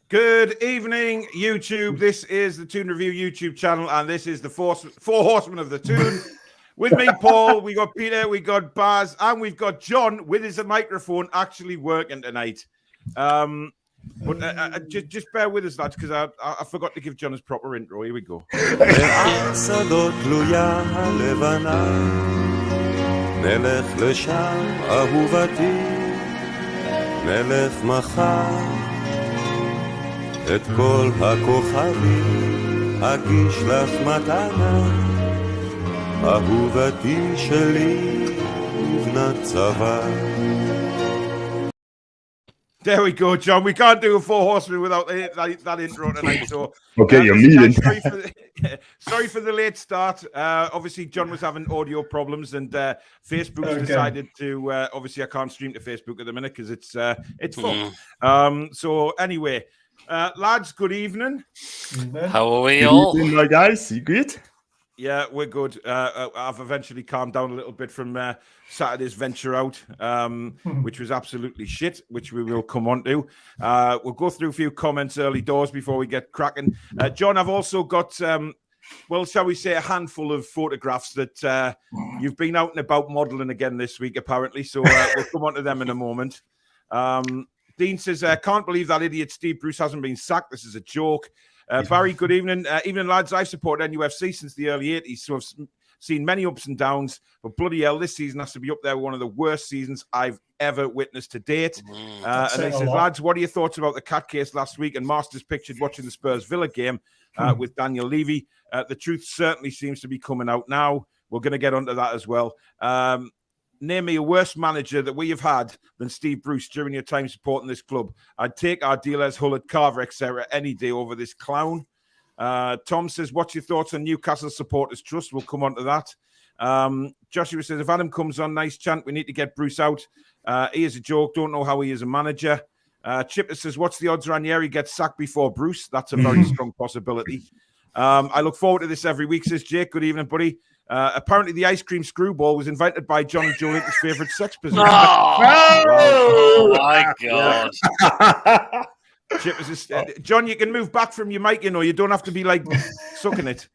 Good evening, YouTube. This is the Toon Review YouTube channel, and this is the Four Horsemen of the Toon. With me, Paul, we got Peter, we got Baz, and we've got John with his microphone actually working tonight. Just bear with us, lads, because I forgot to give John his proper intro. Here we go. את כל הכוכבים אגיש לך מתנה אהובתי שלי לבנת צבא. There we go, John. We can't do a Four Horsemen without that intro tonight. So, okay, you're meeting. Sorry for the late start. Obviously, John was having audio problems, and Facebook's decided to. Obviously, I can't stream to Facebook at the minute because it's full. So anyway. Lads, good evening. How are we all? Good evening, guys. You good? Yeah, we're good. I've eventually calmed down a little bit from Saturday's venture out, which was absolutely shit, which we will come on to. We'll go through a few comments early doors before we get cracking. John, I've also got, well, shall we say, a handful of photographs that you've been out and about modelling again this week, apparently. So we'll come on to them in a moment. Dean says, can't believe that idiot Steve Bruce hasn't been sacked. This is a joke. Barry, good evening. Evening, lads. I've supported NUFC since the early 80s, so I've seen many ups and downs. But bloody hell, this season has to be up there with one of the worst seasons I've ever witnessed to date. And he says, lads, what are your thoughts about the cat case last week? And Masters pictured watching the Spurs Villa game with Daniel Levy. The truth certainly seems to be coming out now. We're going to get onto that as well. Name me a worse manager that we have had than Steve Bruce during your time supporting this club. I'd take our dealers, Hullett, Carver, etc. any day over this clown. Tom says, what's your thoughts on Newcastle Supporters Trust? We'll come on to that. Joshua says, if Adam comes on, nice chant. We need to get Bruce out. He is a joke. Don't know how he is a manager. Chipper says, what's the odds Ranieri gets sacked before Bruce? That's a very strong possibility. I look forward to this every week, says Jake. Good evening, buddy. Apparently, the ice cream screwball was invented by John and Joe Linton's favourite sex position. Oh my God. Chip is John, you can move back from your mic, you know. You don't have to be like sucking it.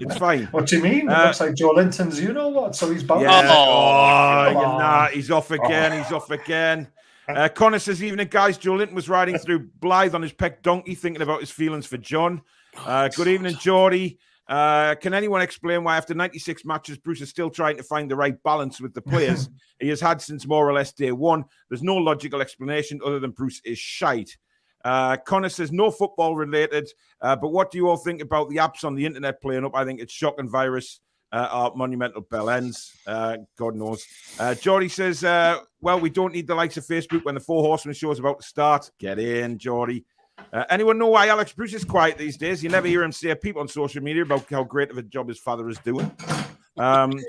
It's fine. What do you mean? It looks like Joe Linton's, you know what? So he's back. Yeah. He's off again. He's off again. Connor says, evening, guys. Joe Linton was riding through Blythe on his peck donkey, thinking about his feelings for John. Good evening, Geordie. Can anyone explain why after 96 matches, Bruce is still trying to find the right balance with the players he has had since more or less day one? There's no logical explanation other than Bruce is shite. Connor says, no football related, but what do you all think about the apps on the internet playing up? I think it's shocking virus are monumental bell ends. God knows. Geordie says, well, we don't need the likes of Facebook when the Four Horsemen show is about to start. Get in, Geordie. Anyone know why Alex Bruce is quiet these days? You never hear him say a peep on social media about how great of a job his father is doing.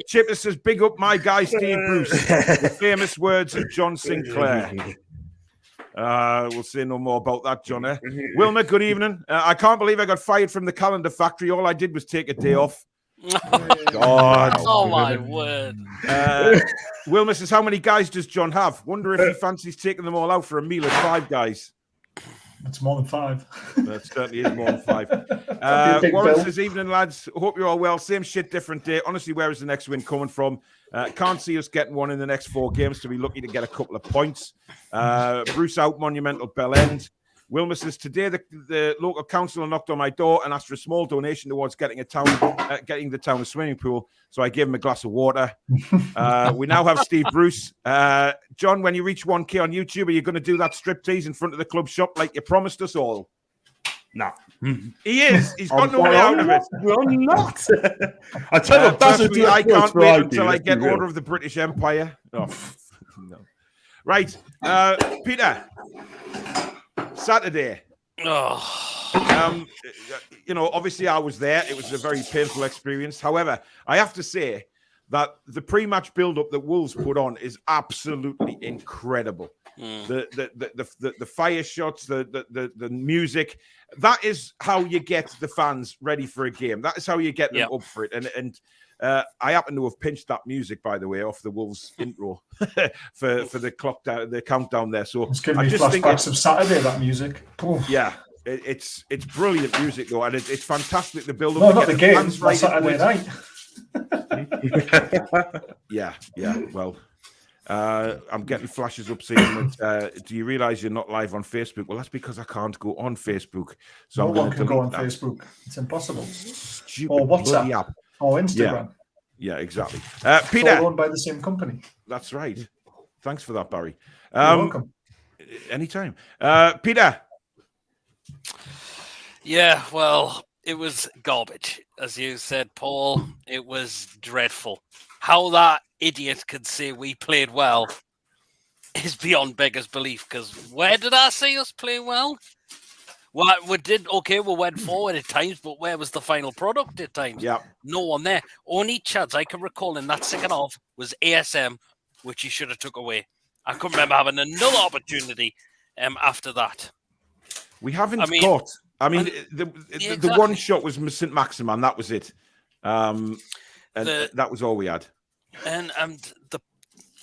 Chipper says, big up my guy, Steve Bruce. The famous words of John Sinclair. We'll say no more about that, John. Wilma, good evening. I can't believe I got fired from the calendar factory. All I did was take a day off. God. Oh, my word. Wilma says, how many guys does John have? Wonder if he fancies taking them all out for a meal at 5 guys. It's more than 5. That certainly is more than 5. Warren says, evening, lads. Hope you're all well. Same shit, different day. Honestly, where is the next win coming from? Can't see us getting one in the next 4 games to be lucky to get a couple of points. Bruce out, monumental bell end. Wilma says, today the local council knocked on my door and asked for a small donation towards getting the town a swimming pool. So I gave him a glass of water. We now have Steve Bruce. John, when you reach 1K on YouTube, are you going to do that striptease in front of the club shop like you promised us all? No. He is. He's got no way out of it. We're not. I tell you, I can't wait until I get Order of the British Empire. Oh, no. Right. Peter. Saturday. Obviously I was there. It was a very painful experience. However, I have to say that the pre-match build-up that Wolves put on is absolutely incredible. The fire shots, the music. That is how you get the fans ready for a game. That is how you get them up for it. And I happen to have pinched that music, by the way, off the Wolves intro for the countdown there. So It's giving I me just think flashbacks of Saturday, that music. Oof. yeah, it's brilliant music though, and it's fantastic. The build up. No, not the game. That's Saturday night. Yeah. Well, I'm getting flashes up saying that. Do you realise you're not live on Facebook? Well, that's because I can't go on Facebook. So No I'm one going to can go on delete that Facebook. It's impossible. stupid Or bloody WhatsApp. app. Or Instagram. Yeah, exactly. It's Peter, all owned by the same company. that's right. Thanks for that, Barry. You're welcome. Anytime. Peter. Yeah, well, it was garbage. As you said, Paul, it was dreadful. How that idiot could say we played well is beyond beggar's belief, because where did I see us play well? Well, we went forward at times, but where was the final product at times? Yeah. No one there. Only chance I can recall in that second half was ASM, which he should have took away. I couldn't remember having another opportunity after that. We haven't I mean, got. I mean, yeah, the exactly. one shot was St. Maximan. That was it. And that was all we had. And the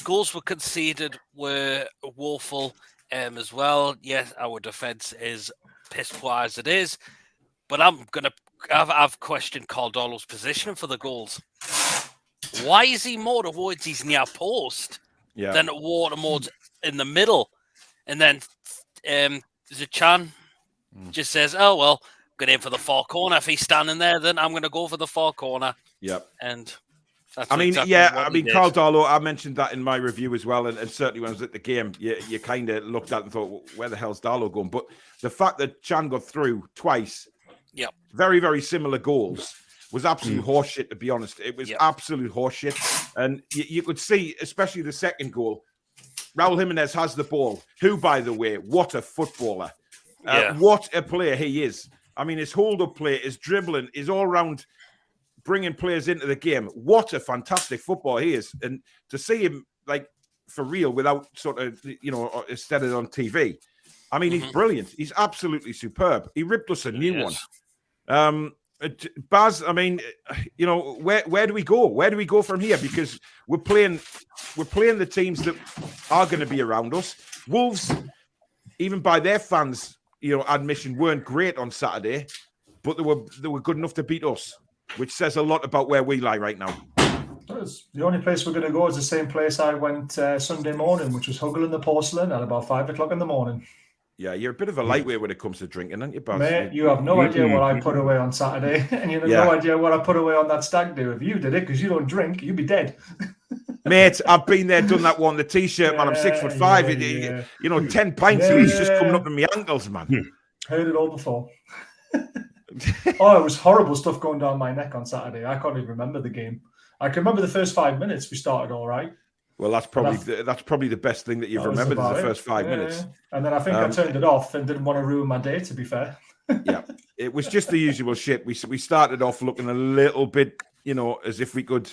goals were conceded were woeful as well. Yes, our defence is piss poor as it is, but I've questioned Caldolo's position for the goals. Why is he more towards his near post than towards in the middle? And then Zachan just says, "Oh well, get in for the far corner. If he's standing there, then I'm going to go for the far corner." Yep. And Carl Darlow, I mentioned that in my review as well, and certainly when I was at the game, you kind of looked at it and thought, well, where the hell's Darlow going? But the fact that Chan got through twice, very, very similar goals, was absolute horseshit, to be honest. It was absolute horseshit. And you could see, especially the second goal, Raul Jimenez has the ball, who, by the way, what a footballer. What a player he is. I mean, his hold-up play, his dribbling, his all-round bringing players into the game. What a fantastic footballer he is. And to see him, like, for real, without sort of, instead of on TV, I mean, he's brilliant. He's absolutely superb. He ripped us a new one. Baz, I mean, where do we go? Where do we go from here? Because we're playing the teams that are going to be around us. Wolves, even by their fans, admission, weren't great on Saturday, but they were good enough to beat us, which says a lot about where we lie right now. The only place we're going to go is the same place I went Sunday morning, which was Huggle in the Porcelain at about 5 o'clock in the morning. Yeah, you're a bit of a lightweight when it comes to drinking, aren't you, Baz? Mate, you have no idea what I put away on Saturday, and you have no idea what I put away on that stag do. If you did it, because you don't drink, you'd be dead. Mate, I've been there, done that one. The t-shirt, man. I'm 6'5". 10 pints of it's just coming up in my ankles, man. Heard it all before. It was horrible stuff going down my neck on Saturday. I can't even remember the game. I can remember the first 5 minutes. We started all right. Well, that's probably the best thing that you've remembered is the first 5 minutes. And then I think I turned it off and didn't want to ruin my day, to be fair. Yeah, it was just the usual shit. We started off looking a little bit, as if we could,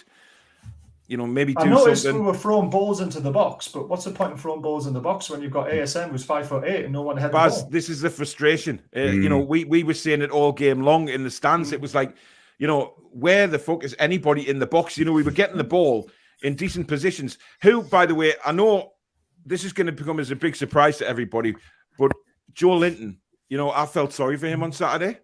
maybe do I noticed something. we were throwing balls into the box, but what's the point in throwing balls in the box when you've got ASM who's 5'8" and no one had the ball? This is the frustration. We were saying it all game long in the stands. It was like, where the fuck is anybody in the box? We were getting the ball in decent positions. Who, by the way, I know this is going to become as a big surprise to everybody, but Joe Linton, I felt sorry for him on Saturday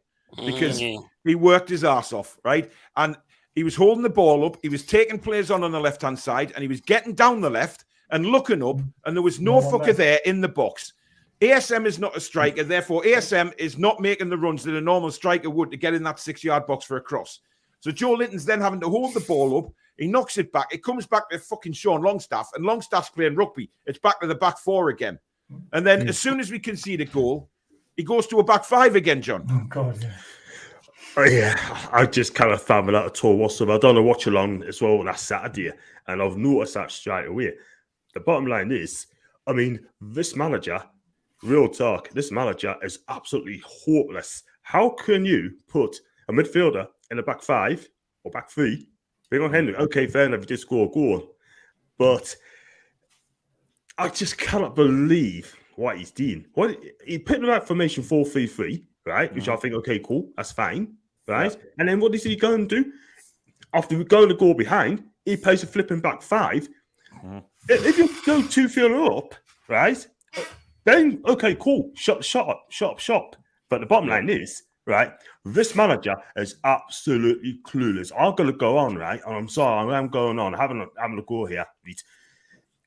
because he worked his ass off, right? And he was holding the ball up. He was taking players on the left-hand side, and he was getting down the left and looking up, and there was no fucker there in the box. ASM is not a striker. Therefore, ASM is not making the runs that a normal striker would to get in that 6-yard box for a cross. So Joe Linton's then having to hold the ball up. He knocks it back. It comes back to fucking Sean Longstaff, and Longstaff's playing rugby. It's back to the back four again. And then as soon as we concede a goal, he goes to a back five again, John. Oh, God, yeah. Oh, yeah, I just kind of found that at all whatsoever. I done a watch along as well last Saturday, and I've noticed that straight away. The bottom line is, I mean, this manager, real talk, this manager is absolutely hopeless. How can you put a midfielder in a back five or back three? Bring on Henry. Okay, fair enough, you just score a goal. But I just cannot believe what he's doing. He put in the right formation 4-3-3, right? Which I think, okay, cool, that's fine, right? Yeah. And then what is he going to do? after we go the goal behind, he plays a flipping back five. If you go 2-0 up, right, then okay, cool, shop. But the bottom line is, right, this manager is absolutely clueless. I'm going to go on, right, and I'm sorry, I'm going on, having a go here. Right?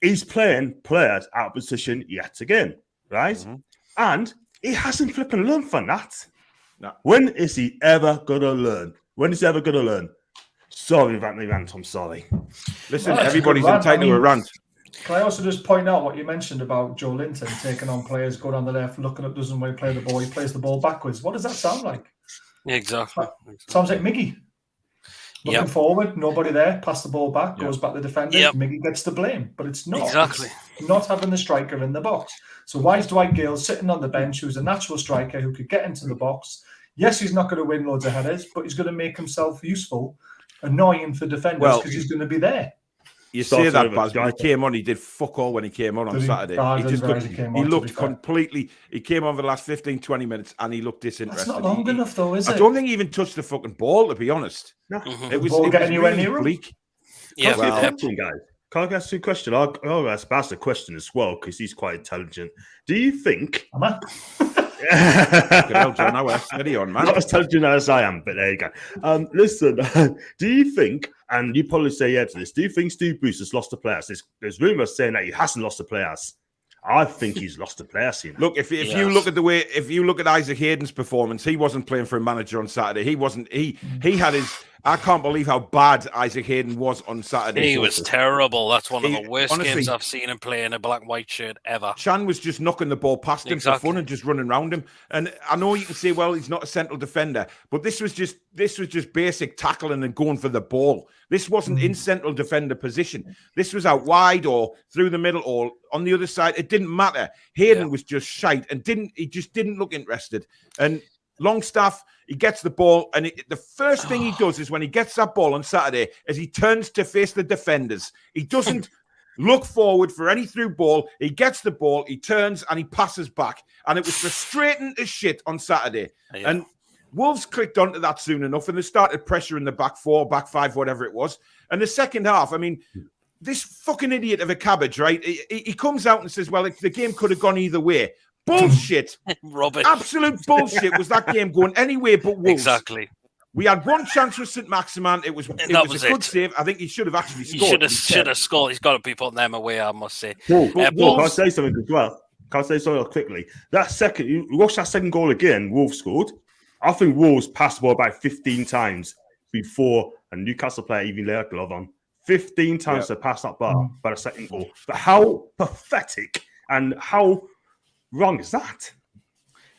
He's playing players out of position yet again, right, and he hasn't flipping learned from that. No. When is he ever going to learn? When is he ever going to learn? Sorry about me rant. I'm sorry. Listen, No, everybody's it's a good rant. entitled to a rant. Can I also just point out what you mentioned about Joe Linton taking on players, go down the left, looking up, doesn't want to play the ball, he plays the ball backwards. What does that sound like? Exactly. Sounds like Miggy. Looking forward, nobody there, pass the ball back, goes back to the defender, Miggy gets the blame. But it's not. Exactly. It's not having the striker in the box. So why is Dwight Gale sitting on the bench, who's a natural striker who could get into the box? Yes, he's not going to win loads of headers, but he's going to make himself useful, annoying for defenders because he's going to be there. You say that, Baz, but he came on. He did fuck all when he came on Saturday. He looked completely. He came on for the last 15, 20 minutes, and he looked disinterested. That's not long enough, though, is it? I don't think he even touched the fucking ball, to be honest. No. It was anywhere really near bleak. Yeah, guys. Can I ask you a question? I'll ask Baz a question as well because he's quite intelligent. Do you think? Am I? John, now steady on, man. Not as intelligent as I am, but there you go. Listen, do you think? And you probably say yeah to this. Do you think Steve Bruce has lost the players? There's rumours saying that he hasn't lost the players. I think he's lost the players. Look, if you look at if you look at Isaac Hayden's performance, he wasn't playing for a manager on Saturday. He wasn't. He had his. I can't believe how bad Isaac Hayden was on Saturday. He was terrible. That's one of the worst games I've seen him play in a black and white shirt ever. Chan was just knocking the ball past him for fun and just running around him. And I know you can say, well, he's not a central defender, but this was just basic tackling and going for the ball. This wasn't in central defender position. This was out wide or through the middle or on the other side. It didn't matter. Hayden was just shite and he just didn't look interested. And Longstaff, he gets the ball, and the first thing he does is when he gets that ball on Saturday is he turns to face the defenders. He doesn't look forward for any through ball. He gets the ball, he turns, and he passes back. And it was frustrating as shit on Saturday. Yeah. And Wolves clicked onto that soon enough, and they started pressure in the back four, back five, whatever it was. And the second half, I mean, this fucking idiot of a Cabbage, right? He comes out and says, well, the game could have gone either way. Bullshit. Robert. Absolute bullshit was that game going anywhere but Wolves. Exactly. We had one chance with St. Maximan. It was a good save. I think he should have actually scored. He should have scored. He's got to be putting them away, I must say. Can I say something as well? Can I say something quickly? You watch that second goal again, Wolves scored. I think Wolves passed the ball about 15 times before a Newcastle player even laid a glove on. 15 times to pass that bar by the second goal. But how pathetic and how wrong is that?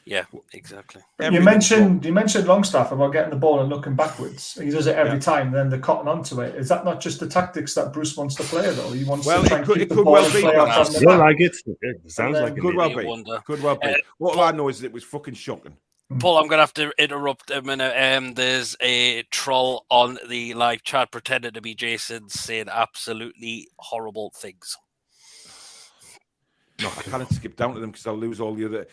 Yeah, exactly. You mentioned Longstaff about getting the ball and looking backwards. He does it every time. Then they're cutting onto it. Is that not just the tactics that Bruce wants to play, though? He wants to try and keep the ball and play off on the back. Like it. It sounds like it. Could well be. Could well be. What I know is it was fucking shocking. Paul, I'm going to have to interrupt a minute. There's a troll on the live chat pretending to be Jason saying absolutely horrible things. No, I can't skip down to them because I'll lose all the other.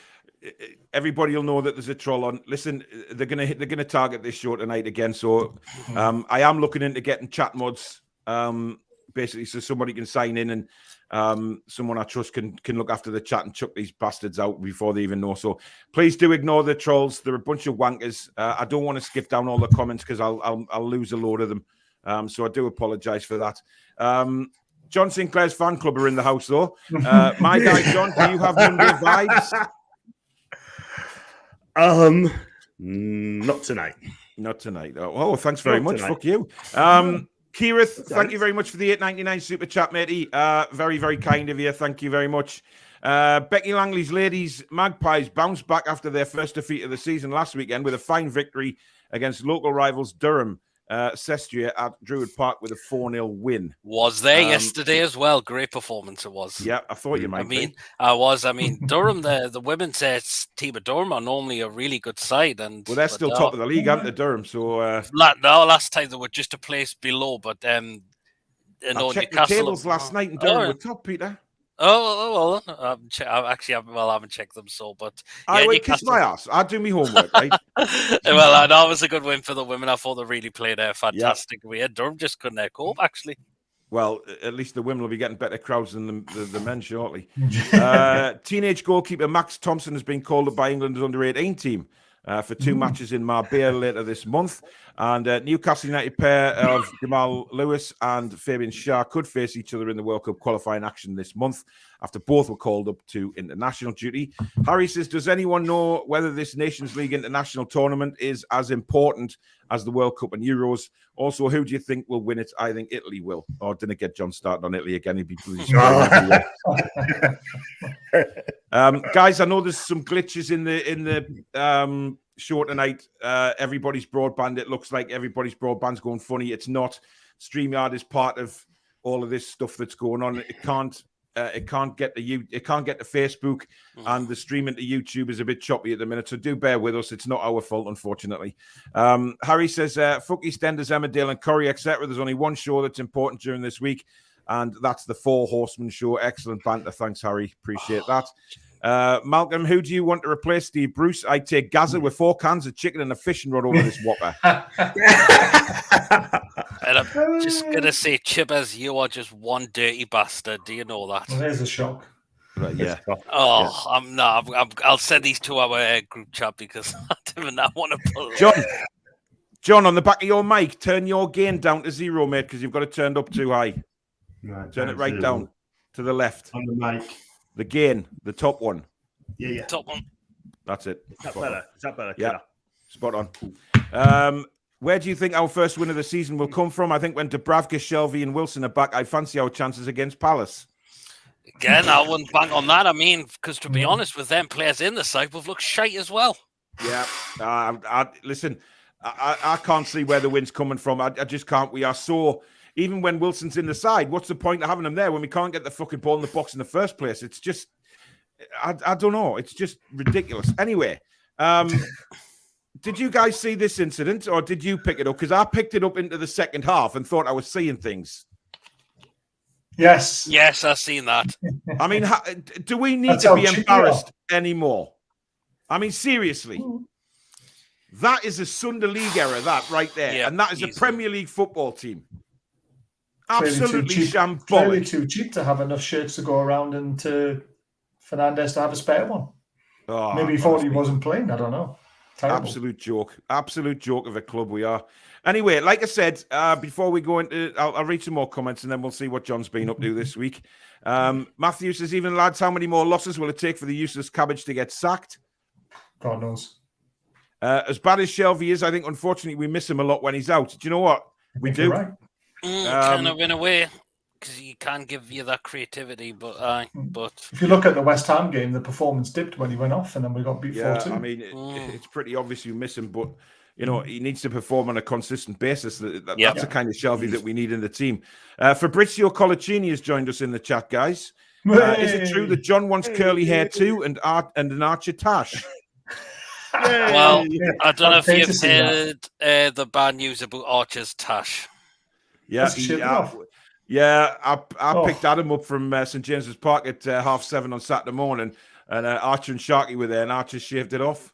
Everybody will know that there's a troll on. Listen, they're gonna target this show tonight again. So I am looking into getting chat mods, basically, so somebody can sign in and someone I trust can look after the chat and chuck these bastards out before they even know. So please do ignore the trolls. They're a bunch of wankers. I don't want to skip down all the comments because I'll lose a load of them. So I do apologise for that. John Sinclair's fan club are in the house, though. My guy, John, do you have Monday vibes? Not tonight. Not tonight. Oh, thanks very much. Tonight. Fuck you. Keirith, thank you very much for the $8.99 super chat, matey. Very, very kind of you. Thank you very much. Becky Langley's ladies Magpies bounced back after their first defeat of the season last weekend with a fine victory against local rivals Durham. Sestia at Druid Park with a 4-0 win. Was there yesterday as well? Great performance it was. Yeah, I thought you might. I mean, Durham, the women's team of Durham are normally a really good side, and they're still top of the league, aren't they, Durham? So last time they were just a place below, but I checked the tables last night, and Durham were top, Peter. Oh well, I haven't checked them. So, but I yeah, would kiss my ass. I'd do my homework, right? Well, I know it was a good win for the women. I thought they really played a fantastic way. Durham just couldn't cope, actually. Well, at least the women will be getting better crowds than the men shortly. Teenage goalkeeper Max Thompson has been called up by England's under-18 team for 2 matches in Marbella later this month. And Newcastle United pair of Jamal Lewis and Fabian Schär could face each other in the World Cup qualifying action this month after both were called up to international duty. Harry says, does anyone know whether this Nations League international tournament is as important as the World Cup and Euros? Also, who do you think will win it? I think Italy will. Oh, didn't get John started on Italy again. He'd be pleased. Guys, I know there's some glitches in the show tonight. Everybody's broadband. It looks like everybody's broadband's going funny. It's not. StreamYard is part of all of this stuff that's going on. It can't get to Facebook, and the streaming to YouTube is a bit choppy at the minute. So do bear with us. It's not our fault, unfortunately. Harry says, "Fuck EastEnders, Emmerdale, and Corrie, etc." There's only one show that's important during this week, and that's the 4 Horsemen show. Excellent banter. Thanks, Harry. Appreciate that. Malcolm, who do you want to replace Steve Bruce? I'd take Gaza with 4 cans of chicken and a fishing rod over this whopper. And I'm just gonna say, Chibbers, you are just one dirty bastard. Do you know that? Well, there's a shock. Right, yeah. Oh, yeah. I'll send these to our group chat because I don't want to pull it. John, on the back of your mic, turn your gain down to 0, mate, because you've got it turned up too high. Right, turn it right down to the left. On the mic. The gain, the top one. Yeah. Top one. That's it. Is that better? Yeah. Spot on. Where do you think our first win of the season will come from? I think when Dubravka, Shelvey, and Wilson are back, I fancy our chances against Palace. Again, I wouldn't bank on that. I mean, because to be honest, with them players in the side, we've looked shite as well. Yeah. Listen, I can't see where the win's coming from. I just can't. We are so... Even when Wilson's in the side, what's the point of having him there when we can't get the fucking ball in the box in the first place? It's just... I don't know. It's just ridiculous. Anyway, did you guys see this incident or did you pick it up? Because I picked it up into the second half and thought I was seeing things. Yes, I've seen that. I mean, do we need to be embarrassed anymore? I mean, seriously. That is a Sunday League error, that right there. Yeah, and that is a Premier League football team. Absolutely shambolic. Clearly too cheap to have enough shirts to go around and to Fernandez to have a spare one. Oh, maybe he thought he wasn't playing. I don't know. Terrible. Absolute joke of a club we are. Anyway, like I said, before we go into, I'll read some more comments and then we'll see what John's been up to this week. Matthew says, even lads, how many more losses will it take for the useless Cabbage to get sacked? God knows. As bad as Shelvey is, I think unfortunately we miss him a lot when he's out. Do you know what? We do. Right. Kind of in a way, because he can't give you that creativity. But if you look at the West Ham game, the performance dipped when he went off, and then we got beat 4-2. I mean, it's pretty obvious you miss him, but you know he needs to perform on a consistent basis. That's the kind of Shelvey that we need in the team. Fabrizio Colaccini has joined us in the chat, guys. Is it true that John wants curly hair too and an Archer tash? Well, I don't know if you've heard the bad news about Archer's tash. I picked Adam up from St James's Park at 7:30 on Saturday morning, and Archer and Sharky were there, and Archer shaved it off.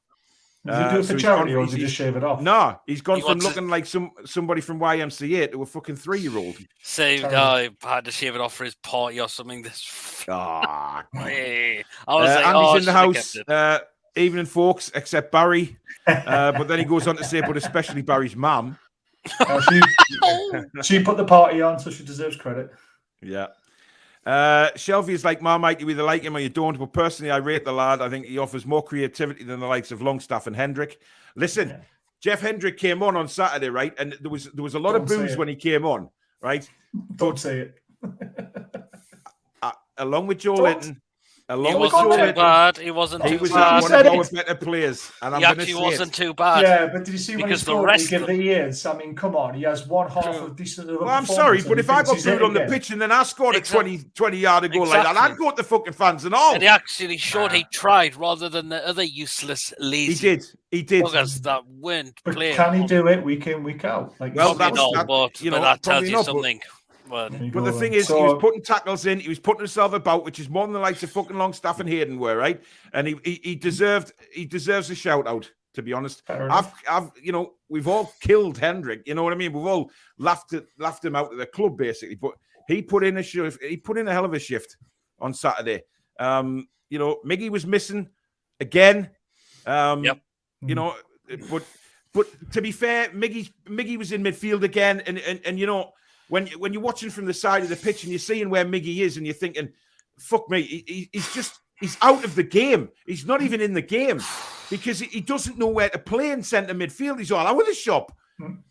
Did he do it for charity, or did he just shave it off? No, he's gone from looking like somebody from YMCA to a fucking 3-year-old. So I had to shave it off for his party or something. I was like, Andy's in the house. Evening, folks, except Barry. But then he goes on to say, but especially Barry's mum. She put the party on, so she deserves credit. Yeah. Shelvey is like Marmite. You either like him or you don't. But personally, I rate the lad. I think he offers more creativity than the likes of Longstaff and Hendrick. Listen, Jeff Hendrick came on Saturday, right? And there was a lot of booze when he came on, right? Don't say it. Along with Joe Linton. He wasn't too bad. He wasn't too bad. One of our better players. And he actually wasn't too bad. Yeah, but did you see when he scored, he gave the ears? I mean, come on. He has one half of decent. Well, I'm sorry, but if I got booed on the pitch and then I scored a 20-yard goal like that, I'd go to the fucking fans and all. And he actually showed he tried rather than the other useless, lazy. He did. Buggers that weren't but playing. Can he do it week in, week out? Like, well, that tells you something. Well, There you But go the then. thing is, he So- was putting tackles in. He was putting himself about, which is more than the likes of fucking Longstaff and Hayden were, right? And he deserves a shout out. To be honest, Fair enough. we've all killed Hendrick. You know what I mean? We've all laughed him out of the club basically. But he put in a shift. He put in a hell of a shift on Saturday. Miggy was missing again. Yep. But to be fair, Miggy was in midfield again, and when you're watching from the side of the pitch and you're seeing where Miggy is, and you're thinking, "Fuck me, he's out of the game. He's not even in the game because he doesn't know where to play in centre midfield. He's all over the shop."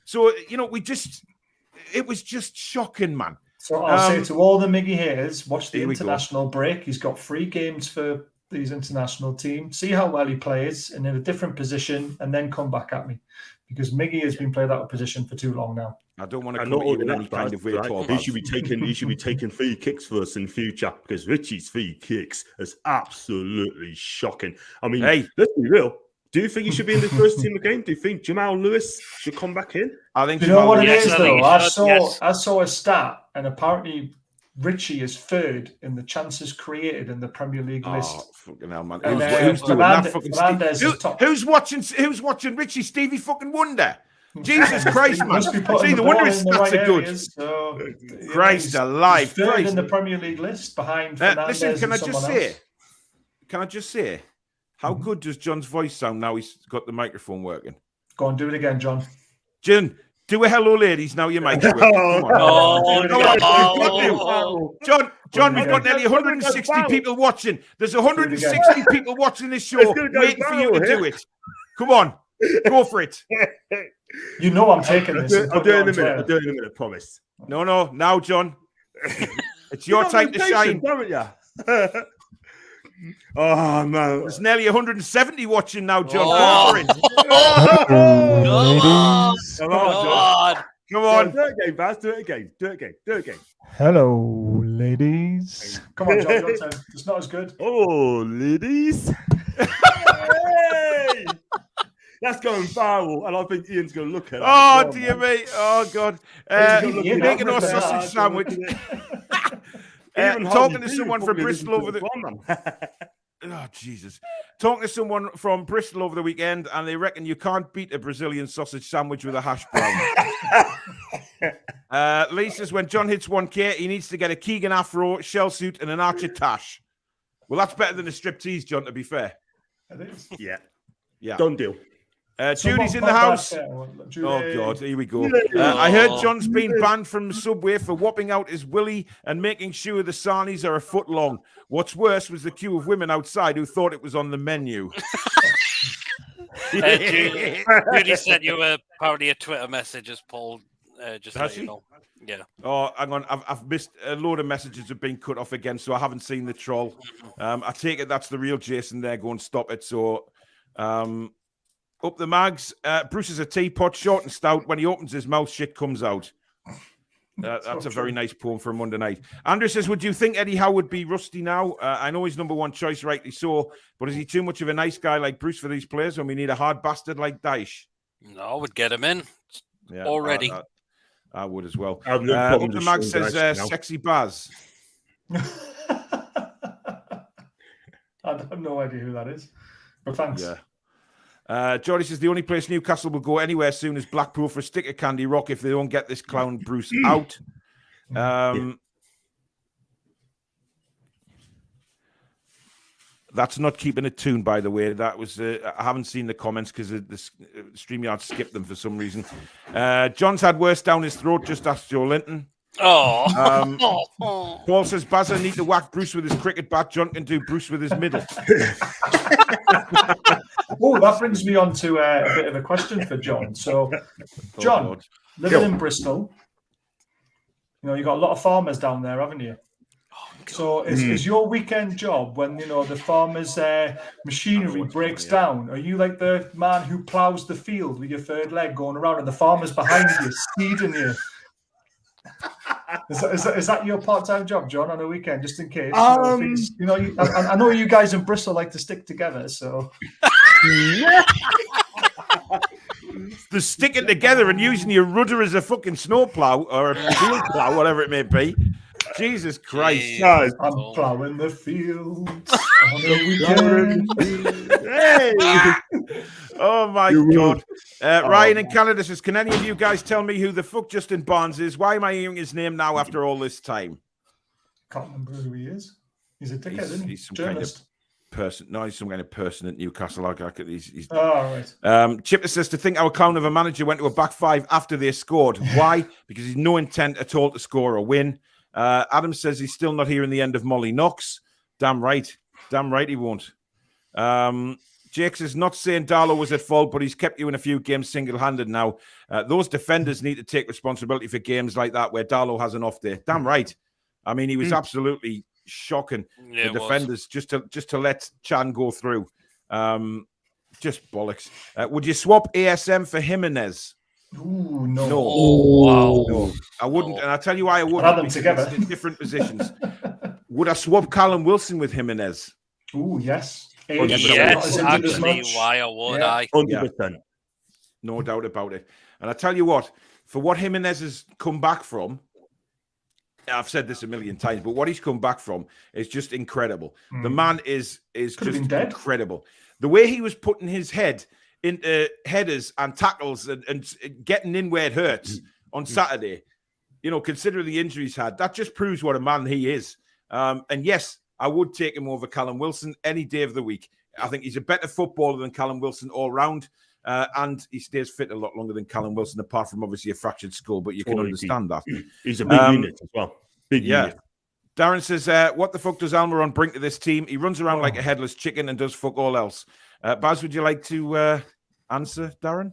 So it was just shocking, man. So I'll say to all the Miggy haters, watch the Here we go. international break. He's got 3 games for these international teams. See how well he plays and in a different position, and then come back at me. Because Miggy has been played out of position for too long now. I don't want to And come not at you only in that, any kind of way at all. he should be taking free kicks for us in future, because Richie's free kicks is absolutely shocking. I mean, Hey. let's be real. Do you think he should be in the first team again? Do you think Jamal Lewis should come back in? I think Do you know what it Yes, is I though? think I he should, saw yes. I saw a stat, and apparently Richie is 3rd in the chances created in the Premier League list. Oh, fucking hell, man. And, Who's doing that? Fucking Fernandez is top. Who's watching Richie? Stevie fucking Wonder? Jesus Christ, man. Must be putting See, the the ball wonder in his the stats right are good. areas, so, Christ he's alive. 3rd Christ. in the Premier League list behind Fernandez. Listen, can I and just someone say, else. how good does John's voice sound now he's got the microphone working? Go on, do it again, John. John, do a hello, ladies. Now your mic's working. Come on. Oh, no. John, we've got nearly 160 people watching. There's 160 people watching this show gonna go waiting for you to viral, do it. Come on, go for it. You know I'm taking this. and I'll putting do it it in a on minute. I'll Twitter. do it in a minute, I promise. No, now, John. It's your time to shine. Don't you? Oh, man. There's nearly 170 watching now, John. Oh. Go for it. Come on, John. God. Come on. Do it again, Baz. Do it again. Do it again. Hello, ladies. Come on, John. Your turn. It's not as good. Oh, ladies. Hey! That's going viral, and I think Ian's going to look at it. Oh, as well, dear man. me. Oh, God. Ian, Making don't our look at sausage that. sandwich. Even Talking Harvey to Dee someone from probably Bristol listens over to the... it as well, man. Oh, Jesus. Talking to someone from Bristol over the weekend, and they reckon you can't beat a Brazilian sausage sandwich with a hash brown. Lee says, when John hits 1K, he needs to get a Keegan afro, shell suit, and an Archer tash. Well, that's better than a striptease, John, to be fair. It is. Yeah. Yeah. Done deal. Judy's in the Someone pop house. that, Judy. Oh, God, here we go. I heard John's been banned from Subway for whopping out his willy and making sure the sarnies are a foot long. What's worse was the queue of women outside who thought it was on the menu. Judy sent you apparently a Twitter message as Paul. Just Has let you she? know. Yeah. Oh, hang on. I've missed a load of messages have been cut off again, so I haven't seen the troll. I take it that's the real Jason there. Go and stop it. So, up the mags. Bruce is a teapot, short and stout. When he opens his mouth, shit comes out. That's a very nice poem for a Monday night. Andrew says, would you think Eddie Howe would be rusty now? I know he's number one choice, rightly so, but is he too much of a nice guy like Bruce for these players when we need a hard bastard like Daesh? No, I would get him in Yeah, already. I would as well. I have no Up problem the with mag Sean says, Dyche now. sexy Baz. I have no idea who that is, but thanks. Yeah. Jordy says the only place Newcastle will go anywhere soon is Blackpool for a stick of Candy Rock if they don't get this clown Bruce out. That's not keeping it tuned, by the way. That was I haven't seen the comments because the StreamYard skipped them for some reason. John's had worse down his throat. Just ask Joe Linton. Oh. Paul says Bazza need to whack Bruce with his cricket bat. John can do Bruce with his middle. Oh, that brings me on to a bit of a question for John. So, John, God. living in Bristol, you got a lot of farmers down there, haven't you? So, is your weekend job when the farmers' machinery breaks down? Are you like the man who plows the field with your third leg going around, and the farmers behind you speeding you? Is that your part-time job, John, on a weekend, just in case? I know you guys in Bristol like to stick together, so. the sticking together and using your rudder as a fucking snowplow or a field plow, whatever it may be. Jesus Christ. Jeez. I'm plowing the fields on a weekend. Hey! Oh my You God. Ryan in man. Canada says, can any of you guys tell me who the fuck Justin Barnes is? Why am I hearing his name now after all this time? Can't remember who he is. He's a dickhead, isn't he? He's some kind of Journalist. person. No, he's some kind of person at Newcastle. He's Oh, right. Chipper says, to think our clown of a manager went to a back five after they scored. Why? Because he's no intent at all to score a win. Adam says he's still not hearing the end of Molly Knox. Damn right he won't. Jake says, not saying Darlow was at fault, but he's kept you in a few games single-handed now. Those defenders need to take responsibility for games like that where Darlow has an off day. Damn right. I mean, he was absolutely shocking. Yeah, The defenders just to let Chan go through. Just bollocks. Would you swap ASM for Jimenez? Ooh, no. No. Oh, wow. No, I wouldn't, No. and I'll tell you why I wouldn't. Add them because together. it's in different positions. Would I swap Callum Wilson with Jimenez? Ooh, yes. Oh, Age, yeah, not as Yes, injured as actually, much. why I would Yeah. I? 100%. No doubt about it. And I tell you what, for what Jimenez has come back from, I've said this a million times, but what he's come back from is just incredible. The man is Could have just been dead. incredible. The way he was putting his head into headers and tackles and getting in where it hurts on Saturday, you know, considering the injuries had, that just proves what a man he is. And yes, I would take him over Callum Wilson any day of the week. I think he's a better footballer than Callum Wilson all round. And he stays fit a lot longer than Callum Wilson, apart from obviously a fractured skull, but you can understand that. He's a big unit as well. Big unit. Darren says, what the fuck does Almiron bring to this team? He runs around like a headless chicken and does fuck all else. Baz, would you like to answer, Darren?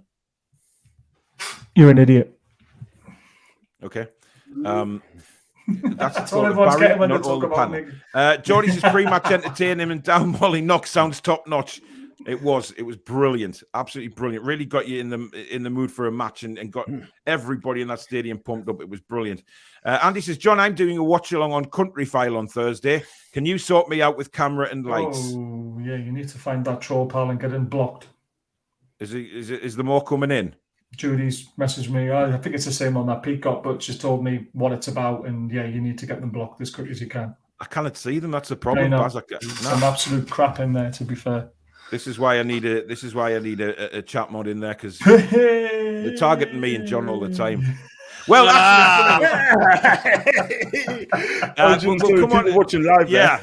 You're an idiot. Okay. That's That's all all of everyone's Barry, getting when they not all talk the about panel. me. Geordie says pre-match entertain him and down Molly Knox sounds top notch. It was brilliant, absolutely brilliant. Really got you in the mood for a match and got everybody in that stadium pumped up. It was brilliant. Andy says, John, I'm doing a watch along on Country File on Thursday. Can you sort me out with camera and lights? Oh, yeah, you need to find that troll pal and get him blocked. Is there more coming in? Judy's messaged me. I think it's the same on that Peacock, but she's told me what it's about, and yeah, you need to get them blocked as quick as you can. I cannot see them. That's the problem, I know. Baz. Some absolute crap in there, to be fair. This is why I need a chat mod in there, because they're targeting me and John all the time. Well, actually, we'll come on. Watching live. Yeah.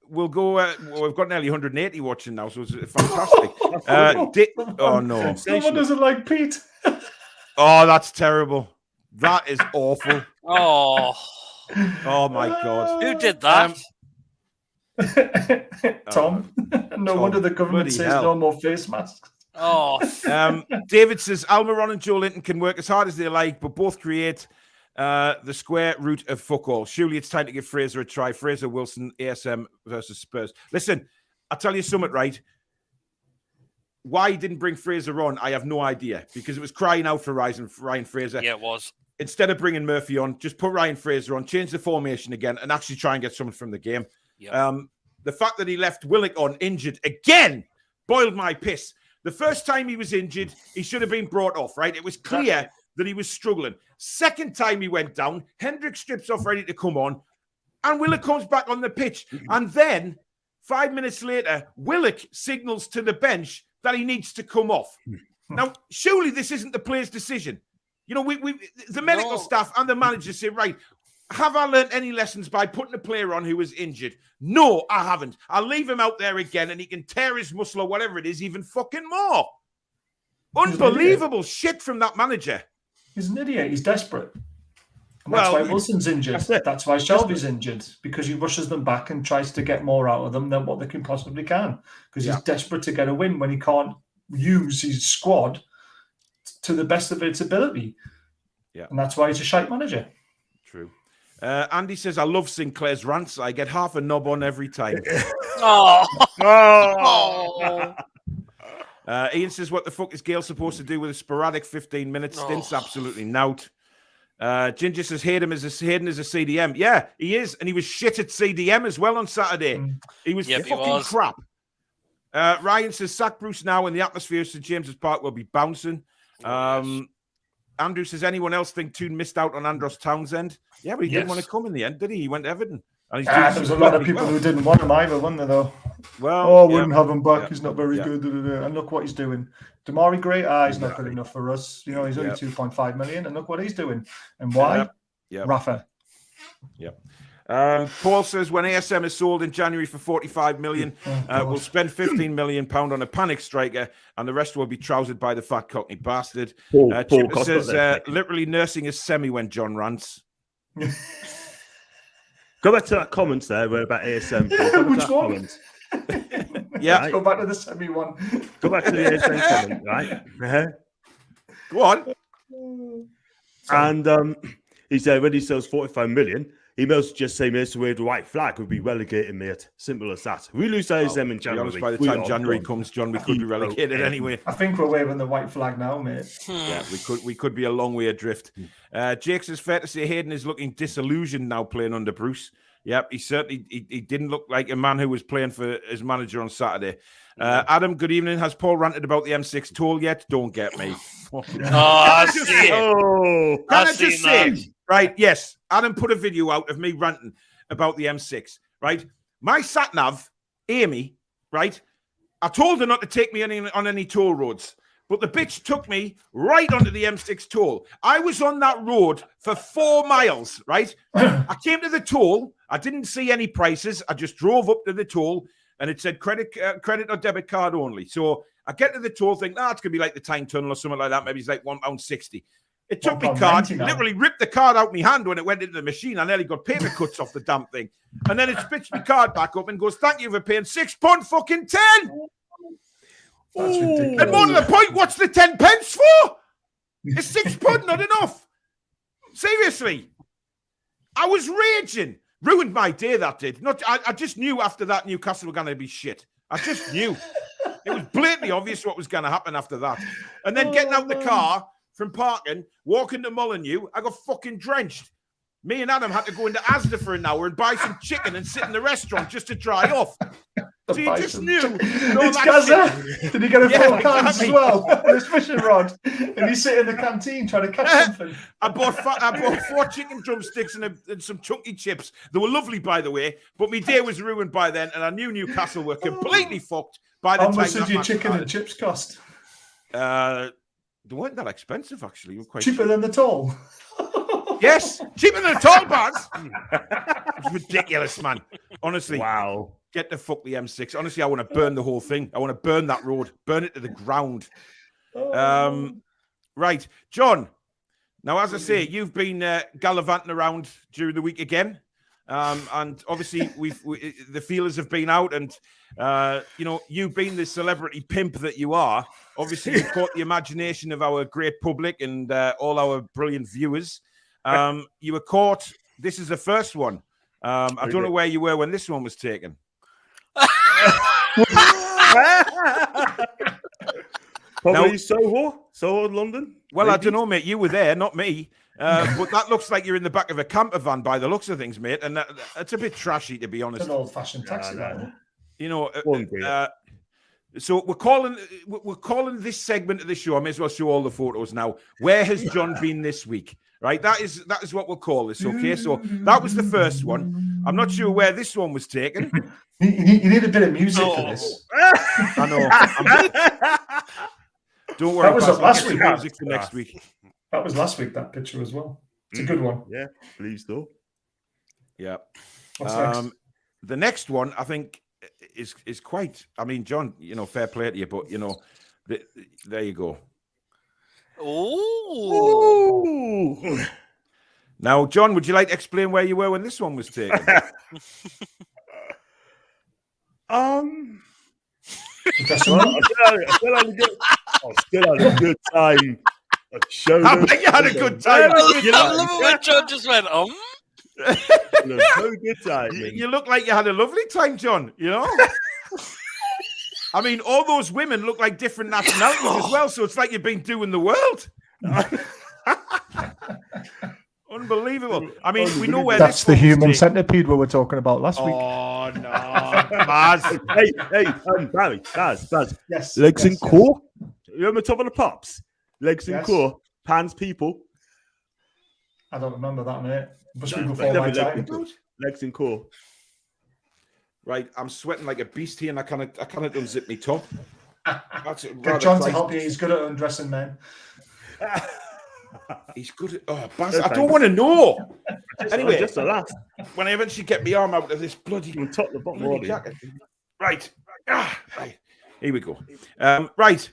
We'll go. We've got nearly 180 watching now, so it's fantastic. Oh no! Someone doesn't like Pete. Oh, that's terrible. That is awful. Oh, Oh my God! who did that? Tom. No Tom, wonder the government bloody says hell. no more face masks. Oh, David says Almiron and Joe Linton can work as hard as they like, but both create the square root of fuck all. Surely it's time to give Fraser a try. Fraser, Wilson, ASM versus Spurs. Listen, I'll tell you something, right? Why he didn't bring Fraser on, I have no idea, because it was crying out for Ryan Fraser. yeah, it was. Instead of bringing Murphy on, just put Ryan Fraser on, change the formation again, and actually try and get something from the game. Yep. The fact that he left Willock on injured again boiled my piss. The first time he was injured, he should have been brought off, right? It was clear that he was struggling. Second time he went down, Hendrick strips off ready to come on, and Willock comes back on the pitch. And then 5 minutes later, Willock signals to the bench that he needs to come off. Now, surely this isn't the player's decision. You know, the medical staff and the manager say, right, have I learned any lessons by putting a player on who was injured? No, I haven't. I'll leave him out there again and he can tear his muscle or whatever it is even fucking more. Unbelievable shit from that manager. He's an idiot. He's desperate. And Well, that's why Wilson's injured. That's why Shelby's injured, because he rushes them back and tries to get more out of them than what they can possibly can. Because he's desperate to get a win when he can't use his squad to the best of its ability. Yeah. And that's why he's a shite manager. True. Andy says, I love Sinclair's rants. I get half a knob on every time. Oh, oh. Ian says, what the fuck is Gale supposed to do with a sporadic 15-minute stints? Absolutely nout. Ginger says, Hayden is a CDM. Yeah, he is. And he was shit at CDM as well on Saturday. He was fucking crap. Ryan says, sack Bruce now and the atmosphere of St. James's Park will be bouncing. Andrew says, anyone else think Toon missed out on Andros Townsend? Yeah, but he didn't want to come in the end, did he? He went to Everton. And there was a lot of people who didn't want him either, weren't there, though? Well, wouldn't have him back. He's not very good. And look what he's doing. Damari Gray, he's not good enough for us. You know, he's only 2.5 million, and look what he's doing. And why? Rafa. Paul says, when ASM is sold in January for 45 million, we'll spend 15 million pound on a panic striker, and the rest will be trousered by the fat cockney bastard. Chipper says, literally nursing his semi when John rants. Go back to that comment there about ASM. Which one? Let's go back to the semi one. Go back to the ASM comment, right? Go on. And he said when he sells 45 million, he must just say Mason Wade white flag would be relegated, mate. Simple as that. We lose ASM in January. Honest, by the time January comes, John, we could be relegated anyway. I think we're waving the white flag now, mate. Yeah, we could be a long way adrift. Jake says, fair to say Hayden is looking disillusioned now playing under Bruce. Yep, he certainly he didn't look like a man who was playing for his manager on Saturday. Adam, good evening. Has Paul ranted about the M6 toll yet? Don't get me. I see Can I just say, right? Yes, Adam put a video out of me ranting about the M6. Right, my sat nav, Amy. Right, I told her not to take me on any toll roads. But the bitch took me right onto the M6 toll. I was on that road for 4 miles, right? I came to the toll. I didn't see any prices. I just drove up to the toll, and it said credit or debit card only. So I get to the toll, think, it's going to be like the Tyne Tunnel or something like that. Maybe it's like £1.60. It took me card, literally ripped the card out my hand when it went into the machine. I nearly got paper cuts off the damn thing. And then it spits my card back up and goes, thank you for paying £6 fucking 10. That's ridiculous. And more to the point, what's the 10 pence for? Is £6 not enough? Seriously. I was raging. Ruined my day, that did. I just knew after that Newcastle were going to be shit. I just knew. It was blatantly obvious what was going to happen after that. And then getting out the car from parking, walking to Molineux, I got fucking drenched. Me and Adam had to go into Asda for an hour and buy some chicken and sit in the restaurant just to dry off. So you just knew. It's Gaza. Did he get a full cans as well? And his fishing rod. And he's sitting in the canteen trying to catch something. I bought 4 chicken drumsticks and some chunky chips. They were lovely, by the way. But my day was ruined by then, and I knew Newcastle were completely fucked by the time. How much did your chicken and chips cost? They weren't that expensive, actually. Quite cheaper than the toll. Yes, cheaper than the toll bars. It's ridiculous, man. Honestly. Wow. Get the fuck the M6. Honestly, I want to burn the whole thing. I want to burn that road. Burn it to the ground. Right. John, now, as I say, you've been gallivanting around during the week again. And obviously, the feelers have been out. And, you've been the celebrity pimp that you are. Obviously, you've caught the imagination of our great public and all our brilliant viewers. You were caught. This is the first one. I don't know where you were when this one was taken. Probably Soho, London. Well, maybe. I don't know, mate. You were there, not me. But that looks like you're in the back of a camper van by the looks of things, mate. And that's a bit trashy, to be honest. It's an old-fashioned taxi. So we're calling this segment of the show. I may as well show all the photos now. Where has John been this week? Right, that is what we'll call this. Okay, so that was the first one. I'm not sure where this one was taken. You need a bit of music for this. I know. Don't worry. That was last week. Music for next week. That was last week. That picture as well. It's a good one. Yeah, please do. Yeah. What's next? The next one, I think, is quite. I mean, John, fair play to you, but there you go. Oh. Now, John, would you like to explain where you were when this one was taken? I still had a good time. I bet you had a good time. I love it when John just went, a very good time. You look like you had a lovely time, John, I mean, all those women look like different nationalities as well, so it's like you've been doing the world. Unbelievable. I mean, we know where that's this the human taken. centipede we were talking about last week. Oh, Baz. Barry, Baz. Yes. Legs and yes. core. You remember Top of the Pops? Legs and Yes. core. Pans people. I don't remember that, mate. Must be No, before my definitely time. Legs and core. Right, I'm sweating like a beast here, and I cannot unzip my top. That's Get John to help you. He's good at undressing men. He's good at. Baz, I don't want to know. Anyway, just the last. when I eventually get my arm out of this bloody From top to bottom. bloody Bloody jacket. Right. Right. Here we go. Right.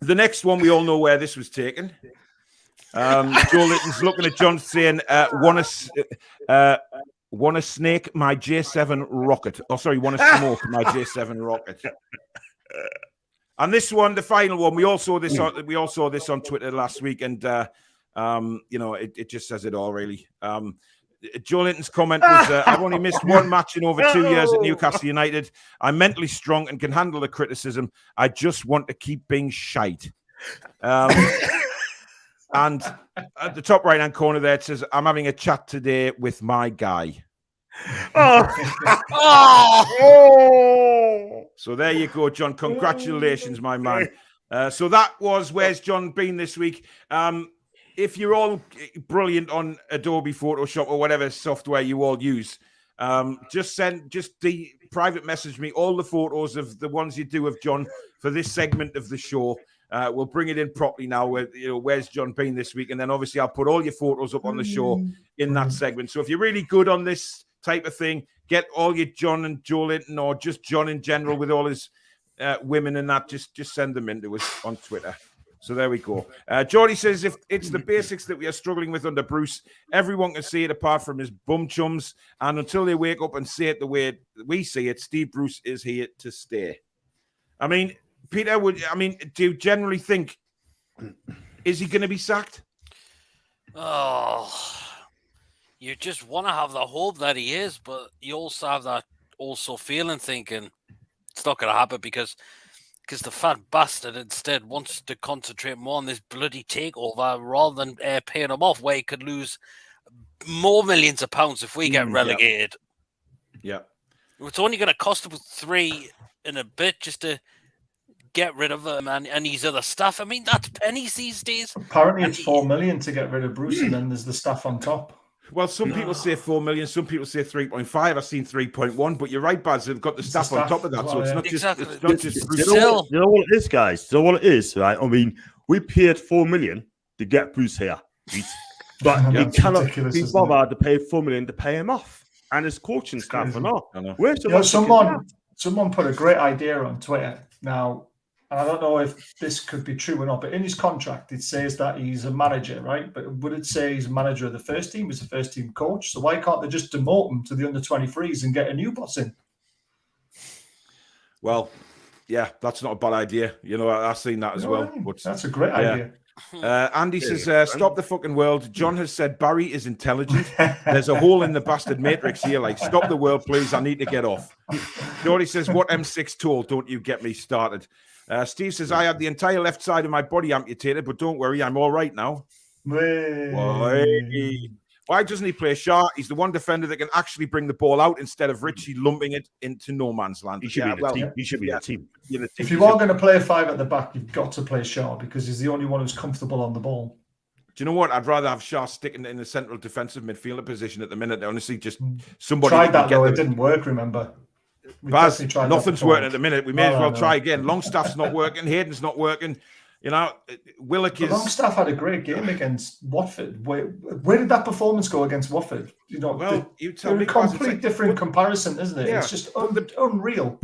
The next one, we all know where this was taken. Joe Litton's looking at John saying, want to snake my J7 rocket. Oh, sorry, want to smoke my J7 rocket. And this one, the final one, we all saw this on Twitter last week, and it just says it all, really. Joe Linton's comment was, I've only missed one match in over 2 years at Newcastle United. I'm mentally strong and can handle the criticism. I just want to keep being shite. And at the top right-hand corner there, it says, I'm having a chat today with my guy. So there you go, John. Congratulations, my man. So that was Where's John Been this week. If you're all brilliant on Adobe Photoshop or whatever software you all use, just private message me all the photos of the ones you do of John for this segment of the show. We'll bring it in properly now. Where's John Been this week? And then obviously I'll put all your photos up on the show in that segment. So if you're really good on this type of thing, get all your John and Joe Linton, or just John in general with all his women and that, just send them in to us on Twitter. So there we go. Geordie says, if it's the basics that we are struggling with under Bruce, everyone can see it apart from his bum chums. And until they wake up and see it the way we see it, Steve Bruce is here to stay. I mean, Peter, do you generally think, is he going to be sacked? Oh, you just want to have the hope that he is, but you also have that feeling thinking it's not going to happen because the fat bastard instead wants to concentrate more on this bloody takeover rather than paying him off, where he could lose more millions of pounds if we get relegated. Yeah. It's only going to cost him 3 and a bit just to get rid of him and his other stuff. I mean, that's pennies these days. Apparently it's 4 million to get rid of Bruce, and then there's the stuff on top. Well, some people say 4 million, some people say 3.5. I've seen 3.1, but you're right, Baz. They've got the staff on top of that, so it's not just Bruce. You know what it is, guys? You know what it is, right? I mean, we paid 4 million to get Bruce here, right? But we cannot be bothered to pay 4 million to pay him off, and his coaching staff are not. Someone put a great idea on Twitter now. And I don't know if this could be true or not, but in his contract, it says that he's a manager, right? But would it say he's a manager of the first team? He's a first team coach. So why can't they just demote him to the under-23s and get a new boss in? Well, yeah, that's not a bad idea. I've seen that as well. But that's a great idea. Andy says, stop the fucking world. John has said Barry is intelligent. There's a hole in the bastard matrix here. Like, stop the world, please. I need to get off. Geordie says, what M6 tool? Don't you get me started. Steve says, I had the entire left side of my body amputated, but don't worry, I'm all right now. Why doesn't he play Shaw? He's the one defender that can actually bring the ball out instead of Richie lumping it into no man's land. He should be in a team. He should be in a team. If you are going to play 5 at the back, you've got to play Shaw because he's the only one who's comfortable on the ball. Do you know what? I'd rather have Shaw sticking in the central defensive midfielder position at the minute. Honestly, just somebody tried that though. It didn't work. Remember, Baz, nothing's working at the minute. We may as well try again. Longstaff's not working. Hayden's not working. Willock is. Longstaff had a great game against Watford. Where did that performance go against Watford? You tell me. A complete different comparison, isn't it? Yeah. It's just unreal.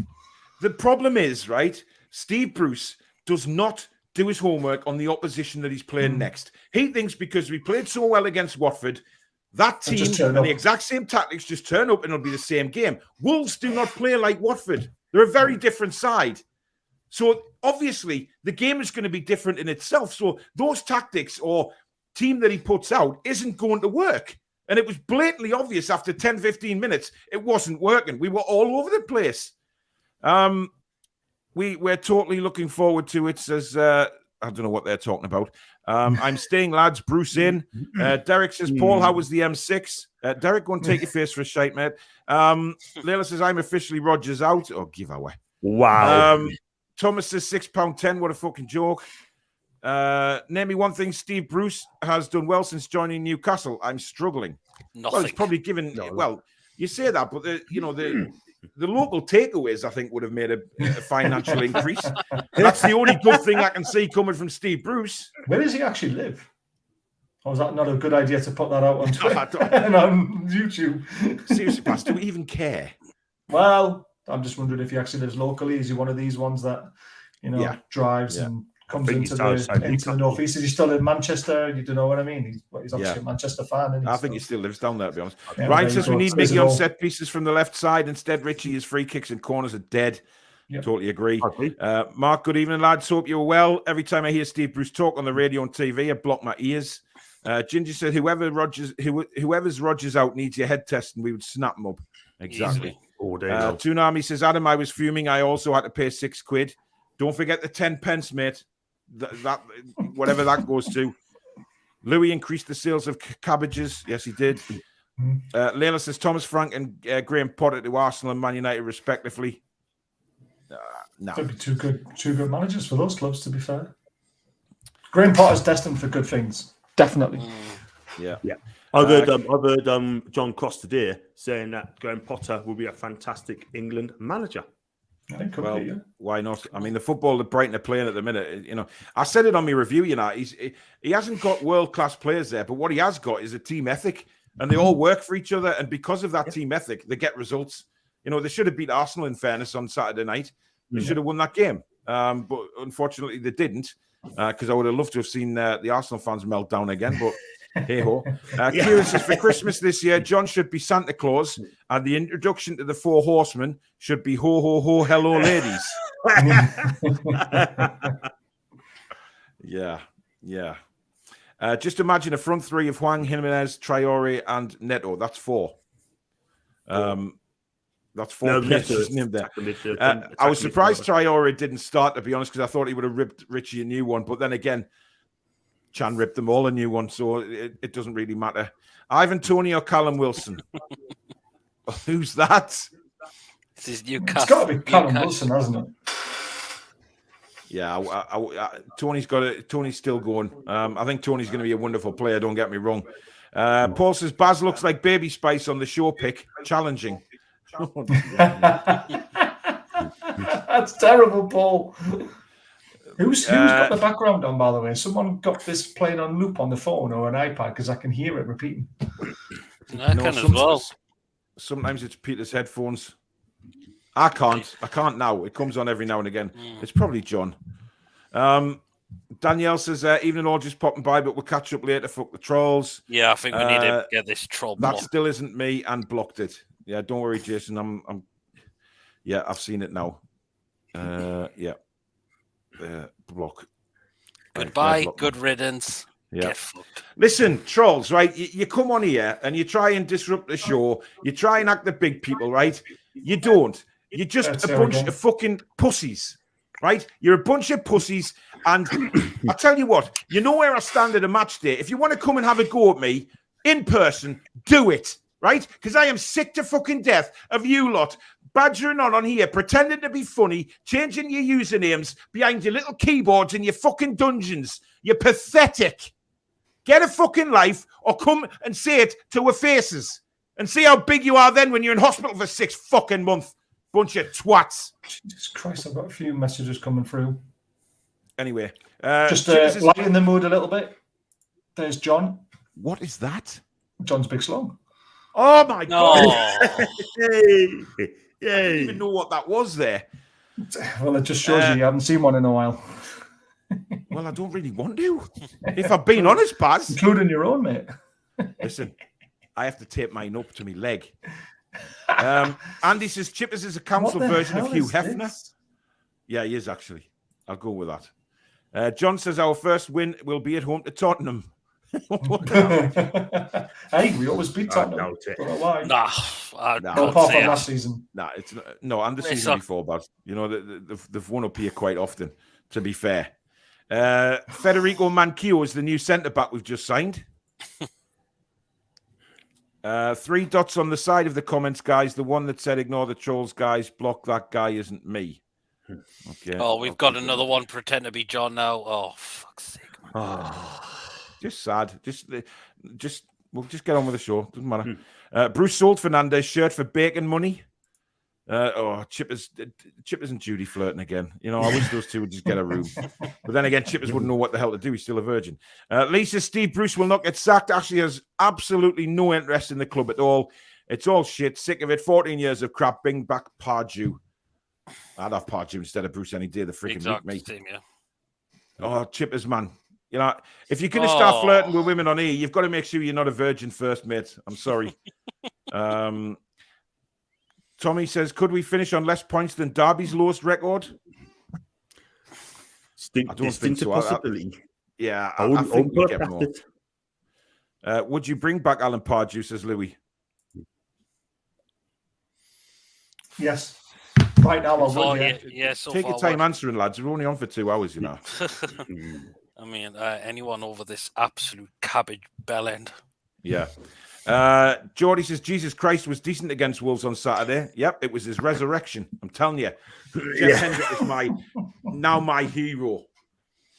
The problem is, right? Steve Bruce does not do his homework on the opposition that he's playing next. He thinks because we played so well against Watford, that team and the exact same tactics just turn up and it'll be the same game. Wolves do not play like Watford. They're a very different side. So obviously the game is going to be different in itself. So those tactics or team that he puts out isn't going to work. And it was blatantly obvious after 10, 15 minutes, it wasn't working. We were all over the place. We're totally looking forward to it, says I don't know what they're talking about. I'm staying, lads. Bruce in. Derek says, Paul, how was the M6? Derek, go and take your face for a shite, mate. Layla says, I'm officially Rogers out. Oh, giveaway. Wow. Thomas says £6.10. What a fucking joke. Name me one thing Steve Bruce has done well since joining Newcastle. I'm struggling. Nothing. Well, he's probably given. Well, you say that, but the local takeaways, I think, would have made a financial increase. That's the only good thing I can see coming from Steve Bruce. Where does he actually live? Or is that not a good idea to put that out on Twitter I and on YouTube? Seriously, Baz, do we even care? Well, I'm just wondering if he actually lives locally. Is he one of these ones that, drives and comes into the northeast? Is he still in Manchester? You don't know what I mean? He's obviously a Manchester fan. And I think he still lives down there, to be honest. Yeah, Ryan says we need Miggy on set pieces from the left side. Instead, Richie, his free kicks and corners are dead. Yep. Totally agree. Mark, good evening, lads. Hope you're well. Every time I hear Steve Bruce talk on the radio and TV, I block my ears. Ginger said, whoever's Rogers out needs your head test, and we would snap him up. Exactly. Toonami says, Adam, I was fuming. I also had to pay £6. Don't forget the 10 pence, mate. That whatever that goes to. Louis increased the sales of cabbages. Yes, he did. Layla says Thomas Frank and Graham Potter to Arsenal and Man United respectively. No, could be two good managers for those clubs. To be fair, Graham Potter's destined for good things. Definitely. Yeah. I've heard John Cross today saying that Graham Potter will be a fantastic England manager. Why not? I mean, the football that Brighton are playing at the minute, I said it on my review, he hasn't got world-class players there, but what he has got is a team ethic, and they all work for each other, and because of that team ethic, they get results. They should have beat Arsenal, in fairness, on Saturday night. They should have won that game, but unfortunately they didn't, because I would have loved to have seen the Arsenal fans melt down again, but hey-ho. Kieran says, for Christmas this year, John should be Santa Claus, and the introduction to the 4 Horsemen should be ho, ho, ho, hello, ladies. Yeah. Just imagine a front three of Juan, Jimenez, Traore, and Neto. That's 4. That's 4 players named there. I was surprised Traore didn't start, to be honest, because I thought he would have ripped Richie a new one. But then again, Chan ripped them all a new one, so it doesn't really matter. Ivan Toney or Callum Wilson? Who's that? This is Newcastle. It's got to be Callum Wilson, hasn't it? Yeah, Tony's still going. I think Tony's going to be a wonderful player, don't get me wrong. Paul says, Baz looks like Baby Spice on the show pick. Challenging. That's terrible, Paul. Who's got the background on, by the way? Someone got this playing on loop on the phone or an iPad, because I can hear it repeating. I can as well. Sometimes it's Peter's headphones. I can't now. It comes on every now and again. It's probably John. Danielle says, evening all, just popping by, but we'll catch up later. Fuck the trolls. Yeah, I think we need to get this troll blocked. That still isn't me, and blocked it. Yeah, don't worry, Jason. I've seen it now. Block. Goodbye, good riddance. Yeah. Listen, trolls, right? You come on here and you try and disrupt the show. You try and act the big people, right? You don't. You're just a bunch of fucking pussies, right? You're a bunch of pussies. And I tell you what, you know where I stand at a match day. If you want to come and have a go at me in person, do it, right? Because I am sick to fucking death of you lot badgering on here, pretending to be funny, changing your usernames behind your little keyboards in your fucking dungeons. You're pathetic. Get a fucking life, or come and say it to our faces and see how big you are then when you're in hospital for 6 fucking months. Bunch of twats. Jesus Christ, I've got a few messages coming through. Anyway. Just lighten the mood a little bit. There's John. What is that? John's Big Slong. Oh, my God. Yay. I didn't even know what that was there. Well, it just shows you haven't seen one in a while. Well, I don't really want to. If I've been honest, Baz. Including your own, mate. Listen, I have to tape mine up to my leg. Andy says Chippers is a council version of Hugh Hefner. This? Yeah, he is actually. I'll go with that. John says our first win will be at home to Tottenham. Hey, we always beat Tottenham. Don't know why. Apart from last season. It's and the season before, but they've won up here quite often. To be fair, Federico Manquillo is the new centre-back we've just signed. 3 dots on the side of the comments, guys. The one that said, ignore the trolls, guys. Block that guy isn't me. Okay. Oh, we've got another one pretend to be John now. Oh, fuck's sake, man. Just sad. We'll just get on with the show. Doesn't matter. Bruce sold Fernandez shirt for bacon money. Chippers and Judy flirting again. You know, I wish those two would just get a room. But then again, Chippers wouldn't know what the hell to do. He's still a virgin. Lisa, Steve Bruce will not get sacked. Ashley has absolutely no interest in the club at all. It's all shit. Sick of it. 14 years of crap. Bring back Pardew. I'd have Pardew instead of Bruce any day. The freaking Exactly, week, mate. same, yeah. Oh, Chippers, man. You know, if you're going to start flirting with women on here, you've got to make sure you're not a virgin first, mate. I'm sorry. Tommy says, could we finish on less points than Derby's lowest record? I don't think so. Possibility. Yeah, I think we get more. Would you bring back Alan Pardew, says Louis? Yes. Right now, I would. Yeah, so take your time answering, lads. We're only on for 2 hours, you know. I mean, anyone over this absolute cabbage bellend. Yeah. Geordie says, Jesus Christ was decent against Wolves on Saturday. Yep, it was his resurrection. I'm telling you. Jeff Hendrick is my hero.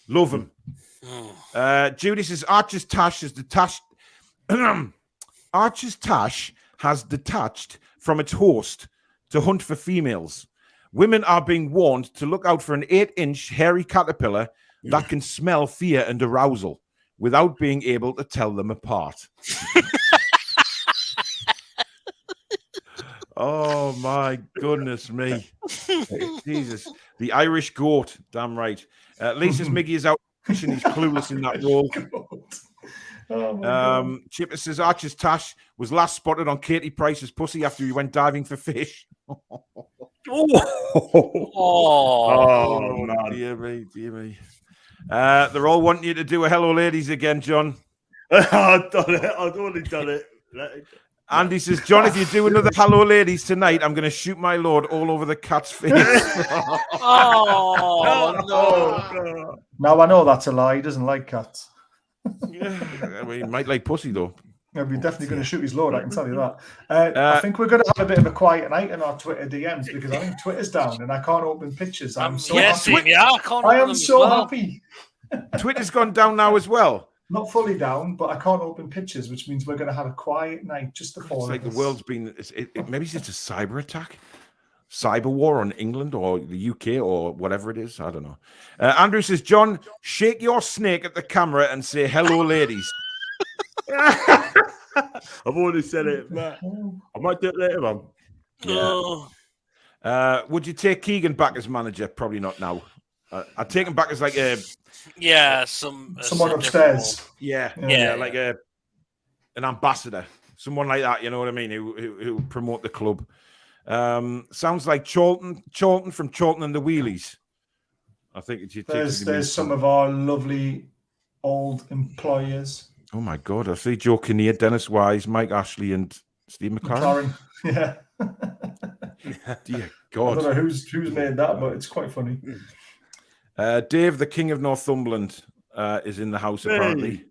Love him. Judy says, Archer's Tash has detached from its host to hunt for females. Women are being warned to look out for an 8-inch hairy caterpillar that can smell fear and arousal without being able to tell them apart. Oh, my goodness me. Jesus. The Irish goat. Damn right. Lisa's Miggy is out and he's clueless in that role. Chipper says Archer's Tash was last spotted on Katie Price's pussy after he went diving for fish. Man. Dear me. They're all wanting you to do a hello ladies again, John. I've done it. I've already done it. Andy says, John, if you do another hello ladies tonight, I'm going to shoot my lord all over the cat's face. No. Now I know that's a lie. He doesn't like cats. I mean, he might like pussy, though. Yeah, we're definitely going to shoot his lord, I can tell you that. I think we're going to have a bit of a quiet night in our Twitter DMs because I think Twitter's down and I can't open pictures. I'm so happy. I am so happy. Twitter's gone down now as well. Not fully down, but I can't open pictures, which means we're going to have a quiet night just before. It's like the world's been. Maybe it's a cyber attack, cyber war on England or the UK or whatever it is. I don't know. Andrew says, John, shake your snake at the camera and say hello, ladies. I've already said it, man. I might do it later, man. Yeah. Would you take Keegan back as manager? Probably not now. I'd take him back as like a someone upstairs. Yeah, like an ambassador, someone like that. You know what I mean? Who promote the club. Sounds like Charlton from Charlton and the Wheelies. I think there's some of our lovely old employers. Oh my God! I see Joe Kinnear, Dennis Wise, Mike Ashley, and Steve McLaren. Yeah. Dear God! I don't know who's made that, but it's quite funny. Dave, the King of Northumberland, is in the house apparently.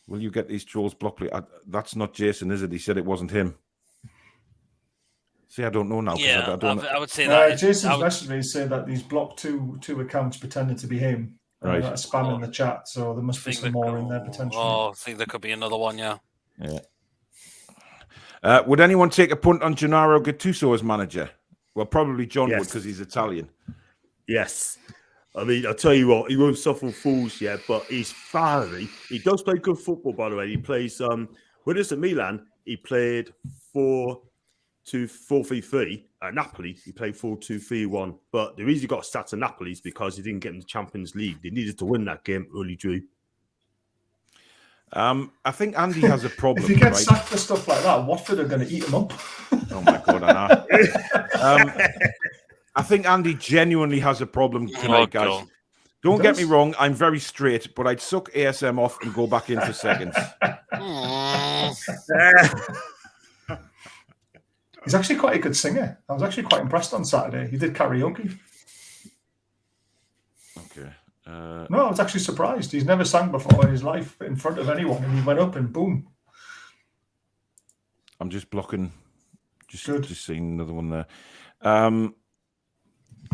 Will you get these trolls blocked? That's not Jason, is it? He said it wasn't him. See, I don't know now. Yeah, I would say that. Jason's messaged me saying that he's blocked two accounts pretending to be him. Right. Spam in the chat, so there must be some more in there potentially. Oh, I think there could be another one, yeah. Would anyone take a punt on Gennaro Gattuso as manager? Well, probably John would because he's Italian. Yes. I mean, I'll tell you what, he won't suffer fools yet, but he's fiery. He does play good football, by the way. He plays, when he was at Milan, he played 4-2-4-3-3. At Napoli, he played 4-2-3-1. But the reason he got stats at Napoli is because he didn't get in the Champions League. They needed to win that game, early drew. I think Andy has a problem. If he gets sacked for stuff like that, Watford are going to eat him up. Oh my God, I know. I think Andy genuinely has a problem tonight, guys. God. Don't get me wrong, I'm very straight, but I'd suck ASM off and go back in for seconds. He's actually quite a good singer. I was actually quite impressed on Saturday. He did karaoke. Okay. No, I was actually surprised. He's never sang before in his life in front of anyone, and he went up and boom. I'm just blocking. Good. Just seeing another one there.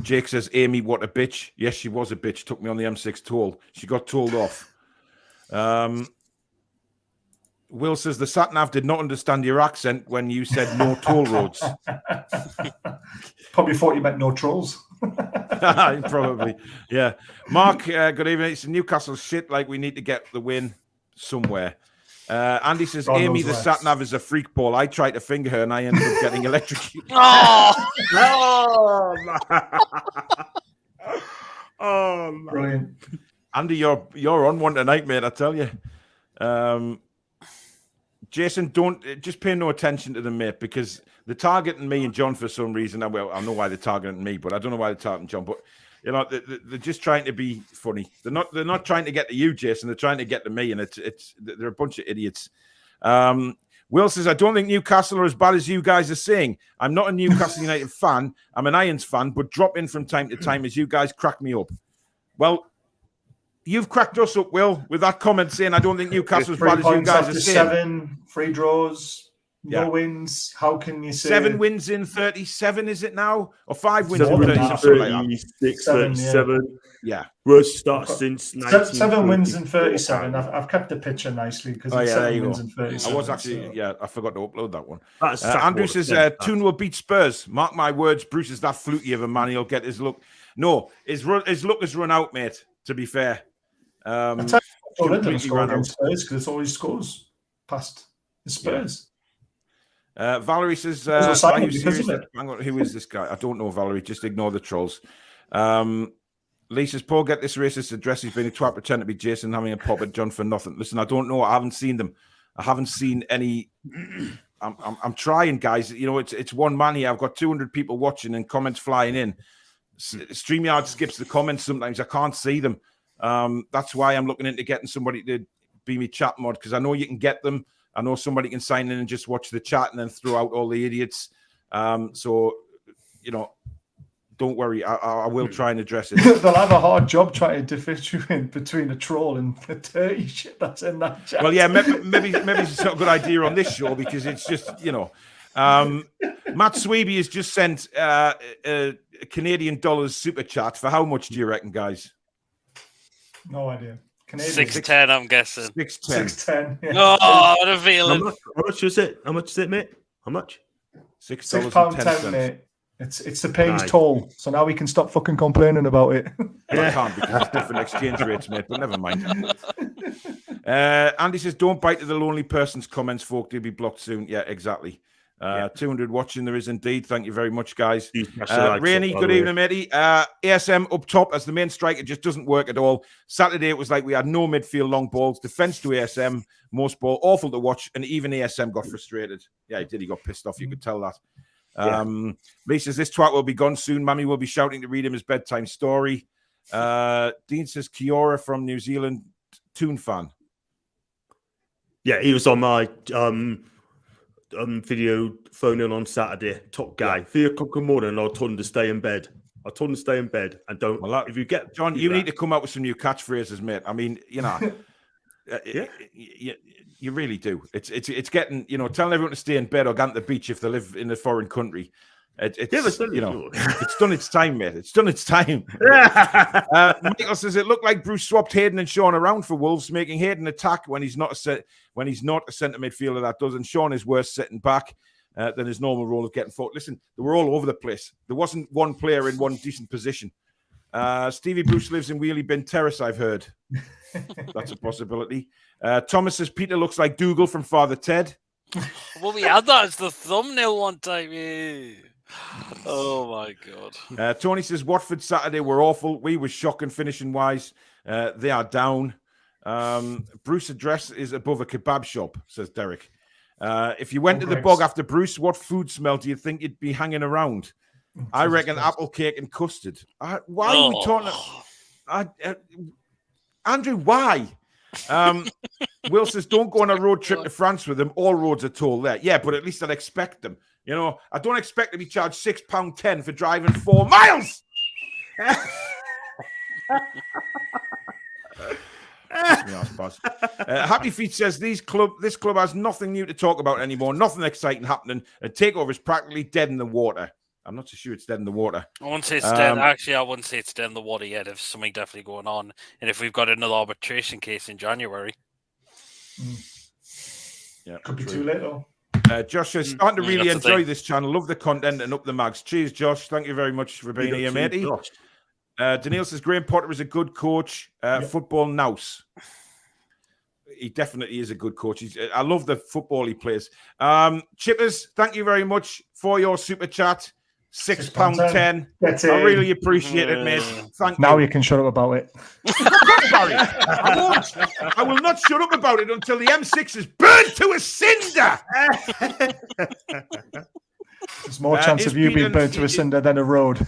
Jake says, Amy, what a bitch. Yes, she was a bitch. Took me on the M6 toll. She got told off. Will says, the sat-nav did not understand your accent when you said no toll roads. Probably thought you meant no trolls. Probably, yeah. Mark, good evening. It's Newcastle shit. Like, we need to get the win somewhere. Andy says, God Amy, knows the where. sat nav is a freak ball. I tried to finger her and I ended up getting electrocuted. Oh, Oh, man. Oh, man. Brilliant. Andy, you're on one tonight, mate. I tell you. Jason, don't just pay no attention to them, mate, because they're targeting me and John for some reason. Well, I know why they're targeting me, but I don't know why they're targeting John. But you know, they're just trying to be funny. They're not trying to get to you, Jason. They're trying to get to me, and they're a bunch of idiots. Will says, I don't think Newcastle are as bad as you guys are saying. I'm not a Newcastle United fan. I'm an Irons fan, but drop in from time to time as you guys crack me up. Well, you've cracked us up, Will, with that comment saying I don't think Newcastle's as 3 bad as you points guys are after saying. 7, 3 draws, Yeah. no wins. How can you say 7 wins in 37, is it now? Or 5 wins Seven in wins 37, in something like that. 36, 7, 37. Yeah. Worst start since 19. 7 wins in 37? I've kept the picture nicely because Oh, it's yeah, there 7 you wins go. in 37. I was actually, so- yeah, I forgot to upload that one. That's Andrew says, Toon will beat Spurs. Mark my words, Bruce is that fluky of a man. He'll get his look. No, his look has run out, mate, to be fair. I tell you, Lindemann completely scored ran out. against Spurs because it's always scores past the Spurs. Valerie says, There's no are sign you because of serious? it. Hang on, who is this guy? I don't know, Valerie. Just ignore the trolls. Lee says, Paul, get this racist address. He's been a twat, pretend to be Jason, having a pop at John for nothing. Listen, I don't know. I haven't seen them. I haven't seen any. I'm trying, guys. You know, it's one man here. I've got 200 people watching and comments flying in. StreamYard skips the comments sometimes. I can't see them. That's why I'm looking into getting somebody to be me chat mod, because I know you can get them. I know somebody can sign in and just watch the chat and then throw out all the idiots. So, you know, don't worry. I will try and address it. They'll have a hard job trying to differentiate between a troll and the dirty shit that's in that chat. Well, yeah, maybe it's not a good idea on this show because it's just, you know. Matt Sweeby has just sent a Canadian dollars super chat. For how much do you reckon, guys? No idea. Canadian. 610, I'm guessing. 610. 610. Yeah. No, what a How feeling. much is it? How much is it, mate? How much? £6.10, mate. It's the pay's Aye. toll. So now we can stop fucking complaining about it. I can't because it's different exchange rates, mate, but never mind. Andy says, don't bite to the lonely person's comments, folk. They'll be blocked soon. Yeah, exactly. 200 watching there is indeed. Thank you very much, guys. Rainy, good evening, matey. ASM up top as the main striker just doesn't work at all. Saturday, it was like we had no midfield long balls. Defense to ASM, most ball, awful to watch, and even ASM got frustrated. Yeah, he did. He got pissed off. You could tell that. Lee says, this twat will be gone soon. Mummy will be shouting to read him his bedtime story. Dean says, Kiora from New Zealand, Toon fan. Yeah, he was on my video phone in on Saturday. Top guy. 3 o'clock in the morning, I told him to stay in bed. And don't. Well, if you get John, you need to come up with some new catchphrases, mate. I mean, you know, you really do. It's getting, you know, telling everyone to stay in bed or go to the beach if they live in a foreign country. It's done its time, mate. It's done its time. Michael says it looked like Bruce swapped Hayden and Sean around for Wolves, making Hayden attack when he's not a centre midfielder that does, and Sean is worse sitting back than his normal role of getting forward. Listen, they were all over the place. There wasn't one player in one decent position. Stevie Bruce lives in Wheelie Bin Terrace, I've heard. That's a possibility. Thomas says Peter looks like Dougal from Father Ted. Well, we had that as the thumbnail one time. Yeah. Oh my god. Tony says Watford Saturday were awful. We were shocking finishing wise. They are down. Bruce address is above a kebab shop, says Derek. If you went to the bog after Bruce, what food smell do you think you'd be hanging around? I reckon apple cake and custard. Why are we talking? Andrew, why? Will says, don't go on a road trip to France with them. All roads are toll there. Yeah, but at least I'd expect them. You know, I don't expect to be charged £6.10 for driving 4 miles. Happy Feet says this club has nothing new to talk about anymore, nothing exciting happening. A takeover is practically dead in the water. I'm not so sure it's dead in the water. I wouldn't say it's dead. Actually, I wouldn't say it's dead in the water yet. If something definitely going on, and if we've got another arbitration case in January, yeah, could be too late though. Josh says, starting to really enjoy this channel. Love the content and up the mags. Cheers, Josh. Thank you very much for being here, matey. Daniil says, Graham Potter is a good coach. Football nous. He definitely is a good coach. I love the football he plays. Chippers, thank you very much for your super chat. £6.10. I really appreciate it, mate. Thank you. Now you can shut up about it. Barry, I won't. I will not shut up about it until the M6 is burned to a cinder. There's more chance of you being burnt to a cinder than a road.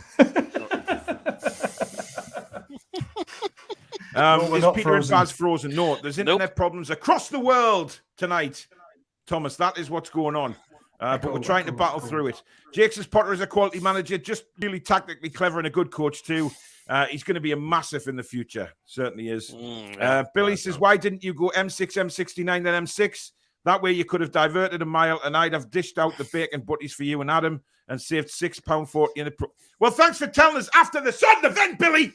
Is Peter and Baz frozen? No, there's internet problems across the world tonight, Thomas. That is what's going on. But we're trying to battle through it. Jake says Potter is a quality manager, just really tactically clever and a good coach too. He's going to be a massive in the future. Certainly is. Billy says, why didn't you go M6, M69, then M6? That way you could have diverted a mile and I'd have dished out the bacon butties for you and Adam and saved £6.40 in the Well, thanks for telling us after the sudden event, Billy.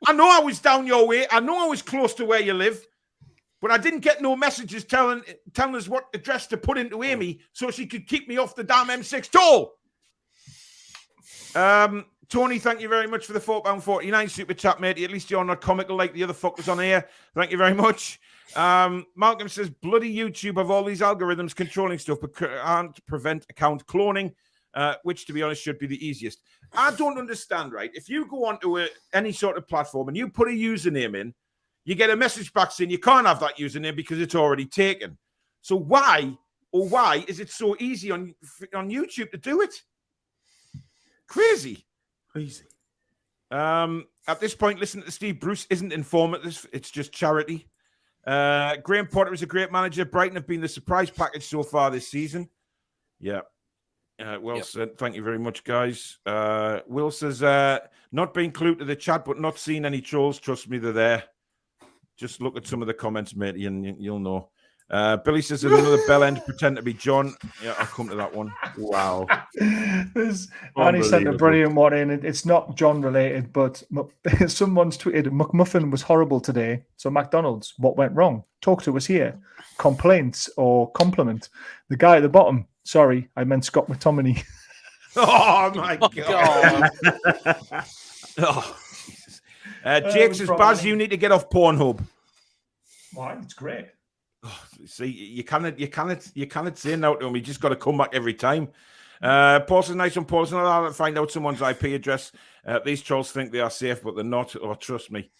I know I was down your way. I know I was close to where you live. But I didn't get no messages telling us what address to put into Amy so she could keep me off the damn M6 toll. Tony, thank you very much for the £4.49 super chat, mate. At least you're not comical like the other fuckers on here. Thank you very much. Malcolm says, bloody YouTube have all these algorithms controlling stuff but can't prevent account cloning, which, to be honest, should be the easiest. I don't understand, right? If you go onto any sort of platform and you put a username in, you get a message back saying you can't have that username because it's already taken. So why is it so easy on YouTube to do it? Crazy. At this point, listen to Steve Bruce isn't informative. It's just charity. Graham Potter is a great manager. Brighton have been the surprise package so far this season. Yeah. Said. Thank you very much, guys. Will says, not being clued to the chat, but not seeing any trolls. Trust me, they're there. Just look at some of the comments, matey, and you'll know. Billy says, another bell end pretend to be John. Yeah, I'll come to that one. Wow. Annie sent a brilliant one in. It's not John related, but someone's tweeted, McMuffin was horrible today. So McDonald's, what went wrong? Talk to us here. Complaints or compliment. The guy at the bottom, sorry, I meant Scott McTominay. Oh, my God. Oh, Jesus. Jake says, Baz, you need to get off Pornhub. Why? It's great. Oh, see, you cannot say no to him. You just got to come back every time. Paul says, nice one, Paul. It's not hard to find out someone's IP address. These trolls think they are safe, but they're not. Or trust me,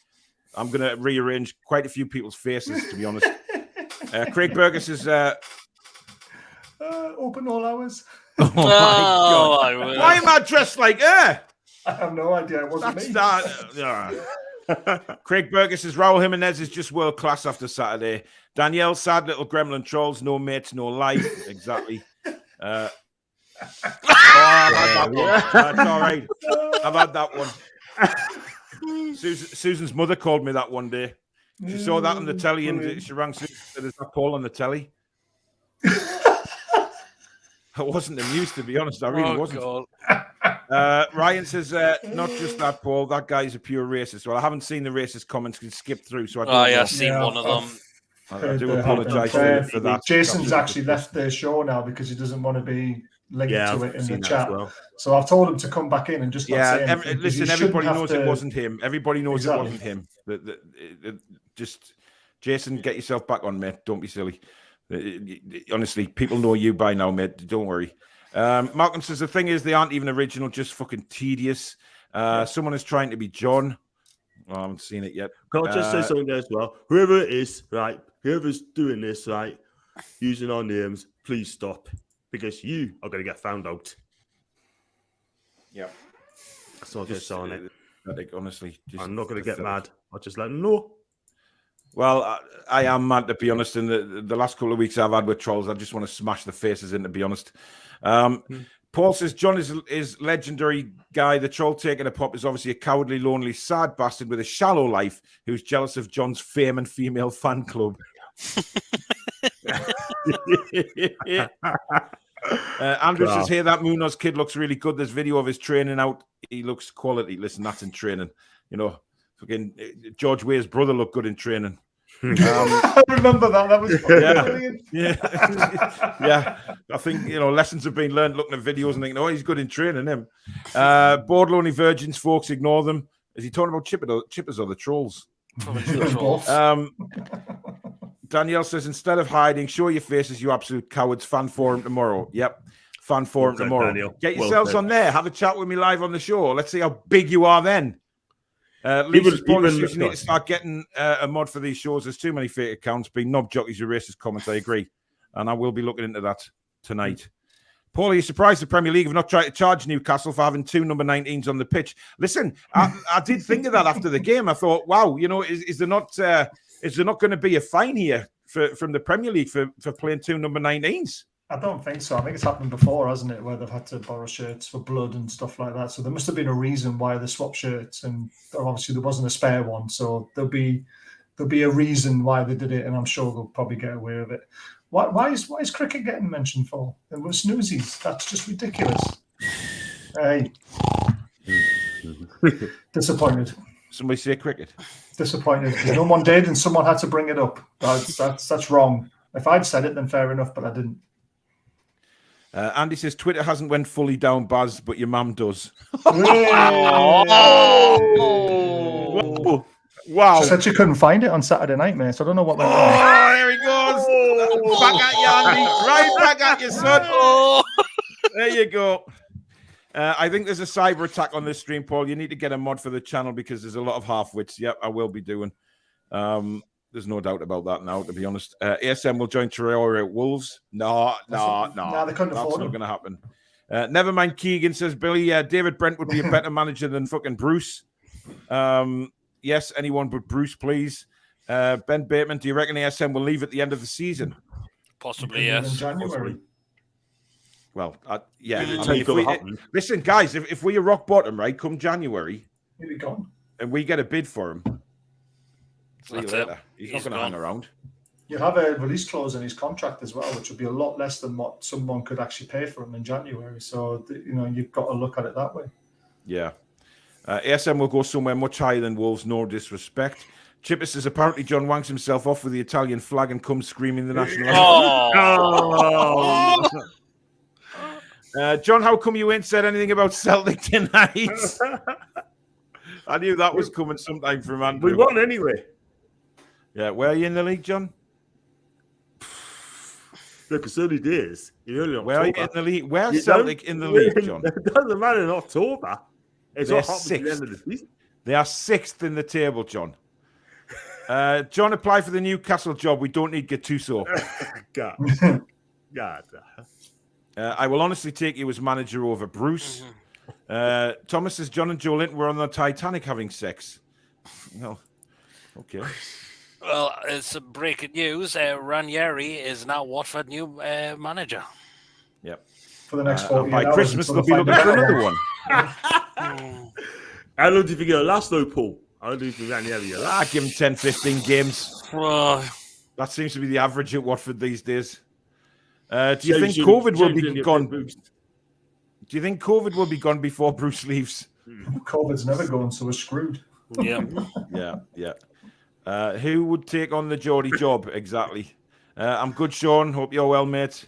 I'm going to rearrange quite a few people's faces, to be honest. Craig Burgess says, open all hours. Oh, my God. Why am I dressed like her? I have no idea. It wasn't me. Craig Burgess says, Raul Jimenez is just world class after Saturday. Danielle, sad little gremlin trolls, no mates, no life. Exactly. I've had that one. That's all right. I've had that one. Susan's mother called me that one day. She saw that on the telly and she rang Susan and said, is that Paul on the telly? I wasn't amused, to be honest. I really wasn't. Ryan says, not just that, Paul. That guy's a pure racist. Well, I haven't seen the racist comments. Can skip through. So I don't know. I've seen one of them. I do apologise for that. Jason's actually left the show now because he doesn't want to be linked to it in the chat. Well. So I've told him to come back in and just not say anything. Listen, everybody knows it wasn't him. Everybody knows it wasn't him. Just Jason, get yourself back on, mate. Don't be silly. Honestly, people know you by now, mate. Don't worry. Malcolm says, the thing is, they aren't even original, just fucking tedious. Someone is trying to be John. Well, I haven't seen it yet. Can I just say something there as well? Whoever it is, right, whoever's doing this, right, using our names, please stop. Because you are going to get found out. Yeah. That's all just on it. Honestly. I'm not going to get mad. I'll just let them know. Well, I am mad, to be honest. In the last couple of weeks I've had with trolls, I just want to smash the faces in, to be honest. Paul Paul says John is legendary guy. The troll taking a pop is obviously a cowardly, lonely, sad bastard with a shallow life who's jealous of John's fame and female fan club. Andrew says, "Hey, that Munoz kid looks really good. There's video of his training out. He looks quality. Listen, that's in training. You know, fucking George Weah's brother looked good in training." I remember that. That was brilliant. Yeah. I think lessons have been learned looking at videos and thinking, "Oh, he's good in training." Him, bored lonely virgins, folks, ignore them. Is he talking about chippers or the trolls? Danielle says, "Instead of hiding, show your faces, you absolute cowards. Fan forum tomorrow." Yep, fan forum tomorrow. Daniel. Get yourselves on there. Have a chat with me live on the show. Let's see how big you are then. Lisa's policy is you need to start getting a mod for these shows. There's too many fake accounts being knob jockeys with racist comments. I agree. And I will be looking into that tonight. Paul, are you surprised the Premier League have not tried to charge Newcastle for having 2 number 19s on the pitch? Listen, I did think of that after the game. I thought, wow, is there not going to be a fine here from the Premier League for playing 2 number 19s? I don't think so. I think it's happened before, hasn't it, where they've had to borrow shirts for blood and stuff like that. So there must have been a reason why they swapped shirts, and obviously there wasn't a spare one. So there'll be a reason why they did it, and I'm sure they'll probably get away with it. Why is cricket getting mentioned for? It was snoozies. That's just ridiculous. Hey, disappointed. Somebody say cricket. Disappointed because no one did, and someone had to bring it up. That's wrong. If I'd said it, then fair enough, but I didn't. Andy says Twitter hasn't went fully down, Baz, but your mum does. Wow. She said she couldn't find it on Saturday night, mate, so I don't know what went wrong. Oh, there he goes. Back at you, Andy. Right back at you, son. There you go. I think there's a cyber attack on this stream, Paul. You need to get a mod for the channel because there's a lot of half-wits. Yep, I will be doing. There's no doubt about that now, to be honest. ASM will join Traore at Wolves. No. They couldn't That's afford not him. going to happen. Never mind, Keegan says, Billy, David Brent would be a better manager than fucking Bruce. Yes, anyone but Bruce, please. Ben Bateman, do you reckon ASM will leave at the end of the season? Possibly, yes. In January. Well, yeah. Listen, guys, if we are rock bottom, right, come January, He'll be gone. and we get a bid for him, see you That's later. it. He's not He's going to gone. hang around. You have a release clause in his contract as well, which would be a lot less than what someone could actually pay for him in January. So, you've got to look at it that way. Yeah. ASM will go somewhere much higher than Wolves, no disrespect. Chipper says apparently John wanks himself off with the Italian flag and comes screaming the national anthem. John, how come you ain't said anything about Celtic tonight? I knew that was coming sometime from Andrew. we won anyway. Yeah, where are you in the league, John? Look, it's early days. Where are you in the league? Where's You Celtic don't- in the league, John? It doesn't matter in October. It's They're not happening at the end of sixth. the season. They are 6th in the table, John. John, apply for the Newcastle job. We don't need Gattuso. God. I will honestly take you as manager over Bruce. Thomas says John and Joe Linton were on the Titanic having sex. No. Okay. Well, it's some breaking news. Ranieri is now Watford new manager. Yep. For the next 48 By hours Christmas, until they'll be they looking find for a better another one. one. How long do you think it'll last, though, Paul? How long do you think Ranieri will last? Give him 10, 15 games. Oh, That seems to be the average at Watford these days. Do you think James COVID will James be Junior gone? boost. Do you think COVID will be gone before Bruce leaves? COVID's never going, so we're screwed. yeah. Yeah. Who would take on the Geordie job exactly? I'm good, Sean. Hope you're well, mate.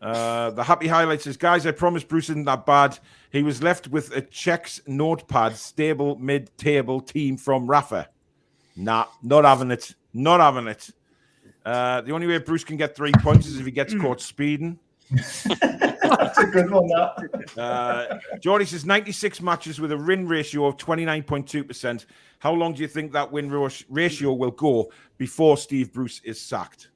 The happy highlight says, guys, I promise Bruce isn't that bad. He was left with a checks notepad stable mid-table team from Rafa. Nah, not having it. Not having it. The only way Bruce can get 3 points is if he gets caught speeding. That's a good one, that. Geordie says 96 matches with a win ratio of 29.2%. How long do you think that win ratio will go before Steve Bruce is sacked?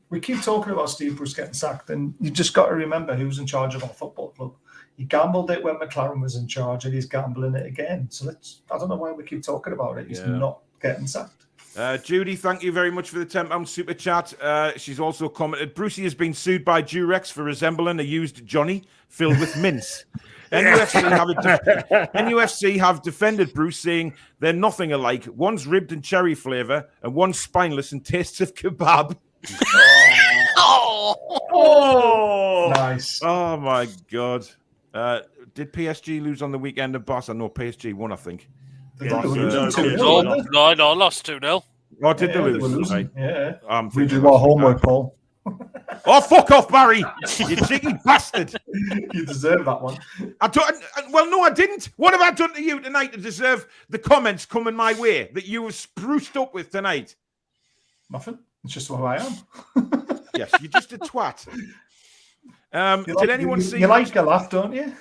We keep talking about Steve Bruce getting sacked, and you just got to remember who's in charge of our football club. He gambled it when McLaren was in charge, and he's gambling it again. So I don't know why we keep talking about it. He's not getting sacked. Judy, thank you very much for the £10 super chat. She's also commented, Brucey has been sued by Durex for resembling a used Johnny filled with mince. NUFC have defended Bruce, saying they're nothing alike. One's ribbed and cherry flavour, and one's spineless and tastes of kebab. Oh, nice. Oh, my God. Did PSG lose on the weekend at Barca? No, PSG won, I think. They Yeah, did lose no, 2-0, no, didn't they? No, lost 2-0. Oh, did they Yeah, lose? were losing. Right. Yeah. We thinking do our about- homework, Paul. Oh, fuck off, Barry! You cheeky bastard! You deserve that one. Well, no, I didn't. What have I done to you tonight to deserve the comments coming my way that you have spruced up with tonight? Nothing. It's just who I am. Yes, you're just a twat. Did anyone see? You like a laugh, don't you?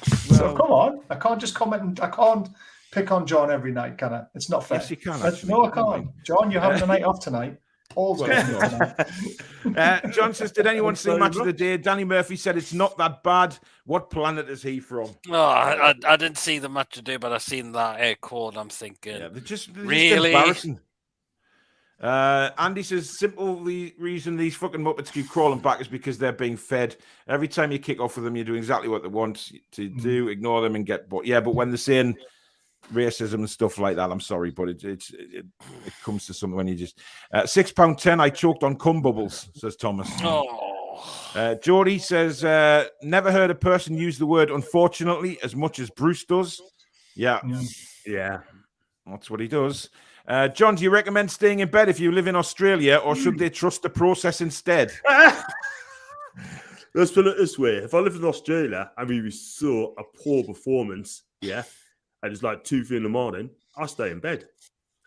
So Well- come on. I can't just comment. I can't pick on John every night, can I? It's not fair. Yes, you can. But Actually. no, I can't. John, you're having a night off tonight. Paul's Well, getting it tonight. John says, "Did anyone see match of the day?" Danny Murphy said it's not that bad. What planet is he from? No, I didn't see the match today, but I seen that code. I'm thinking, Yeah, they're just really embarrassing. Andy says, simple reason these fucking Muppets keep crawling back is because they're being fed. Every time you kick off with them, you do exactly what they want to do, ignore them and get bought. Yeah, but when they're saying racism and stuff like that, I'm sorry, but it comes to something when you just... £6.10, I choked on cum bubbles, says Thomas. Geordie says, never heard a person use the word unfortunately as much as Bruce does. Yeah. That's what he does. John, do you recommend staying in bed if you live in Australia, or should they trust the process instead? Let's put it this way. If I lived in Australia and we saw a poor performance, and it's like 2-3 in the morning, I'll stay in bed.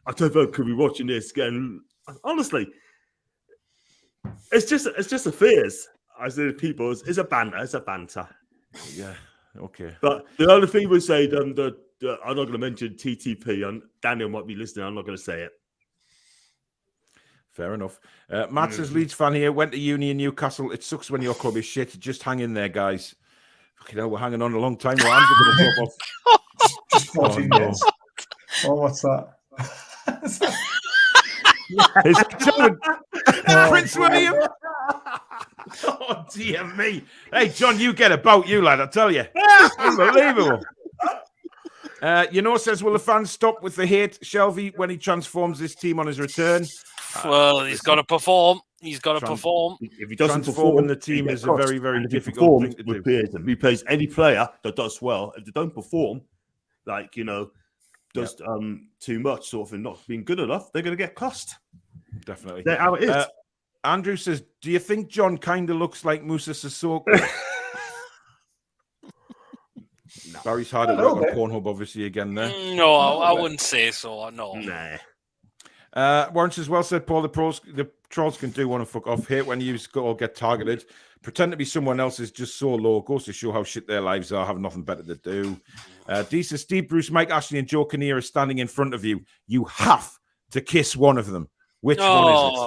I don't know, could be watching this again. Honestly, it's just a fears. I say to people, it's a banter. Yeah, okay. But the other thing we say, I'm not going to mention TTP, and Daniel might be listening. I'm not going to say it. Fair enough. Matt says, Leeds fan here, went to uni in Newcastle. It sucks when your club is shit. Just hang in there, guys. Fucking hell, we're hanging on a long time. Our hands are going to drop off. Just 14 years. Oh, what's that? Prince William. Oh, dear me. Hey, John, you get about you, lad, I tell you. Unbelievable. Says, will the fans stop with the hate, Shelby, when he transforms this team on his return? Well, he's got to perform. He's got to perform. If he doesn't Transforming perform, the team he is gets a very, cost. very And if he difficult thing to performs, do. If he plays any player that does well, if they don't perform, does too much, sort of, and not being good enough, they're going to get cost. Definitely. That's how it is. Andrew says, do you think John kind of looks like Musa Sissoko? Barry's hard at work on Pornhub, obviously, again there. No, I wouldn't say so. No. Nah. Warren says, well said, Paul. The trolls can do one and fuck off. Hate when you all get targeted. Pretend to be someone else is just so low. Goes to show how shit their lives are. Have nothing better to do. D says, Steve Bruce, Mike Ashley, and Joe Kinnear are standing in front of you. You have to kiss one of them. Which one is it?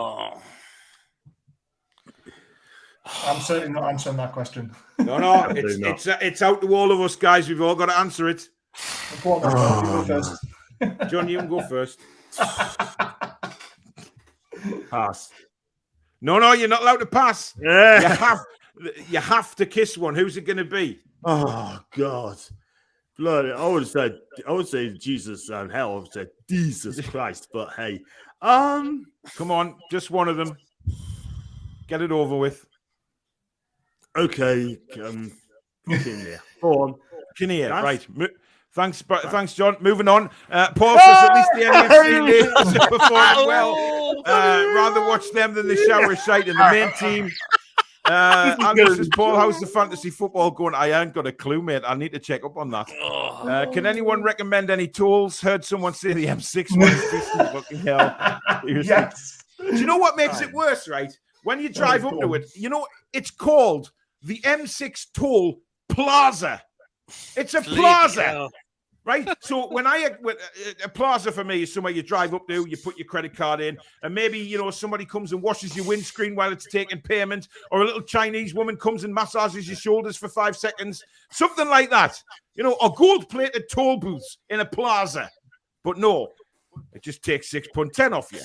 I'm certainly not answering that question. No, it's out to all of us, guys. We've all got to answer it. Go on, John, you go first. John, you can go first. Pass. No, you're not allowed to pass. Yeah. You have to kiss one. Who's it going to be? Oh God. Bloody, I would say Jesus and hell. I would say Jesus Christ. But hey, Come on, just one of them. Get it over with. okay. Kinnear. Go on. Kinnear, Yes. right. Thanks, John. Moving on. Paul says at least the NFC ladies are performing well. Rather watch them than the shower shite in the main team. Andrew says, Paul, how's the fantasy football going? I ain't got a clue, mate. I need to check up on that. Can anyone recommend any tools? Heard someone say the M6 was decent. Fucking hell. Yes. Do you know what makes it worse, right? When you drive up to it, it's called the M6 Toll Plaza. It's a plaza, right? So when a plaza for me is somewhere you drive up to, you put your credit card in, and maybe, somebody comes and washes your windscreen while it's taking payment, or a little Chinese woman comes and massages your shoulders for 5 seconds, something like that, or gold-plated toll booths in a plaza. But no, it just takes £6.10 off you.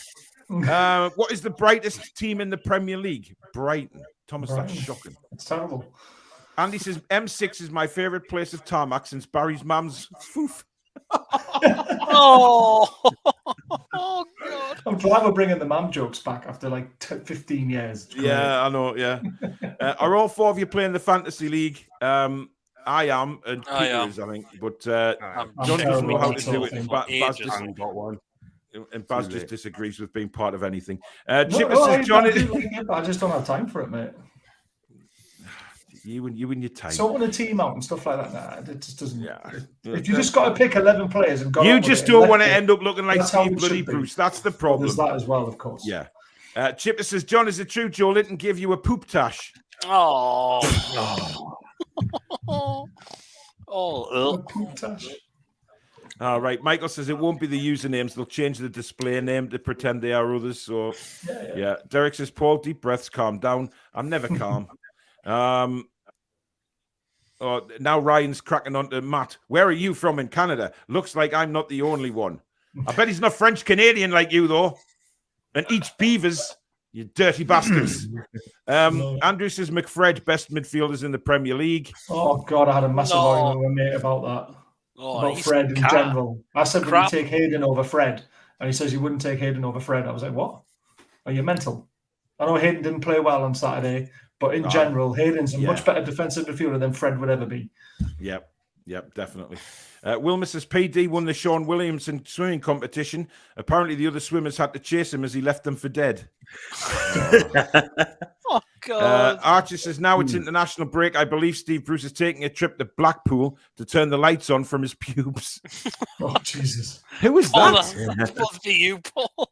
What is the brightest team in the Premier League? Brighton. Thomas, that's shocking. It's terrible. Andy says M6 is my favourite place of tarmac since Barry's mum's foof. Oh, oh God. I'm glad we're bringing the mum jokes back after like 15 years. It's great. Yeah, I know. Yeah. Are all four of you playing the fantasy league? I am, and Peter is, I think. But John doesn't know how to do it. And Baz just disagrees with being part of anything. Chipper says, John, I just don't have time for it, mate. You and your time. Sorting a team out and stuff like that. Nah, it just doesn't. Yeah. If you just got to pick 11 players and go, you just don't want to end up looking like Steve Bloody Bruce. That's the problem. There's that as well, of course. Yeah. Chipper says, John, is it true Joe Linton give you a poop tash? Oh. A poop tash. All right. Michael says it won't be the usernames. They'll change the display name to pretend they are others. So, yeah. Derek says, Paul, deep breaths, calm down. I'm never calm. Now Ryan's cracking on to Matt. Where are you from in Canada? Looks like I'm not the only one. I bet he's not French Canadian like you, though. And eats beavers, you dirty bastards. Andrew says McFred, best midfielders in the Premier League. Oh, God, I had a massive argument with mate about that. About Fred in general. I said, would you take Hayden over Fred? And he says, you wouldn't take Hayden over Fred. I was like, what? Are you mental? I know Hayden didn't play well on Saturday, but in general, Hayden's a much better defensive midfielder than Fred would ever be. Yep, definitely. Will Mrs. PD won the Sean Williamson swimming competition. Apparently, the other swimmers had to chase him as he left them for dead. Oh, God. Archie says, now it's international break. I believe Steve Bruce is taking a trip to Blackpool to turn the lights on from his pubes. Oh, Jesus. Who is that? That's supposed to be you, Paul.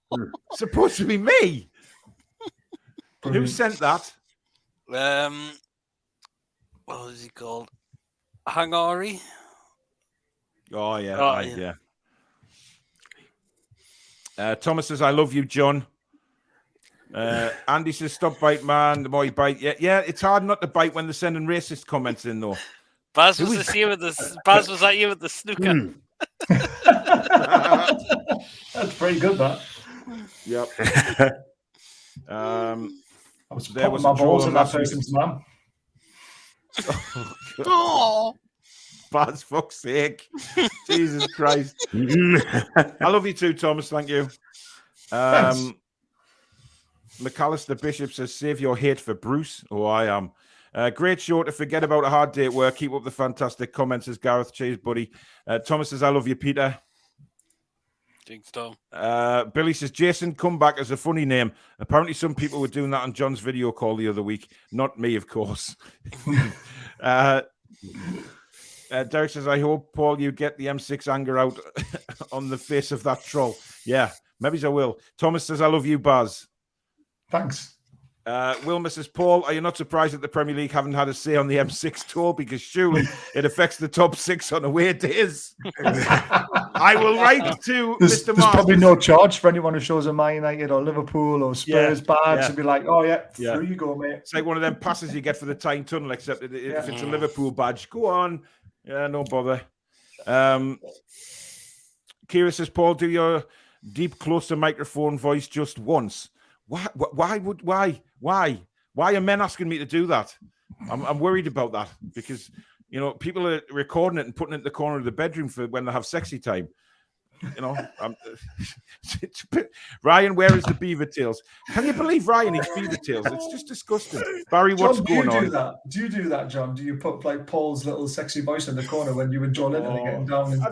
Supposed to be me. Who sent that? What was he called? Hangari? Oh, yeah. Thomas says, I love you, John. Andy says, stop bite, man. The more you bite. Yeah, it's hard not to bite when they're sending racist comments in, though. Baz was at you with the snooker. That's pretty good, that. Yep. I was popping my balls in that person's mum. Oh, Baz, fuck's sake. Jesus Christ. I love you too, Thomas. Thank you. McAllister Bishop says, save your hate for Bruce. Oh, I am. Great show to forget about a hard day at work. Keep up the fantastic comments, says Gareth. Cheers, buddy. Thomas says, I love you, Peter. Thanks, Tom. Billy says, Jason Comeback is a funny name. Apparently some people were doing that on John's video call the other week. Not me, of course. Derek says, I hope, Paul, you get the M6 anger out on the face of that troll. Yeah, maybe I will. Thomas says, I love you, Baz. Thanks. Wilma says, Paul, are you not surprised that the Premier League haven't had a say on the M6 tour? Because surely it affects the top 6 on away days. I will write to Mr. Masters. There's probably no charge for anyone who shows a Man United or Liverpool or Spurs badge and be like, oh, through you go, mate. It's like one of them passes you get for the Tyne Tunnel, except if it's a Liverpool badge. Go on. Yeah, no bother. Kira says, Paul, do your deep, close to microphone voice just once. Why are men asking me to do that? I'm worried about that because, you know, people are recording it and putting it in the corner of the bedroom for when they have sexy time. You know, Ryan, where is the beaver tails? Can you believe Ryan eats beaver tails? It's just disgusting. Barry, what's going on? Do you do that, John? Do you put like Paul's little sexy voice in the corner when you and John Lennon are getting down and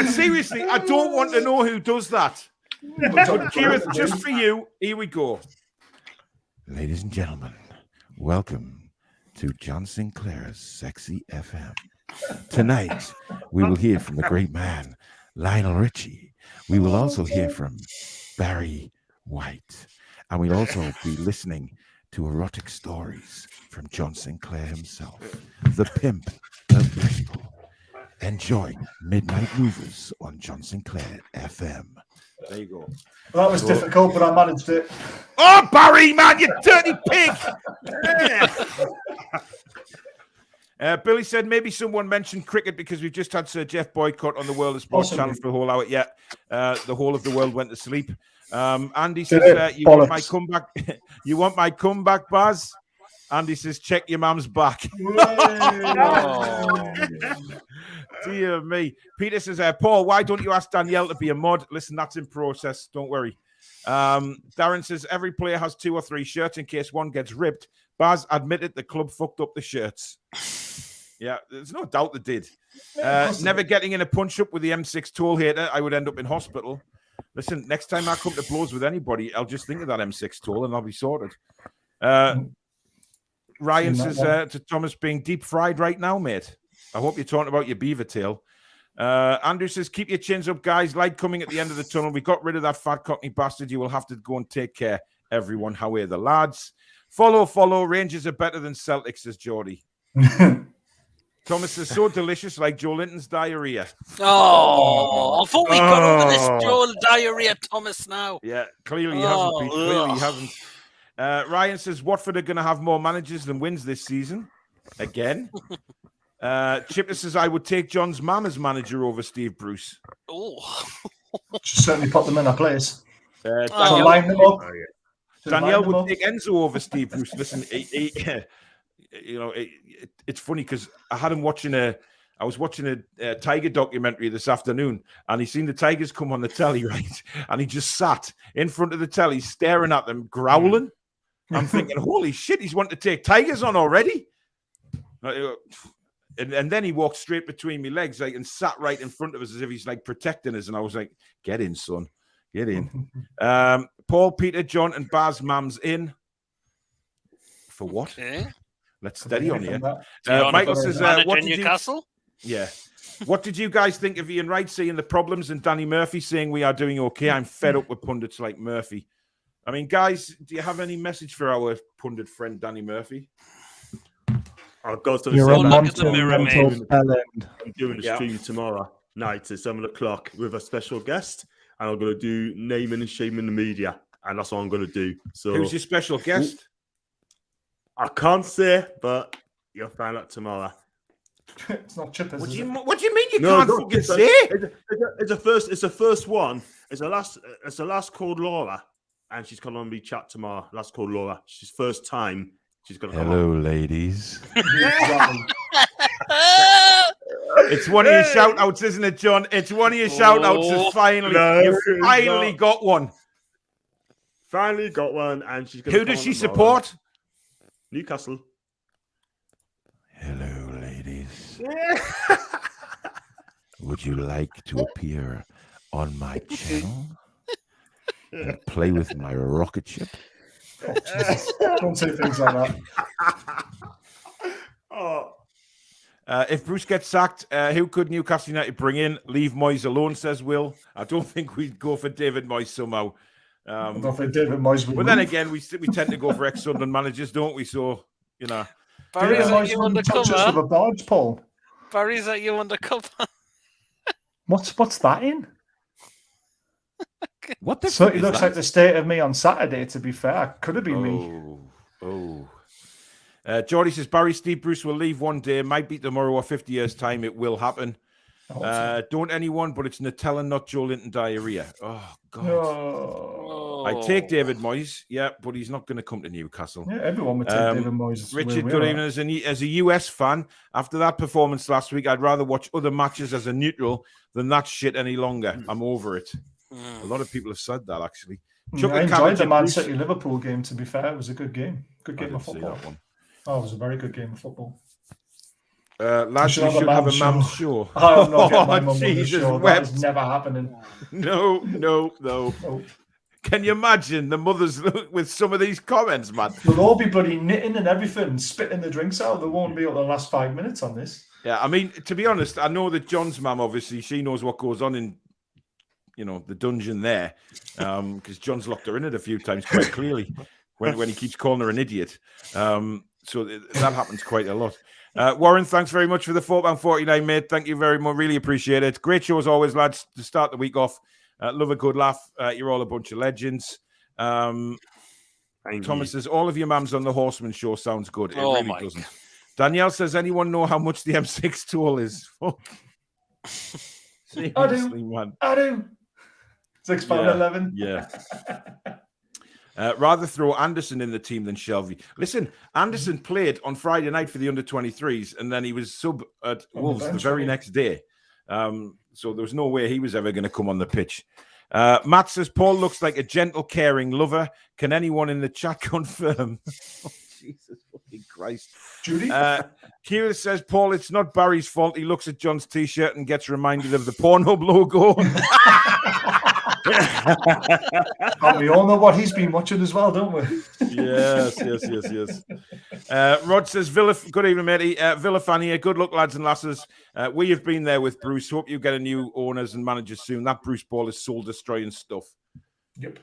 Seriously, I don't want to know who does that. Kira, just for you, here we go. Ladies and gentlemen, welcome to John Sinclair's Sexy FM. Tonight, we will hear from the great man, Lionel Richie. We will also hear from Barry White. And we'll also be listening to erotic stories from John Sinclair himself, the pimp of Bristol. Enjoy Midnight Movers on John Sinclair FM. There you go. Well, that was difficult, but I managed it. Oh, Barry, man, you dirty pig! Billy said maybe someone mentioned cricket because we've just had Sir Jeff boycott on the World of Sport channel for a whole hour. Yeah, the whole of the world went to sleep. Andy says you want my comeback. You want my comeback, Baz? Andy says check your mum's back. Dear me. Peter says, Paul, why don't you ask Danielle to be a mod? Listen, that's in process. Don't worry. Darren says every player has 2 or 3 shirts in case one gets ripped. Baz admitted the club fucked up the shirts. Yeah, there's no doubt they did. Never getting in a punch-up with the M6 toll hater, I would end up in hospital. Listen, next time I come to blows with anybody, I'll just think of that M6 toll and I'll be sorted. Ryan says to Thomas, being deep-fried right now, mate. I hope you're talking about your beaver tail. Andrew says, keep your chins up, guys. Light coming at the end of the tunnel. We got rid of that fat cockney bastard. You will have to go and take care, everyone. How are the lads? Follow. Rangers are better than Celtics, says Geordie. Thomas is so delicious, like Joe Linton's diarrhea. Oh, I thought we got over this Joel diarrhea, Thomas, now. Yeah, clearly he hasn't. Clearly he hasn't. Ryan says, Watford are going to have more managers than wins this season. Again. Chipper says, I would take John's mum as manager over Steve Bruce. Oh. Just certainly put them in a place. Danielle, line them up. Danielle would take Enzo over Steve Bruce. Listen, it's funny because I was watching a tiger documentary this afternoon, and he seen the tigers come on the telly, right? And he just sat in front of the telly, staring at them, growling. I'm thinking, holy shit, he's wanting to take tigers on already. And then he walked straight between my legs, like, and sat right in front of us as if he's like protecting us. And I was like, get in, son. Get in. Paul, Peter, John, and Baz Mams in. For what? Okay. Let's steady on here. Michael says, what did Newcastle? Yeah. What did you guys think of Ian Wright seeing the problems and Danny Murphy saying we are doing okay? I'm fed up with pundits like Murphy. I mean, guys, do you have any message for our pundit friend Danny Murphy? I'll go to You're a the mirror, mate. I'm doing a stream tomorrow night at 7 o'clock with a special guest, and I'm going to do naming and shaming the media, and that's what I'm going to do. So, who's your special guest? I can't say, but you'll find out tomorrow. It's not Chippers. What do you mean you can't fucking say? It's the first one. It's the last called Laura, and she's going to be chat tomorrow. Last called Laura. She's first time. She's going to come Hello, on. ladies. It's one of your shout outs, isn't it, John? It's one of your shout outs. You've finally got one. Finally got one, and she's going to Who does she support? Newcastle. Hello, ladies. Would you like to appear on my channel and play with my rocket ship? Oh, Jesus. Don't say things like that. If Bruce gets sacked, who could Newcastle United bring in? Leave Moyes alone, says Will. I don't think we'd go for David Moyes somehow. I don't think David Moyes would. But then again, we tend to go for ex-Sunderland managers, don't we? So, you know. Barry's at you undercover. With a barge, Paul. Barry's at you undercover. What's that in? What the So it looks like the state of me on Saturday, to be fair. Could have been me. Geordie says, Barry, Steve Bruce will leave one day. Might be tomorrow or 50 years' time. It will happen. Don't anyone, but it's Nutella, not Joe Linton diarrhea. Oh, God. Oh. I take David Moyes, yeah, but he's not going to come to Newcastle. Yeah, everyone would take David Moyes. Richard, good evening. As a US fan, after that performance last week, I'd rather watch other matches as a neutral than that shit any longer. I'm over it. A lot of people have said that, actually. I enjoyed the Man City Liverpool game, to be fair. It was a good game. Good game of football. That one. Oh, it was a very good game of football. Lads, we should have a man's show. I'm not getting my mum on the Jesus show. That is never happening. No. Oh. Can you imagine the mothers with some of these comments, man? They'll all be bloody knitting and everything, spitting the drinks out. They won't be able to last 5 minutes on this. Yeah, I mean, to be honest, I know that John's mum, obviously, she knows what goes on in, the dungeon there, because John's locked her in it a few times quite clearly when he keeps calling her an idiot. So that happens quite a lot. Warren, thanks very much for the £4.49, mate. Thank you very much. Really appreciate it. Great show as always, lads, to start the week off. Love a good laugh. You're all a bunch of legends. Thomas says, all of your mums on the Horseman show sounds good. It Oh really my doesn't. Danielle says, anyone know how much the M6 tool is? Fuck. Seriously, man. I do. £6.11. Yeah. Rather throw Anderson in the team than Shelby. Listen, Anderson played on Friday night for the under-23s, and then he was sub at Wolves the very next day. So there was no way he was ever going to come on the pitch. Matt says, Paul looks like a gentle, caring lover. Can anyone in the chat confirm? Oh, Jesus fucking Christ. Judy? Kira says, Paul, it's not Barry's fault. He looks at John's T-shirt and gets reminded of the Pornhub logo. And we all know what he's been watching as well, don't we? Yes. Rod says, Villa, good evening, matey. Villa fan here. Good luck, lads and lasses. We have been there with Bruce. Hope you get a new owners and managers soon. That Bruce Ball is soul destroying stuff. Yep.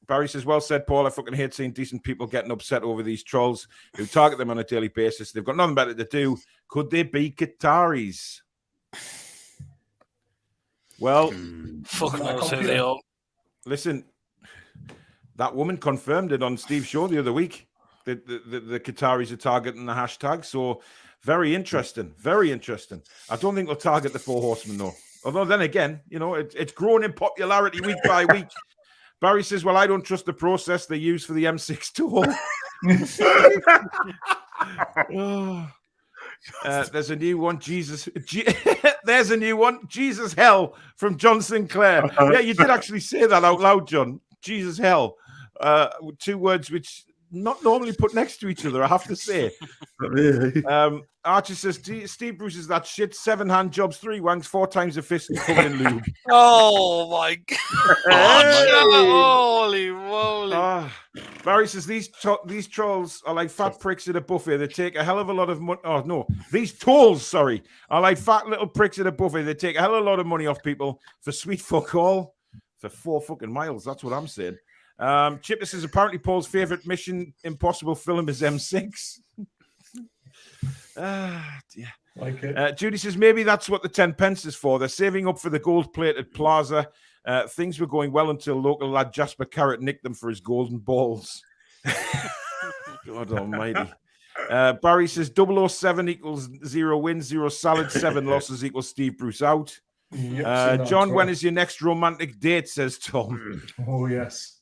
Barry says, well said, Paul. I fucking hate seeing decent people getting upset over these trolls who target them on a daily basis. They've got nothing better to do. Could they be Qataris? Well, fuck knows who they are. Listen, that woman confirmed it on Steve's show the other week. The Qataris are targeting the hashtag. So very interesting. Very interesting. I don't think they'll target the Four Horsemen, though. Although then again, you know, it's grown in popularity week by week. Barry says, well, I don't trust the process they use for the M6 tool. There's a new one, there's a new one, Jesus Hell, from John Sinclair. Yeah, you did actually say that out loud, John. Jesus Hell. Two words which not normally put next to each other, I have to say. Archie says, Steve Bruce is that shit. 7 hand jobs, 3 wanks, 4 times a fist and covered in lube. Oh my God. Holy moly. Barry says, these trolls are like fat pricks at a buffet. They take a hell of a lot of money. Oh, no. These tolls, sorry, are like fat little pricks at a buffet. They take a hell of a lot of money off people for sweet fuck all for 4 fucking miles. That's what I'm saying. Chip says, apparently Paul's favourite Mission Impossible film is M6. Yeah. Like it. Judy says, maybe that's what the 10 pence is for. They're saving up for the gold-plated plaza. Things were going well until local lad Jasper Carrot nicked them for his golden balls. God almighty. Barry says 007 equals 0 wins, 0 salad, 7 losses equals Steve Bruce out. Yep, John, when is your next romantic date, says Tom. Oh, yes.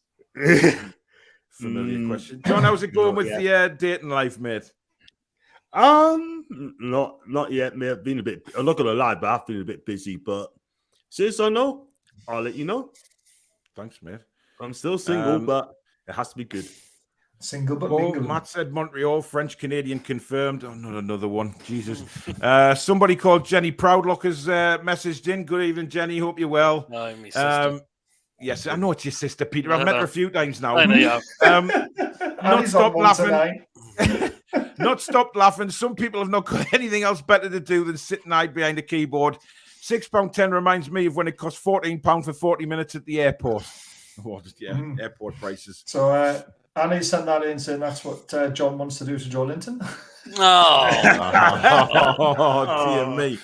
Familiar question. John, how's it going with the dating life, mate? Not yet, mate. I've been I'm not gonna lie, but I've been a bit busy. But since I know, I'll let you know. Thanks, mate. I'm still single, but it has to be good. Single but Paul, mingle. Matt said Montreal, French Canadian confirmed. Oh, not another one. Jesus. Somebody called Jenny Proudlock has messaged in. Good evening, Jenny. Hope you're well. No, my sister. Yes, I know it's your sister, Peter. I've met her a few times now. I know you have. Not stop laughing. Not stop laughing. Some people have not got anything else better to do than sit and hide behind a keyboard. £6.10 reminds me of when it cost £14 for 40 minutes at the airport. Oh, yeah, airport prices. So Annie sent that in saying that's what John wants to do to Joe Linton. Oh. Oh, dear me.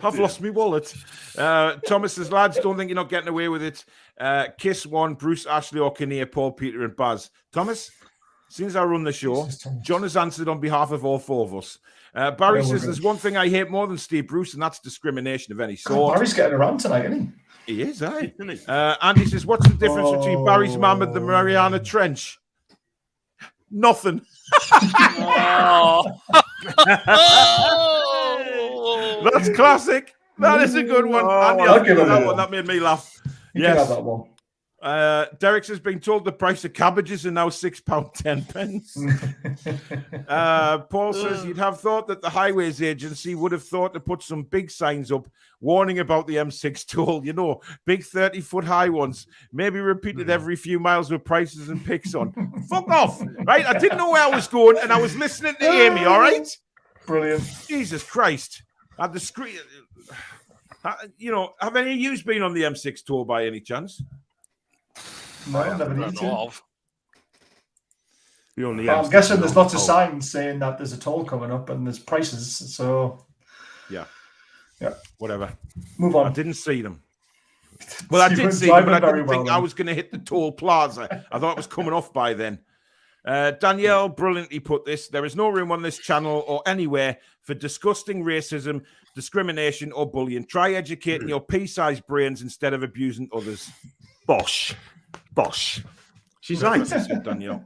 I've lost my wallet. Thomas says, lads, don't think you're not getting away with it. Kiss 1, Bruce, Ashley, or Kinnear, Paul, Peter, and Baz. Thomas, since I run the show, John has answered on behalf of all 4 of us. Barry says, there's one thing I hate more than Steve Bruce, and that's discrimination of any sort. Barry's getting around tonight, isn't he? He is, aye. Andy says, what's the difference between Barry's mum and the Mariana Trench? Nothing. That's classic. That is a good one. Andy, I'll give him that one. That made me laugh. Yes. Have that one. Derek has been told the price of cabbages are now £6.10. Paul says you'd have thought that the Highways Agency would have thought to put some big signs up warning about the M6 toll, you know, big 30-foot high ones, maybe repeated every few miles with prices and pics on. Fuck off, right? I didn't know where I was going and I was listening to Amy, all right? Brilliant. Jesus Christ. At the screen, you know, have any of you been on the M6 tour by any chance? No, I never need to. I'm guessing there's lots of signs saying that there's a toll coming up and there's prices. So, yeah, whatever. Move on. I didn't see them. Well, I You did weren't see them, but I driving very didn't think well I then. was going to hit the toll plaza. I thought it was coming off by then. Danielle brilliantly put this. There is no room on this channel or anywhere for disgusting racism, discrimination, or bullying. Try educating your pea-sized brains instead of abusing others. Bosh. She's right. Danielle.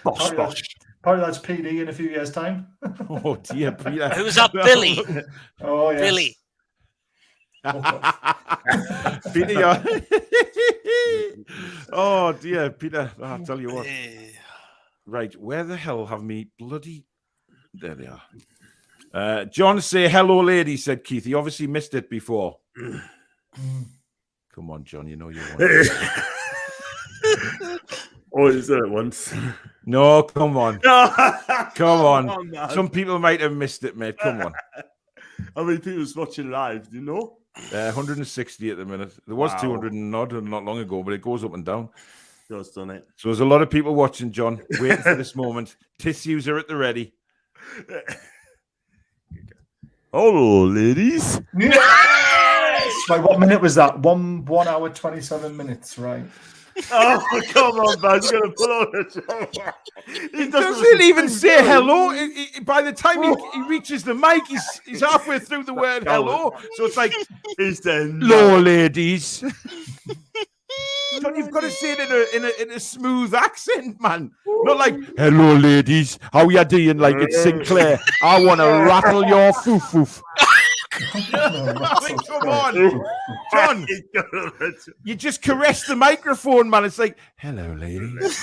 Bosh. Probably that's PD in a few years' time. Oh, dear, Peter. Who's that, Billy? Oh, yes. Billy. Peter, you're- oh, dear, Peter. I'll tell you what. Right, where the hell have me bloody... There they are. John say, hello, lady, said Keith. He obviously missed it before. Come on, John, you know you want Oh, you said it once. No, come on. Come on. Man. Some people might have missed it, mate. Come on. How many people's watching live? Do you know? 160 at the minute. There was Wow. 200 and odd not long ago, but it goes up and down. Just done it. So there's a lot of people watching, John, waiting for this moment. Tissues are at the ready. Hello, ladies. Yes! Right, what minute was that? 1 hour 27 minutes, right? Oh, come on, man. You're going to pull on it. He doesn't even say hello. By the time he reaches the mic, he's halfway through the word hello. So it's like, He's then. hello, ladies. John, you've got to say it in a smooth accent, man. Not like, hello, ladies. How you doing? Like it's Sinclair. I want to rattle your foof. Come on, John. You just caress the microphone, man. It's like, hello, ladies.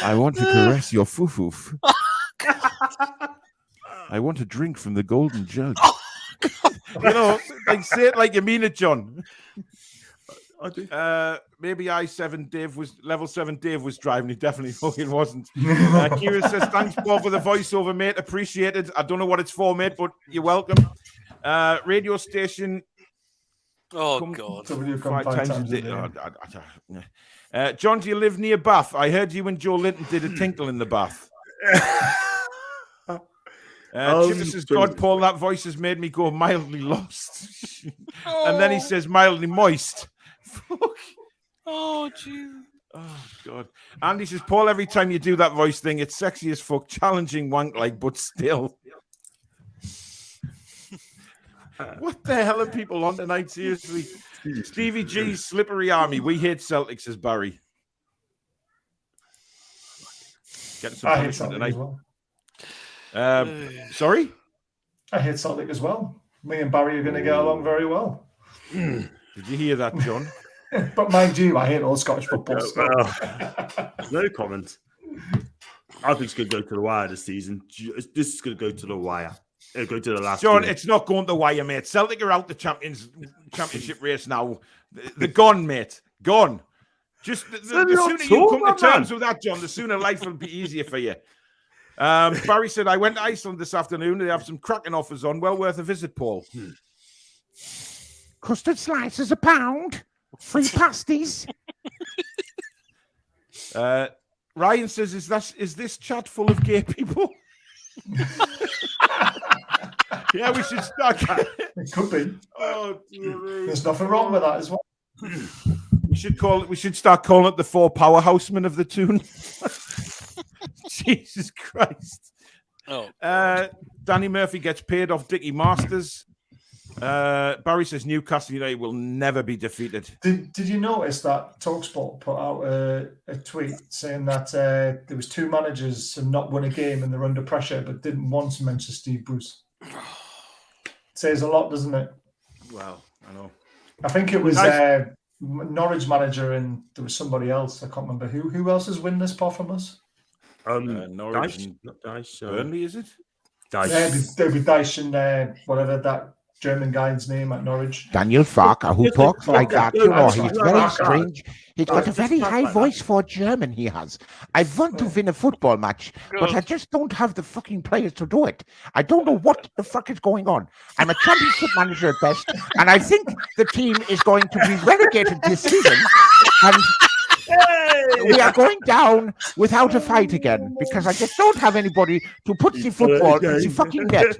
I want to caress your foof. I want to drink from the golden jug. You know, like say it like you mean it, John. I do. Maybe level 7 Dave was driving. He definitely fucking wasn't. Kira says, thanks, Paul, for the voiceover, mate. Appreciated. I don't know what it's for, mate, but you're welcome. Radio station. Oh, God. W come 5 times a day. day. John, do you live near Bath? I heard you and Joe Linton did a tinkle in the bath. Chipper says, God, Paul, that voice has made me go mildly lost. And then he says, mildly moist. Fuck. Oh, jeez. Oh, God. Andy says, Paul, every time you do that voice thing, it's sexy as fuck, challenging wank-like, but still. What the hell are people on tonight, seriously? Stevie G's Slippery Army. We hate Celtics, says Barry. Getting some I hate punishment Celtic tonight. as well. Sorry? I hate Celtic as well. Me and Barry are going to get along very well. Did you hear that, John? But mind you, I hate all Scottish football. No comment. I think it's going to go to the wire this season. This is going to go to the wire. It'll go to the last. John, game. it's not going to wire, mate. Celtic are out the championship race now. They're gone, mate. Gone. Just the sooner you come to terms with that, John, the sooner life will be easier for you. Barry said, I went to Iceland this afternoon. They have some cracking offers on. Well worth a visit, Paul. Custard slices a pound. Free pasties. Ryan says, is this chat full of gay people? Yeah, we should start. It could be. Oh, There's nothing wrong with that as well. We should start calling it the 4 power housemen of the Toon. Jesus Christ. Oh. Danny Murphy gets paid off Dickie Masters. Barry says Newcastle United will never be defeated. Did you notice that TalkSport put out a tweet saying that there was 2 managers and not won a game and they're under pressure, but didn't once mention Steve Bruce? Says a lot, doesn't it? Well, I know. I think it was Norwich manager and there was somebody else. I can't remember who else has won this apart from us. Norwich Dyche, and not Dyche. Burnley, is it? Dyche. David Dyche and whatever that German guy's name at Norwich. Daniel Farker, who talks like that, you know, he's very Farker. strange. He's got a very high voice for German, he has. I want to win a football match, but I just don't have the fucking players to do it. I don't know what the fuck is going on. I'm a championship manager at best, and I think the team is going to be relegated this season, and we are going down without a fight again, because I just don't have anybody to put the football in the fucking net.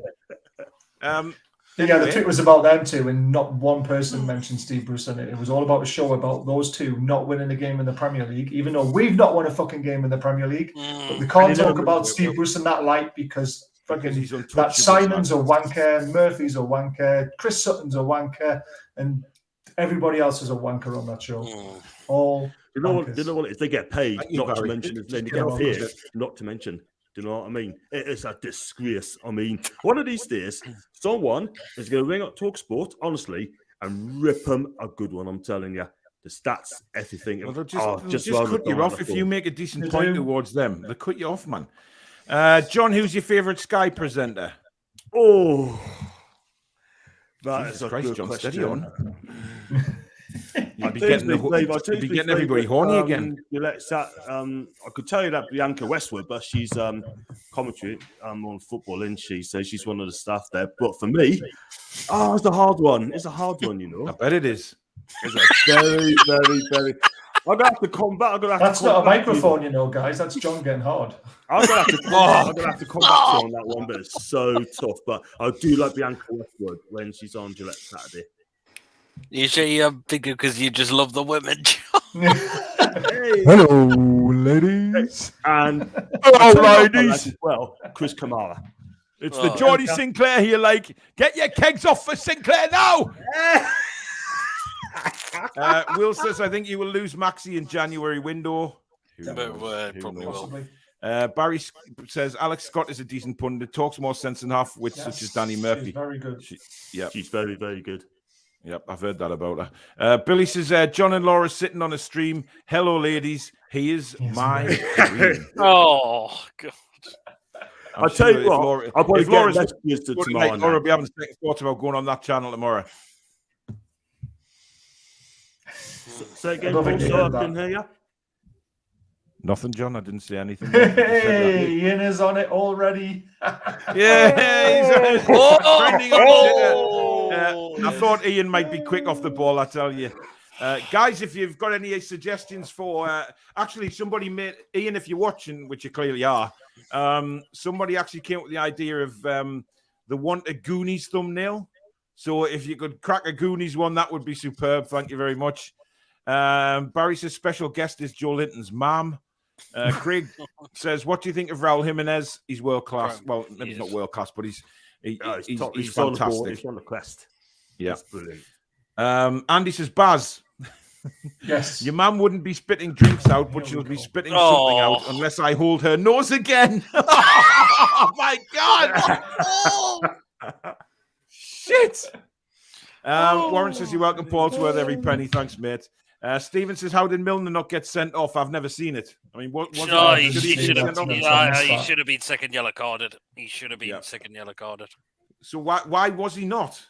Yeah, the Anyway. tweet was about them two, and not one person mentioned Steve Bruce in it. It was all about a show about those two not winning a game in the Premier League, even though we've not won a fucking game in the Premier League. But we can't talk about Steve Bruce in that light because fucking he's untouchable, that Simon's a wanker, Murphy's a wanker, Chris Sutton's a wanker, and everybody else is a wanker on that show. All You know wankers. what? If they get paid, Thank you, not to Barry. mention his name, they Just get get on paid, with it. not to mention. Do you know what I mean? It is a disgrace. I mean, one of these days, someone is going to ring up TalkSport, honestly, and rip them a good one. I'm telling you, the stats, everything. Well, they'll just round cut the you corner off if for you them. make a decent They point do. towards them. They'll cut you off, man. John, who's your favourite Sky presenter? Oh, that Jesus is a Christ, good John, question. steady on. You'd be Tuesday, getting, Dave, I you'd be Tuesday getting everybody favourite, horny again. I could tell you that Bianca Westwood, but she's commentary on football, isn't she? So she's one of the staff there. But for me, it's a hard one. It's a hard one, you know. I bet it is. It's a very, very, very. I'm gonna have to come back. That's not a microphone, you know, guys. That's John getting hard. I'm gonna have to come back to you on that one, but it's so tough. But I do like Bianca Westwood when she's on Gillette Saturday. You sure you're thinking because you just love the women? Hey. Hello, ladies. And Hello, ladies ladies. as well, Chris Kamara. It's Oh. the Geordie Sinclair here. Like, get your kegs off for Sinclair now. Will says, I think you will lose Maxi in January window. Who knows? Who Probably knows? will. Possibly. Barry says Alex Scott is a decent pundit, talks more sense than half wits, such as Danny Yes, Murphy. she's very good. Yep, She's very, very good. yep, I've heard that about her. Billy says John and Laura sitting on a stream. Hello, ladies. He is Yes, my mate. dream. Oh, God. I'm I'll tell sure you if what, Laura- I'll probably if get Laura's messages to good tomorrow night, Laura night. will be having second thoughts about going on that channel tomorrow. Say again, I don't think Paul, they so I heard that. can hear you. Nothing, John. I didn't say anything. yet. I just said that. Hey, Ian is on it already. Yeah, he's Oh! trending on Oh! Twitter. I thought Ian might be quick off the ball, I tell you. Guys, if you've got any suggestions for actually somebody made Ian, if you're watching, which you clearly are, somebody actually came up with the idea of the Want a Goonies thumbnail. So if you could crack a Goonies one, that would be superb. Thank you very much. Barry says special guest is Joe Linton's mom. Craig says, what do you think of Raul Jimenez? He's world class. Well, maybe he's not world class, but he's Top, he's on the ball, fantastic. he's on the quest. Yeah. That's brilliant. Andy says, Baz, Yes. your mum wouldn't be spitting drinks out, but she'll be spitting something out unless I hold her nose again. Oh my God! Shit! Warren says, you're welcome, Paul. It's worth every penny. Thanks, mate. Stephen says, how did Milner not get sent off? I've never seen it. I mean, what No, he should should get have. sent off? He should have been second yellow carded. He should have been Yeah. second yellow carded. So why was he not?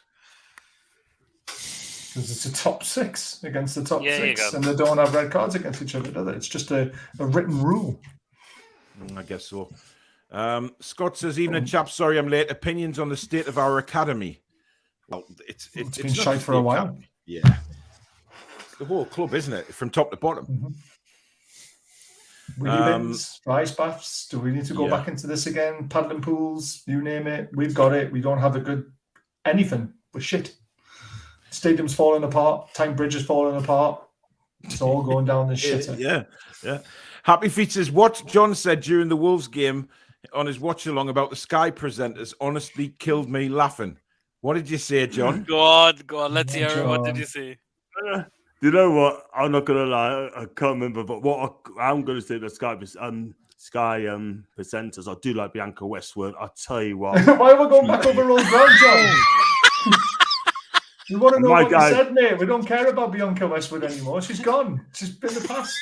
Because it's a top six against the top Yeah, you six, go. and they don't have red cards against each other, do they? It's just a written rule. I guess so. Scott says, even a chap, sorry I'm late, opinions on the state of our academy. Well, it's been not shite just for the a while. academy. Yeah. The whole club, isn't it? From top to bottom. Wheelie bins, ice baths. Do we need to go Yeah. back into this again? Paddling pools, you name it. We've got it. We don't have a good anything. We're shit. Stadium's falling apart. Time Bridge is falling apart. It's all going down the shitter. Yeah. Happy Feet says, what John said during the Wolves game on his watch along about the Sky presenters honestly killed me laughing. What did you say, John? Go on. Let's hear it. What did John. you say? You know what? I'm not gonna lie. I can't remember, but what I'm gonna say the Sky presenters. I do like Bianca Westwood. I tell you what. Why are we going back over old ground, John? We want to know My what guy- you said, mate. We don't care about Bianca Westwood anymore. She's gone. She's been the past.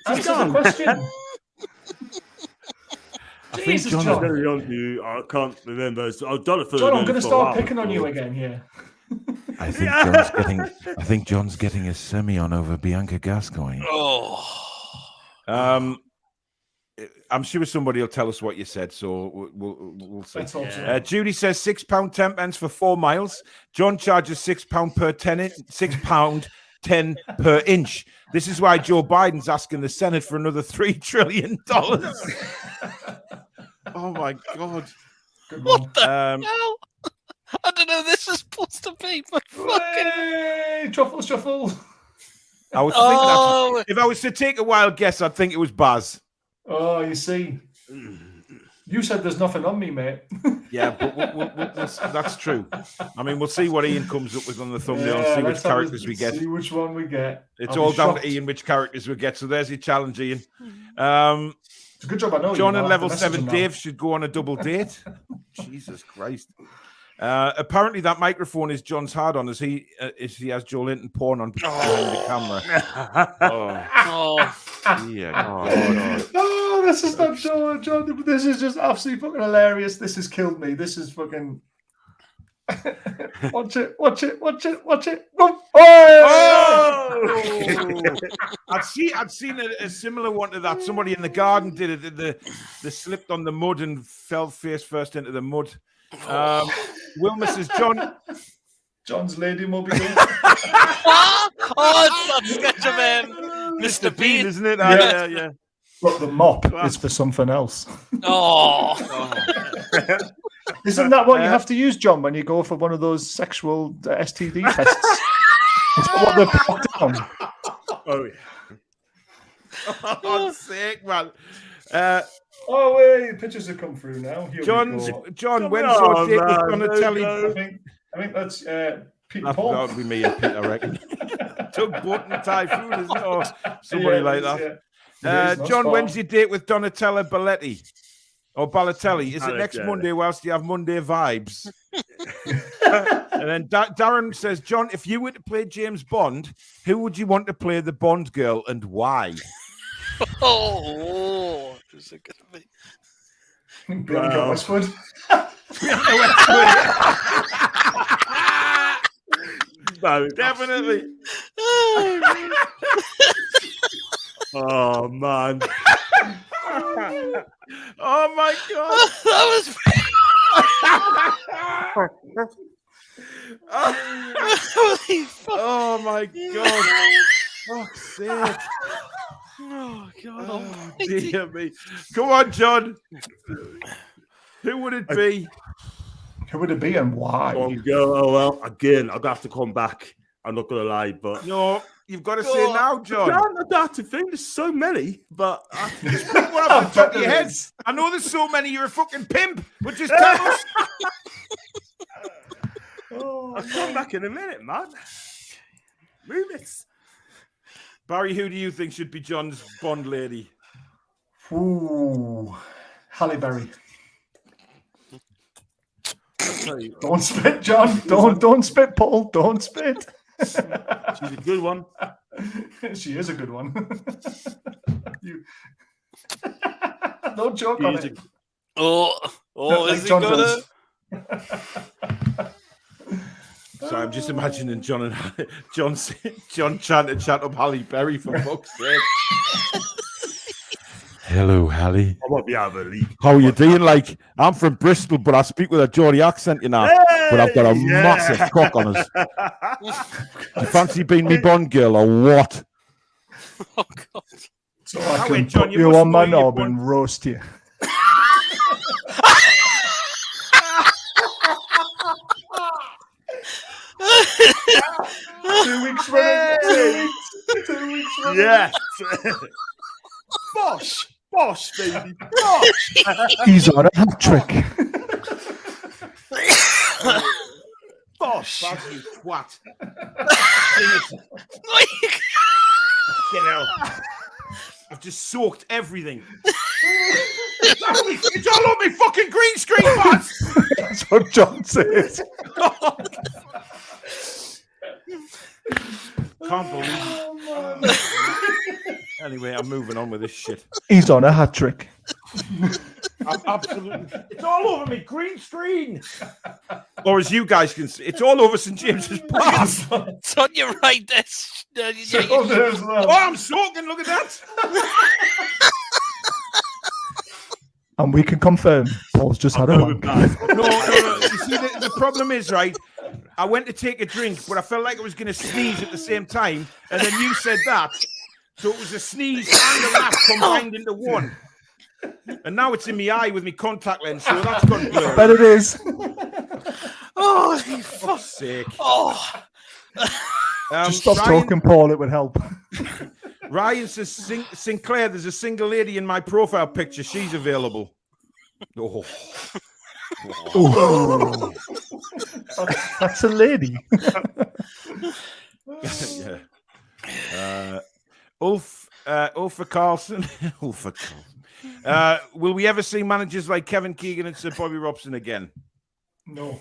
Answer gone. the question. I think Jesus, John- I'm John. very honest with you, I can't remember. So I've done it for. John, I'm going to for a start while, picking on you so- again here. I think John's getting a semi on over Bianca Gascoigne. Oh. I'm sure somebody will tell us what you said, so we'll see. Let's hope so. Yeah. Judy says £6.10 for 4 miles. John charges £6 per £6.10 per inch. This is why Joe Biden's asking the Senate for another $3 trillion. Oh my God! Good one. No. I don't know. This is supposed to be, but fucking. Hey, truffle shuffle. I would think Oh, if I was to take a wild guess, I'd think it was Baz. Oh, you see. You said there's nothing on me, mate. Yeah, but that's true. I mean, we'll see what Ian comes up with on the thumbnail and see which characters we get. See which one we get. It's I'll all be down shocked. to Ian which characters we get. So there's your challenge, Ian. It's a good job I know. John you and know, level after 7 messaging now. Dave should go on a double date. Jesus Christ. Apparently that microphone is John's hard on as he has Joe Linton porn on behind the camera. oh, Yeah. Oh, this is not John. This is just absolutely fucking hilarious. This has killed me. This is fucking. Watch it. Oh! I'd seen a similar one to that. Somebody in the garden did it. They slipped on the mud and fell face first into the mud. Wilma says, John's lady mobile. oh, it's that sketch of Mr. Bean. isn't it? Yeah. Look, the mop is for something else. Oh, Isn't that what you have to use, John, when you go for one of those sexual STD tests? Is that what they put down? Oh, yeah. For God's sake, man. Oh wait, pictures have come through now. Here we John, go. when's your date with Donatelli? I think that's Peter That Paul. would be me and Pete, I reckon. Tug Button Typhoon, isn't it? Or somebody Yeah, like it that. is, yeah. It is, John, not when's far. your date with Donatella Balletti? Or Balotelli? Is it next Balotelli. Monday whilst you have Monday vibes? And then Darren says, John, if you were to play James Bond, who would you want to play the Bond girl and why? oh, is it gonna be? Bianca Wow. Westwood. No, Definitely. Oh, man. Oh my God. that was. Holy fuck. Oh my God. Fuck's sake. Oh God. Oh, almighty. dear me. Come on, John. Who would it be? Who would it be and why? Oh, well, again, I'd have to come back. I'm not going to lie, but. No, you've got to say now, John. I don't have to think. There's so many, but. Just pick one off the top of your head. I know there's so many. You're a fucking pimp, but just tell us. I'll come back in a minute, man. Move it. Barry, who do you think should be John's Bond lady? Ooh, Halle Berry. I'll tell you. Don't spit, John. Don't spit, Paul. Don't spit. She's a good one. She is a good one. You don't joke on She's it. Oh, Like is he John gonna? does. So I'm just imagining John trying to chat up Halle Berry for fuck's sake. Hello, Halle. I won't be out of the league. How are you doing? Like, I'm from Bristol, but I speak with a Geordie accent, you know. But I've got a massive cock on us. You fancy being me Bond girl or what? Oh God. So I How can wait, John, put you you must on my know you're knob born- and roast you. 2 weeks running. 2 weeks. 2 weeks running. Yes. Bosh, baby. Bosh. He's on a hat trick. Bosh. Baz, you twat. You know. I've just soaked everything. It's all on me fucking green screen, Baz. That's what John says. Can't believe it. Anyway, I'm moving on with this shit. He's on a hat trick. I'm absolutely. It's all over me, green screen. Or as you guys can see, it's all over St James's Park. It's on your right. This. Oh, there's Oh, that. I'm soaking. Look at that. And we can confirm Paul's just had a wank. No. You see, the problem is, right? I went to take a drink, but I felt like I was going to sneeze at the same time, and then you said that, so it was a sneeze and a laugh combined into one. And now it's in my eye with my contact lens, so that's gone blurry. Bet it is. Oh, you Fuck's sake. Oh. Just stop Ryan, talking, Paul. It would help. Ryan says, Sinclair, there's a single lady in my profile picture. She's available. Oh. Oh. That's a lady. Yeah. Ulf Carlson. Ulf Carlson. Will we ever see managers like Kevin Keegan and Sir Bobby Robson again? No.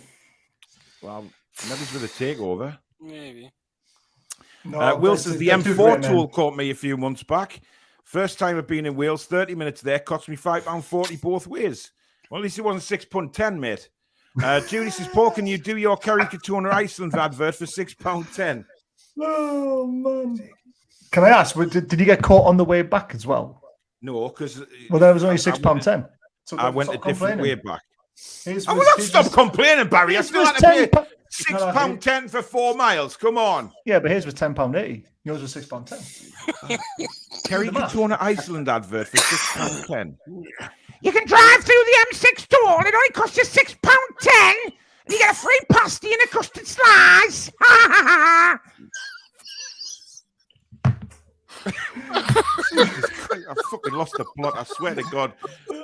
Well, maybe it's with a takeover. Maybe. No, Will says the they're too M4 great, tool man. caught me a few months back. First time I've been in Wales, 30 minutes there, cost me £5.40 both ways. Well, at least it wasn't £6.10, mate. Judy says, Paul, can you do your Kerry Katona Iceland advert for £6.10? Oh, man. Can I ask, did you get caught on the way back as well? No, because... Well, that was only £6.10. So I went a different way back. I will not stop complaining, Barry. I still had to pay £6.10 for 4 miles. Come on. Yeah, but his was £10.80. Yours was £6.10. Kerry Katona Iceland advert for £6.10. You can drive through the M6 toll. It only costs you £6.10. And you get a free pasty and a custard slice. Ha ha ha. I've fucking lost the plot. I swear to God.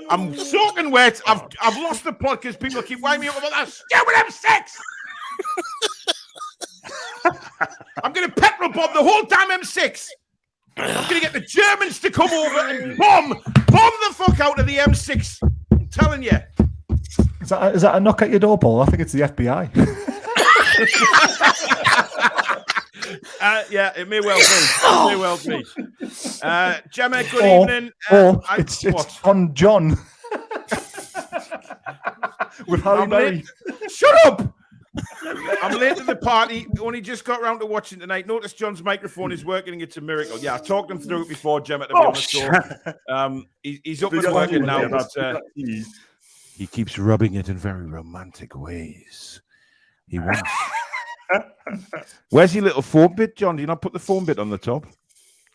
I'm soaking wet. I've lost the plot because people keep winding me up about that stupid M6. I'm going to petrol bomb the whole damn M6. I'm going to get the Germans to come over and bomb the fuck out of the M6. I'm telling you. Is that a knock at your door, Paul? I think it's the FBI. Yeah, it may well be. It may well be. Gemma, good evening. It's on John. With Harry Berry. Shut up! I'm late to the party. Only just got round to watching tonight. Notice John's microphone is working and it's a miracle. Yeah, I talked him through it before, Gemma, to be honest. So, he's up and working now. But, he keeps rubbing it in very romantic ways. He wants... Where's your little foam bit, John? Do you not put the foam bit on the top?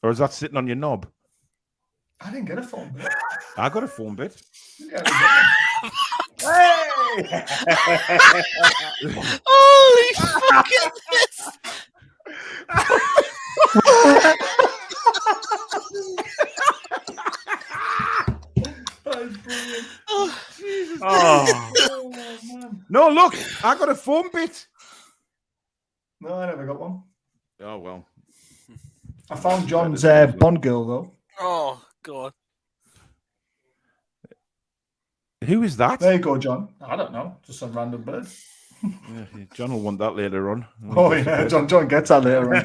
Or is that sitting on your knob? I didn't get a phone bit. I got a foam bit. Hey! Holy fucking piss! That's brilliant. Oh, Jesus. Oh, Man. No, look, I got a foam bit. No, I never got one. Oh, well. I found John's Bond girl, though. oh God. Who is that? There you go, John. I don't know. Just some random bird. Yeah, John will want that later on. Oh, yeah. John gets that later on.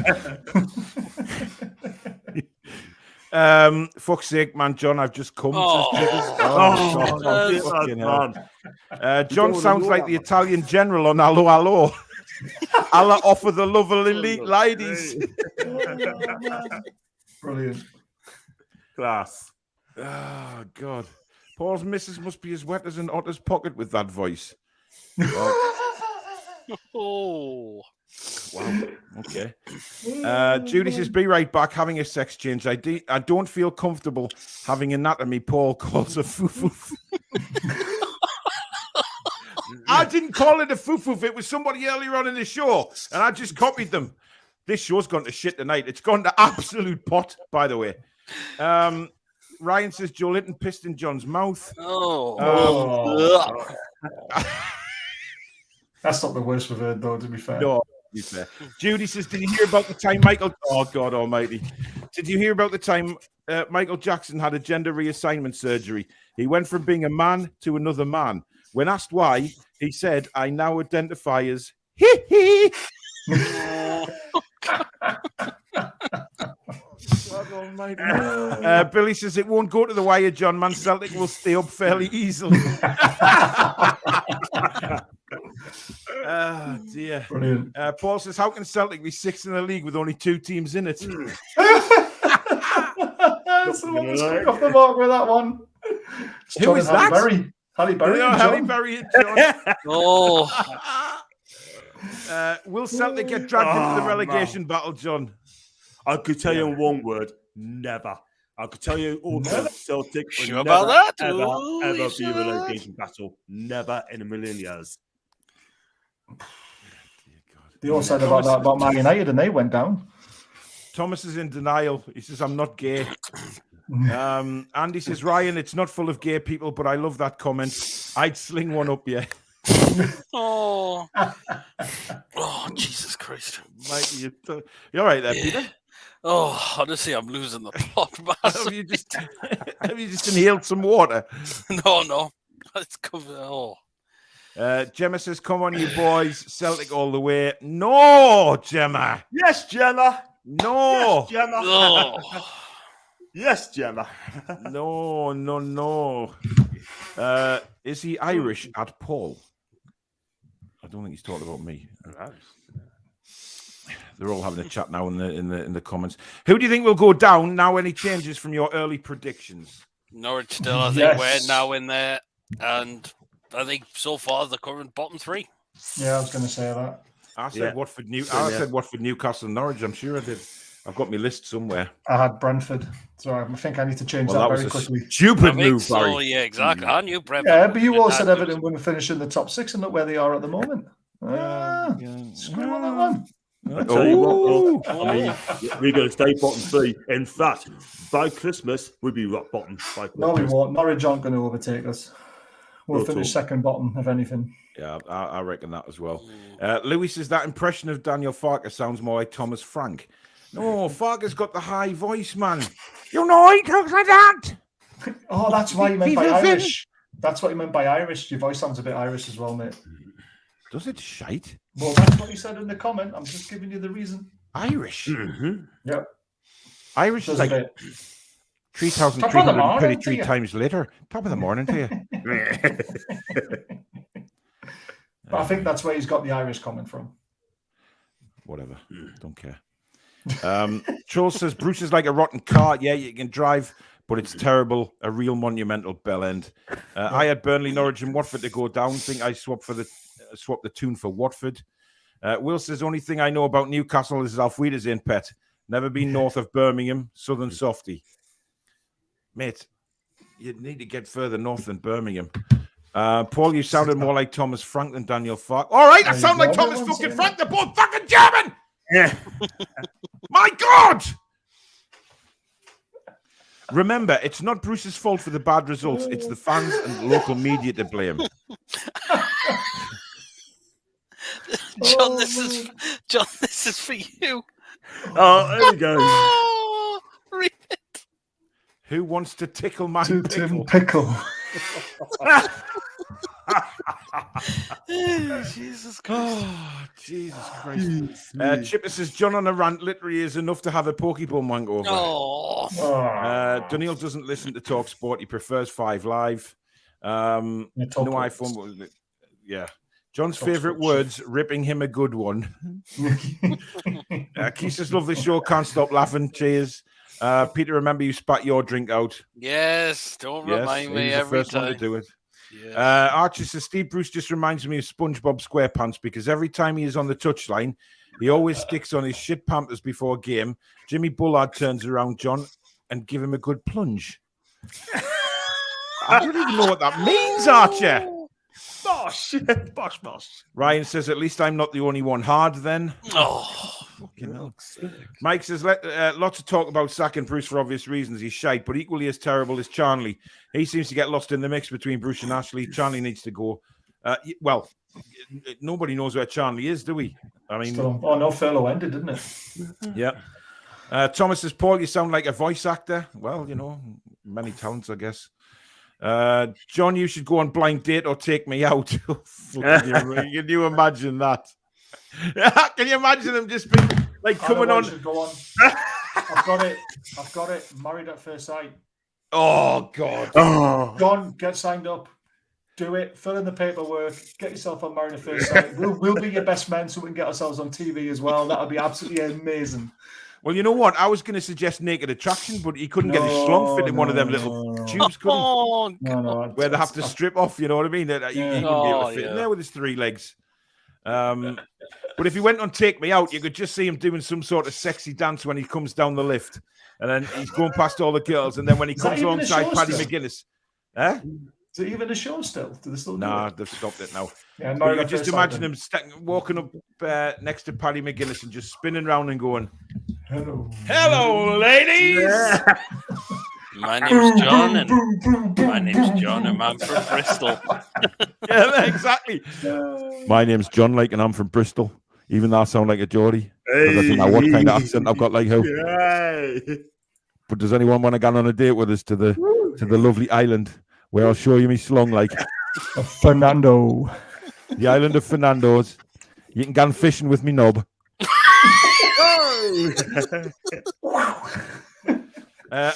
Fuck's sake, man, John, I've just come. Oh. Fucking hell. John sounds like the Italian general on Allo Allo. Allah offer the love of elite ladies. Brilliant. class. Oh, God. Paul's missus must be as wet as an otter's pocket with that voice. Oh. Wow. Okay. Judy says, be right back, having a sex change. I don't feel comfortable having anatomy Paul calls a foo-foo. I didn't call it a foo-foo. It was somebody earlier on in the show, and I just copied them. This show's gone to shit tonight. It's gone to absolute pot, by the way. Ryan says, Joe Linton pissed in John's mouth. That's not the worst we've heard, though, to be fair. No, to be fair. Judy says, did you hear about the time Michael... Oh, God almighty. Did you hear about the time Michael Jackson had a gender reassignment surgery? He went from being a man to another man. When asked why, he said, I now identify as hee-hee. God almighty. Billy says, it won't go to the wire, John. Man Celtic will stay up fairly easily. Oh, dear. Brilliant. Paul says, how can Celtic be sixth in the league with only 2 teams in it? Someone was quick off the mark with that one. Who is that? Halle Berry. Halle Berry and John. Oh. Will Celtic get dragged into the relegation battle, John? I could tell you in one word, never. I could tell you also Celtic will Sure never, about that? ever Ooh, be a sure. relegation battle. Never in a million years. They all said about that about Man United, and they went down. Thomas is in denial. He says, I'm not gay. Andy says, Ryan, it's not full of gay people, but I love that comment. I'd sling one up, yeah. Oh, Jesus Christ. Mikey, you're right there, Peter. Oh, honestly, I'm losing the plot. Have you just inhaled some water? No. It's covered. Oh. Gemma says, come on, you boys. Celtic all the way. No, Gemma. Yes, Gemma. No. Yes, Gemma. Oh. Yes, Gemma. No. Is he Irish at Paul? I don't think he's talking about me. They're all having a chat now in the comments. Who do you think will go down now? Any changes from your early predictions? Norwich still, I think we're now in there, and I think so far the current bottom three. Yeah, I was going to say that. I said Watford, Watford, Newcastle, Norwich. I'm sure I did. I've got my list somewhere. I had Brentford, so I think I need to change that very quickly. Stupid move, Barry. So, yeah, exactly. I knew Brentford. Yeah, but you all said Everton wouldn't finish in the top 6, and look where they are at the moment. Screw on that one. I tell you what, I mean, we're going to stay bottom 3. In fact, by Christmas, we'll be rock bottom. No, we won't. Norwich aren't going to overtake us. We'll finish second bottom, if anything. Yeah, I reckon that as well. Louis says that impression of Daniel Farker sounds more like Thomas Frank. No, Farker's got the high voice, man. You know, he talks like that. Oh, that's why you meant by Irish. That's what you meant by Irish. Your voice sounds a bit Irish as well, mate. Does it shite? Well, that's what he said in the comment. I'm just giving you the reason. Irish? Mm-hmm. Yep. Irish is like 3,333 times later. Top of the morning to you. But I think that's where he's got the Irish coming from. Whatever. Don't care. Charles says Bruce is like a rotten car. Yeah, you can drive, but it's terrible. A real monumental bell end. I had Burnley, Norwich, and Watford to go down. Think I swapped the Toon for Watford. Will says only thing I know about Newcastle is Alfreda's in pet. Never been north of Birmingham. Southern softy. Mate, you need to get further north than Birmingham. Paul, you sounded more like Thomas Frank than Daniel Fark. All right, I sound like Thomas fucking Frank. They're both fucking German. Yeah. My God! Remember, it's not Bruce's fault for the bad results. It's the fans and local media to blame. John, this is for you. Oh, there we go. Oh, read it. Who wants to tickle my Tim pickle? Jesus Christ. Oh, Jesus Christ. Chipper says John on a rant literally is enough to have a Pokeball wank over. Daniil doesn't listen to Talk Sport. He prefers 5 Live. No iPhone. Yeah. John's favourite words, ripping him a good one. Keith says, lovely show. Can't stop laughing. Cheers. Peter, remember you spat your drink out. Yes, don't remind me every first time. one to do it. Yes. Archie says Steve Bruce just reminds me of SpongeBob SquarePants because every time he is on the touchline, he always sticks on his shit pampers before a game. Jimmy Bullard turns around John and give him a good plunge. I don't even know what that means, Archie. Bosh. Bosh. Ryan says, at least I'm not the only one hard then. Oh, fucking hell. Mike says, lots of talk about sacking Bruce for obvious reasons. He's shite, but equally as terrible is Charnley. He seems to get lost in the mix between Bruce and Ashley. Charnley needs to go. Well, nobody knows where Charnley is, do we? I mean, no, furlough ended, didn't it? Yeah. Thomas says, Paul, you sound like a voice actor. Well, you know, many talents, I guess. John, you should go on blind date or take me out. Can you imagine that? Can you imagine them just be like coming on? Go on. I've got it. Married at first sight. Oh God. John, get signed up. Do it. Fill in the paperwork. Get yourself on Married at First Sight. We'll be your best men so we can get ourselves on TV as well. That would be absolutely amazing. Well, you know what? I was going to suggest Naked Attraction, but he couldn't get his schlong fit in one of them little tubes, could he? Where they have to strip off, you know what I mean? He wouldn't be able to fit in there with his 3 legs. But if he went on Take Me Out, you could just see him doing some sort of sexy dance when he comes down the lift. And then he's going past all the girls. And then when he comes alongside Paddy McGuinness. Is it even a show still? Do they still do Nah, it? they've stopped it now. Yeah, But you America just First imagine Island. him walking up next to Paddy McGuinness and just spinning around and going, Hello. "Hello, ladies." Yeah. My name's John, and my name's John, and I'm from Bristol. Yeah, exactly. My name's John, like, and I'm from Bristol. Even though I sound like a Geordie, because I don't know what kind of accent I've got, like how. Yay. But does anyone want to go on a date with us to the lovely island where I'll show you me slong, like Fernando. the island of Fernando's? You can go fishing with me knob.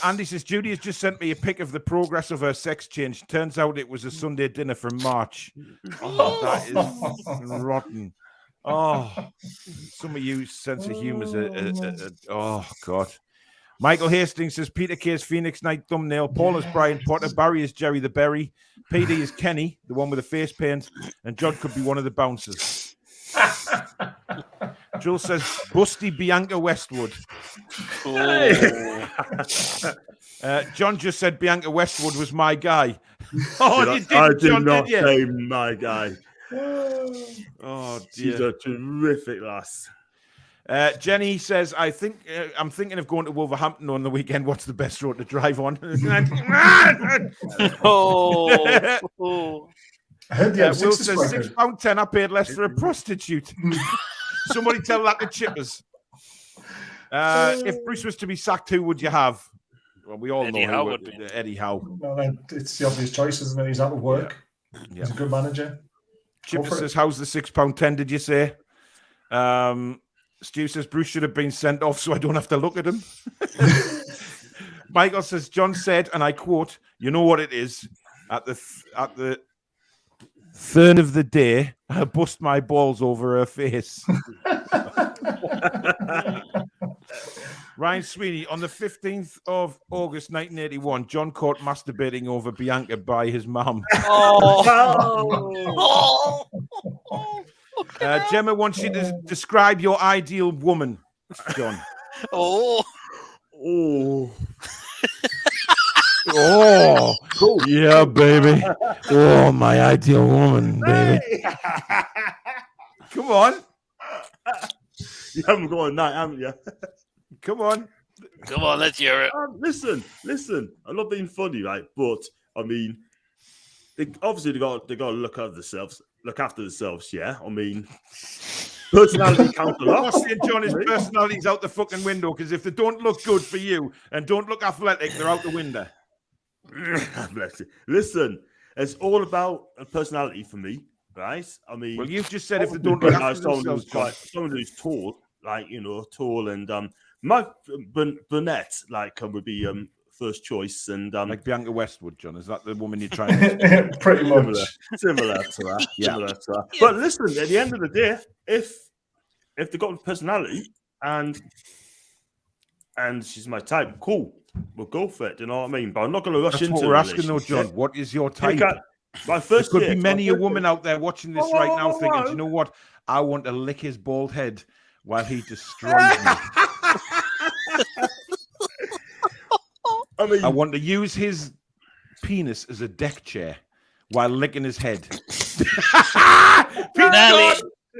Andy says Judy has just sent me a pic of the progress of her sex change. Turns out it was a Sunday dinner from March. Oh, that is rotten. Oh, some of you sense of humour is oh God. Michael Hastings says Peter Kay's Phoenix Night thumbnail. Paul is Brian Potter. Barry is Jerry the Berry. PD is Kenny, the one with the face paint, and John could be one of the bouncers. Joel says Busty Bianca Westwood. John just said Bianca Westwood was my guy. Oh, you did, I did John, not did you? say my guy. Oh She's dear. a terrific lass. Jenny says, I'm thinking of going to Wolverhampton on the weekend. What's the best road to drive on? Oh. I heard the Will M6 says is quite good. £6.10. I paid less for a prostitute. Somebody tell that to Chippers. If Bruce was to be sacked, who would you have? Well, we all Eddie know Howe who would be. Eddie Howe. Well, it's the obvious choice, isn't it? He's out of work. Yeah. He's a good manager. Chipper for it. says, how's the £6.10, did you say? Stu says, Bruce should have been sent off so I don't have to look at him. Michael says, John said, and I quote, you know what it is, at the third of the day, I bust my balls over her face. Ryan Sweeney, on the 15th of August 1981, John caught masturbating over Bianca by his mum. Oh. Gemma wants you to describe your ideal woman, John. Oh. Oh, Oh, yeah, baby. Oh, my ideal woman, baby. Come on. you haven't got a night, haven't you? Come on. Come on, let's hear it. Listen. I'm not being funny, right? But I mean, they got to look after themselves. Yeah, I mean, personality counts a lot. What's saying, John, his personality's out the fucking window because if they don't look good for you and don't look athletic, they're out the window. Bless you. Listen, it's all about a personality for me, right? I mean, Well, you've just said if they don't look after themselves, John. someone who's tall, tall, and Mike Burnett, would be first choice, and Like Bianca Westwood, John. Is that the woman you're trying to... Pretty much. similar to that. Yeah. Similar to that. But listen, at the end of the day, if they've got a personality and she's my type, cool, we'll go for it. You know what I mean? But I'm not going to rush That's into what a we're asking, though, relationship. John. What is your Look type? at my There first could date, be many my a first woman date. out there watching this right now thinking, do you know what? I want to lick his bald head while he destroys me. I mean, I want to use his penis as a deck chair while licking his head. Nearly.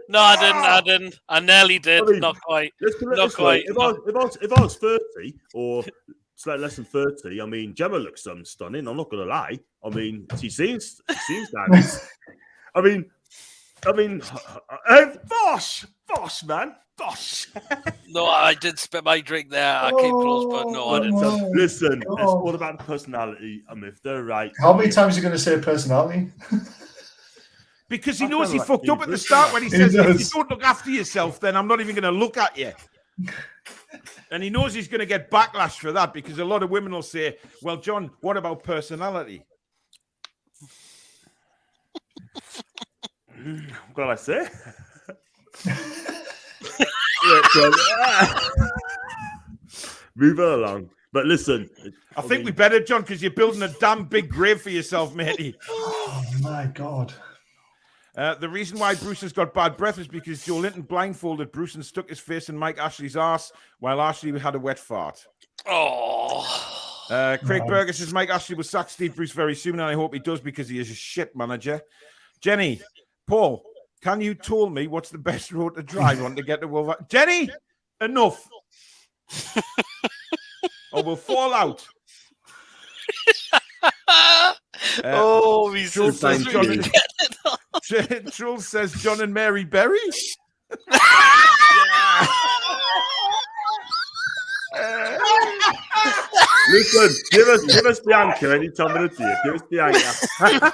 No, I didn't. I nearly did. I mean, Not quite. let's put it Not this way. quite. If I was 30 or slightly less than 30, I mean, Gemma looks stunning. I'm not going to lie. I mean, she seems nice. I mean, Bosh, man, Bosh. No, I did spit my drink there. I came close, but no, I didn't. So, listen, it's all about the personality. I mean, if they're right. How many times are you going to say personality? Because he I knows he kinda fucked like up at the Bruce, start yeah. when he He says, if you does. don't look after yourself, then I'm not even going to look at you. And he knows he's going to get backlash for that because a lot of women will say, well, John, what about personality? What can I say? Yeah, John, move it along. But listen, I think we better, John, because you're building a damn big grave for yourself, matey. Oh, my God. The reason why Bruce has got bad breath is because Joe Linton blindfolded Bruce and stuck his face in Mike Ashley's arse while Ashley had a wet fart. Oh. Craig Burger says Mike Ashley will sack Steve Bruce very soon, and I hope he does because he is a shit manager. Jenny, Paul, can you tell me what's the best road to drive on to get to Wolverhampton? Jenny, enough. Or we'll fall out. He's Jules says John and Mary Berry. Listen, give us Bianca any time of the day. Give us Bianca.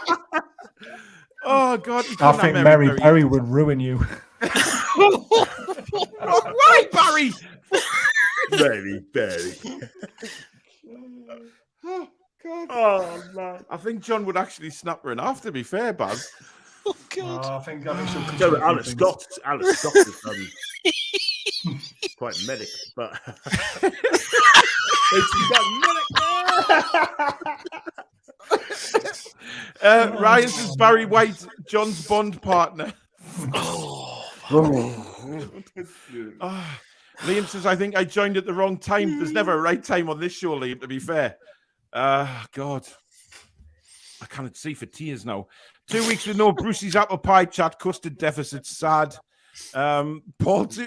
Oh God! I think Mary Berry would ruin you. Why, Barry? Mary Berry. Oh God! Oh man! I think John would actually snap her in half. To be fair, Baz. Oh God! I think should. Go with Alex Scott. Alex Scott is quite medic, but Ryan says Barry White, John's Bond partner. Liam says, I think I joined at the wrong time. There's never a right time on this show, Liam, to be fair. God. I can't see for tears now. 2 weeks with no Brucey's apple pie chat, custard deficit, sad. Paul's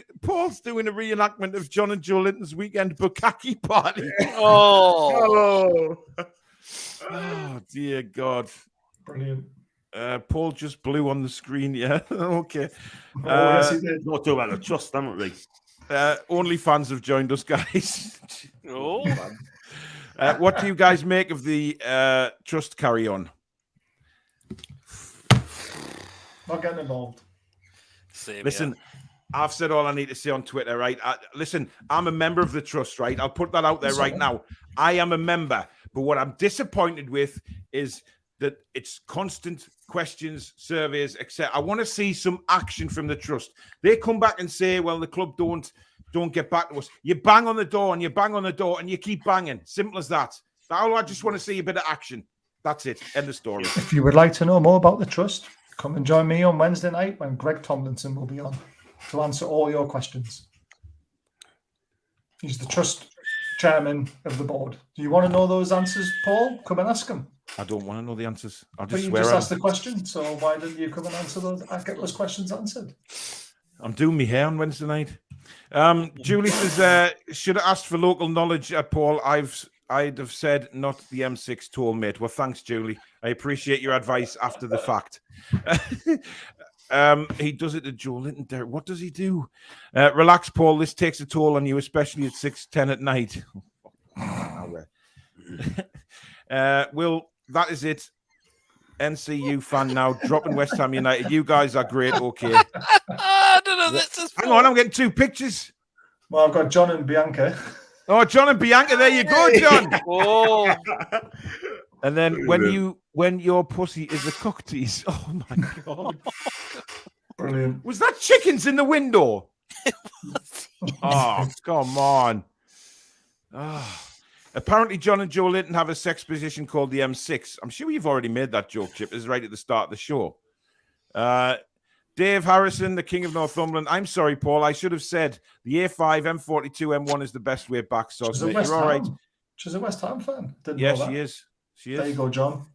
doing a reenactment of John and Joe Linton's weekend bukkake party. oh, Dear God. Brilliant. Paul just blew on the screen, yeah. Okay. Yes, he did. not talking about the trust, haven't we? Only fans have joined us, guys. Oh. What do you guys make of the trust carry on? Not getting involved. Listen, I've said all I need to say on Twitter, right? Listen, I'm a member of the trust, right? I'll put that out there right now. I am a member, but what I'm disappointed with is that it's constant questions, surveys, etc. I want to see some action from the trust. They come back and say, well, the club don't get back to us. You bang on the door and you bang on the door and you keep banging. Simple as that. I just want to see a bit of action. That's it. End of story. If you would like to know more about the trust, come and join me on Wednesday night when Greg Tomlinson will be on to answer all your questions. He's the trust chairman of the board. Do you want to know those answers, Paul? Come and ask him. I don't want to know the answers. I'll But just you swear just at asked them. the question, so why didn't you come and answer those? I get those questions answered. I'm doing my hair on Wednesday night. Julie says, should have asked for local knowledge, Paul. I'd have said not the M6 toll, mate. Well, thanks, Julie. I appreciate your advice after the fact. He does it to Joe Linton. Derek. What does he do? Relax, Paul. This takes a toll on you, especially at 6:10 at night. Well, that is it. NCU fan now, dropping West Ham United. You guys are great. Okay. I don't know. This is Hang on, I'm getting two pictures. Well, I've got John and Bianca. Oh, John and Bianca, there you go, John. Oh, And then when your pussy is a cock tease. Oh my God. Brilliant. Was that chickens in the window? Oh, come on. Oh. Apparently, John and Joe Linton have a sex position called the M6. I'm sure you've already made that joke, Chip. It's right at the start of the show. Dave Harrison, the King of Northumberland. I'm sorry, Paul. I should have said the A5, M42, M1 is the best way back. So She's a you're all right. She's a West Ham fan. Didn't Yeah, know that. she is. She There you is. go, John.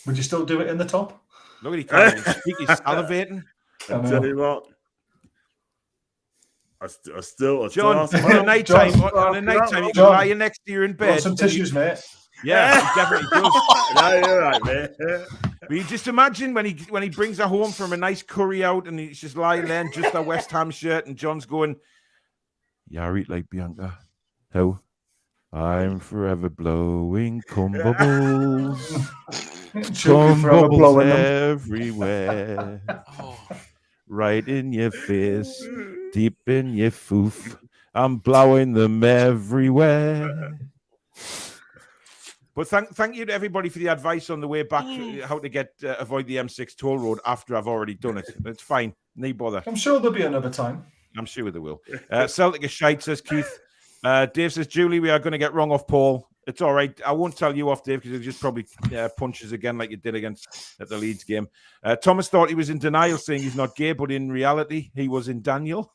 Would you still do it in the top? Look at he can't even speak. He's salivating. I I know. tell you what. I still John, ask on a night time, John, on a night time, you can John. lie in next to you in Got bed. some and you- tissues, mate. Yeah, he definitely does. No, you're right, man. But you just imagine when he brings her home from a nice curry out and he's just lying there in just a West Ham shirt and John's going, yeah, I eat like Bianca. How? I'm forever blowing cum bubbles. She'll be Cum forever bubbles blowing them. everywhere. Right in your face, deep in your foof. I'm blowing them everywhere. But thank you to everybody for the advice on the way back, how to avoid the M6 toll road after I've already done it. It's fine. No bother. I'm sure there'll be another time. I'm sure they will. Celtic is shite, says Keith. Dave says, Julie, we are going to get wrong off Paul. It's all right. I won't tell you off, Dave, because he'll just probably punches again like you did at the Leeds game. Thomas thought he was in denial, saying he's not gay, but in reality, he was in Daniel.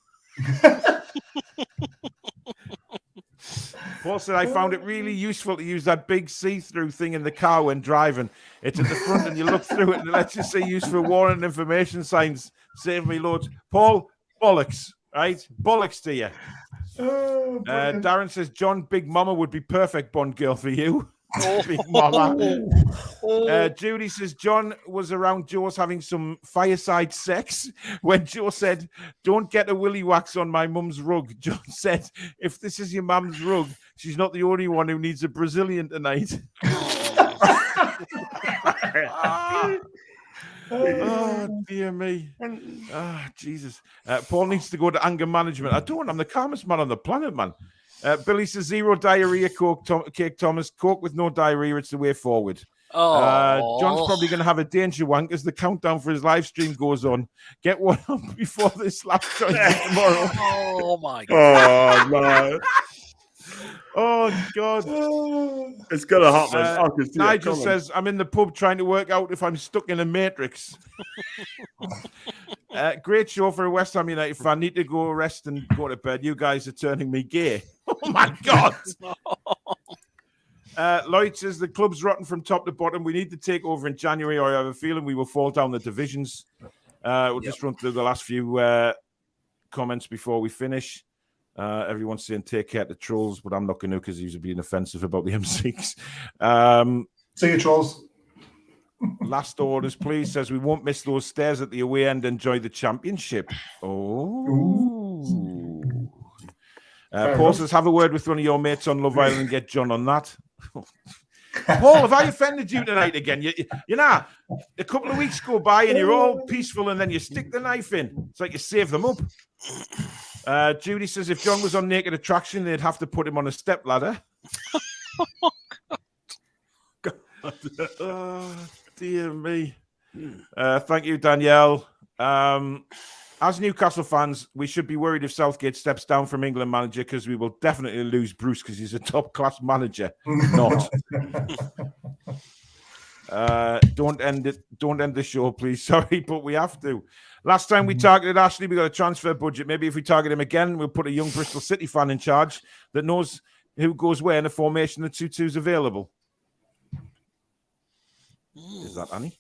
Paul said, I found it really useful to use that big see-through thing in the car when driving. It's at the front and you look through it and it lets you see useful warning and information signs. Save me loads. Paul, bollocks, right? Bollocks to you. Darren says, John, Big Mama would be perfect Bond girl for you. Big Mama. Judy says, John was around Joe's having some fireside sex when Joe said, don't get a willy wax on my mum's rug. John said, if this is your mum's rug, she's not the only one who needs a Brazilian tonight. Oh, dear me. Jesus. Paul needs to go to anger management. I don't. I'm the calmest man on the planet, man. Billy says, 0 diarrhea, Cake Thomas. Coke with no diarrhea, it's the way forward. John's probably going to have a danger wank as the countdown for his live stream goes on. Get one up before this last joins tomorrow. Oh, my God. Oh, man. Oh, God. It's going to happen. Nigel says, I'm in the pub trying to work out if I'm stuck in a matrix. Great show for a West Ham United fan. Need to go rest and go to bed. You guys are turning me gay. Oh, my God. Lloyd says, the club's rotten from top to bottom. We need to take over in January, or I have a feeling we will fall down the divisions. We'll just run through the last few comments before we finish. Everyone's saying take care to trolls, but I'm not going to because he's being offensive about the M6. See you, trolls. Last orders, please. Says we won't miss those stairs at the away end. Enjoy the championship. Oh. Paul says, have a word with one of your mates on Love Island and get John on that. Paul, have I offended you tonight again? You know, a couple of weeks go by and you're all peaceful and then you stick the knife in. It's like you save them up. Judy says, if John was on Naked Attraction, they'd have to put him on a step ladder. Oh, dear me. Thank you, Danielle. As Newcastle fans, we should be worried if Southgate steps down from England manager because we will definitely lose Bruce because he's a top-class manager. Not. Don't end it. Don't end the show, please. Sorry, but we have to. Last time we targeted Ashley, we got a transfer budget. Maybe if we target him again, we'll put a young Bristol City fan in charge that knows who goes where in a formation the 2-2's available. Is that Annie?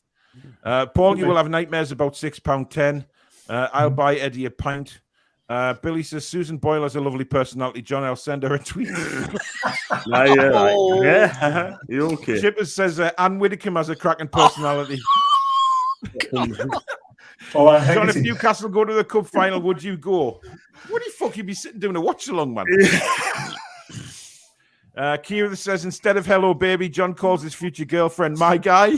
Paul, you will have nightmares about £6.10. I'll buy Eddie a pint. Billy says, Susan Boyle has a lovely personality. John, I'll send her a tweet. Yeah. You okay? Chippers says, Anne Widdicombe has a cracking personality. John, if Newcastle go to the cup final, would you go? What the fuck you be sitting doing a watch-along, man? Kira says, instead of hello, baby, John calls his future girlfriend my guy.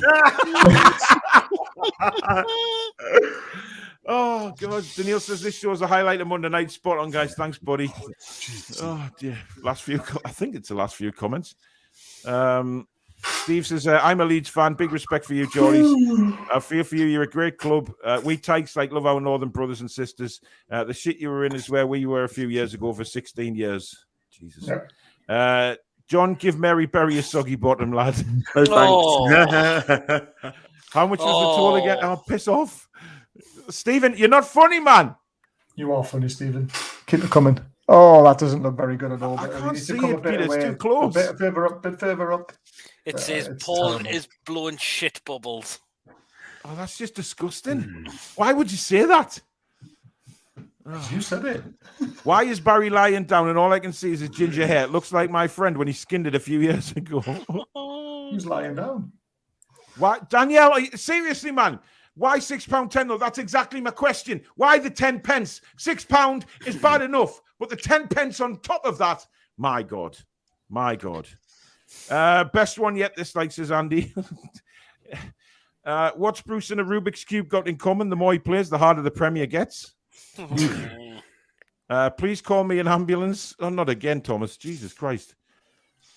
Oh, God. Daniel says, this show's a highlight of Monday night. Spot on, guys. Thanks, buddy. Oh, dear. I think it's the last few comments. Steve says, I'm a Leeds fan. Big respect for you, Geordies. I feel for you. You're a great club. We Tykes love our northern brothers and sisters. The shit you were in is where we were a few years ago for 16 years. Jesus. John, give Mary Berry a soggy bottom, lad. Oh, thanks. How much was the toll again? Oh, piss off. Stephen, you're not funny, man. You are funny, Stephen. Keep it coming. Oh, that doesn't look very good at all. I can't see it, Peter. It's too close. A bit further up. It says Paul is blowing shit bubbles. Oh, that's just disgusting. Why would you say that? You said it. Why is Barry lying down and all I can see is his ginger hair? It looks like my friend when he skinned it a few years ago. Who's lying down? Why, Danielle? Seriously, man. Why £6.10 though? That's exactly my question. Why the 10 pence? £6 is bad enough, but the 10 pence on top of that, my God. Best one yet, this like, says Andy. What's Bruce and a Rubik's Cube got in common? The more he plays, the harder the Premier gets. Please call me an ambulance. Oh, not again, Thomas. Jesus Christ.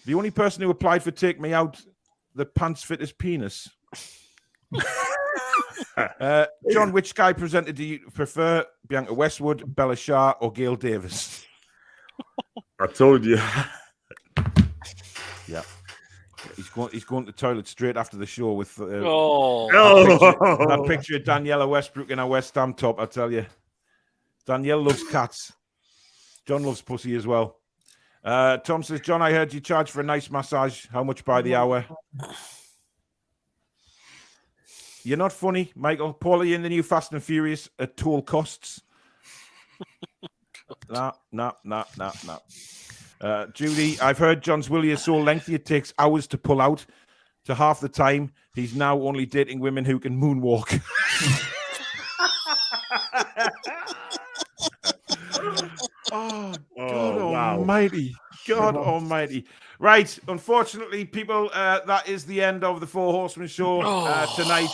The only person who applied for Take Me Out, the pants fit his penis. John, which guy presenter do you prefer? Bianca Westwood, Bella Shah, or Gail Davis? I told you. Yeah. He's going to the toilet straight after the show with that picture of Daniela Westbrook in a West Ham top, I tell you. Danielle loves cats. John loves pussy as well. Tom says, John, I heard you charge for a nice massage. How much by the hour? You're not funny, Michael. Paul, are you in the new Fast and Furious at toll costs? No. Judy, I've heard John's willy is so lengthy it takes hours to pull out. To half the time, he's now only dating women who can moonwalk. Oh, God almighty. God almighty. Right. Unfortunately, people, that is the end of the Four Horsemen show tonight.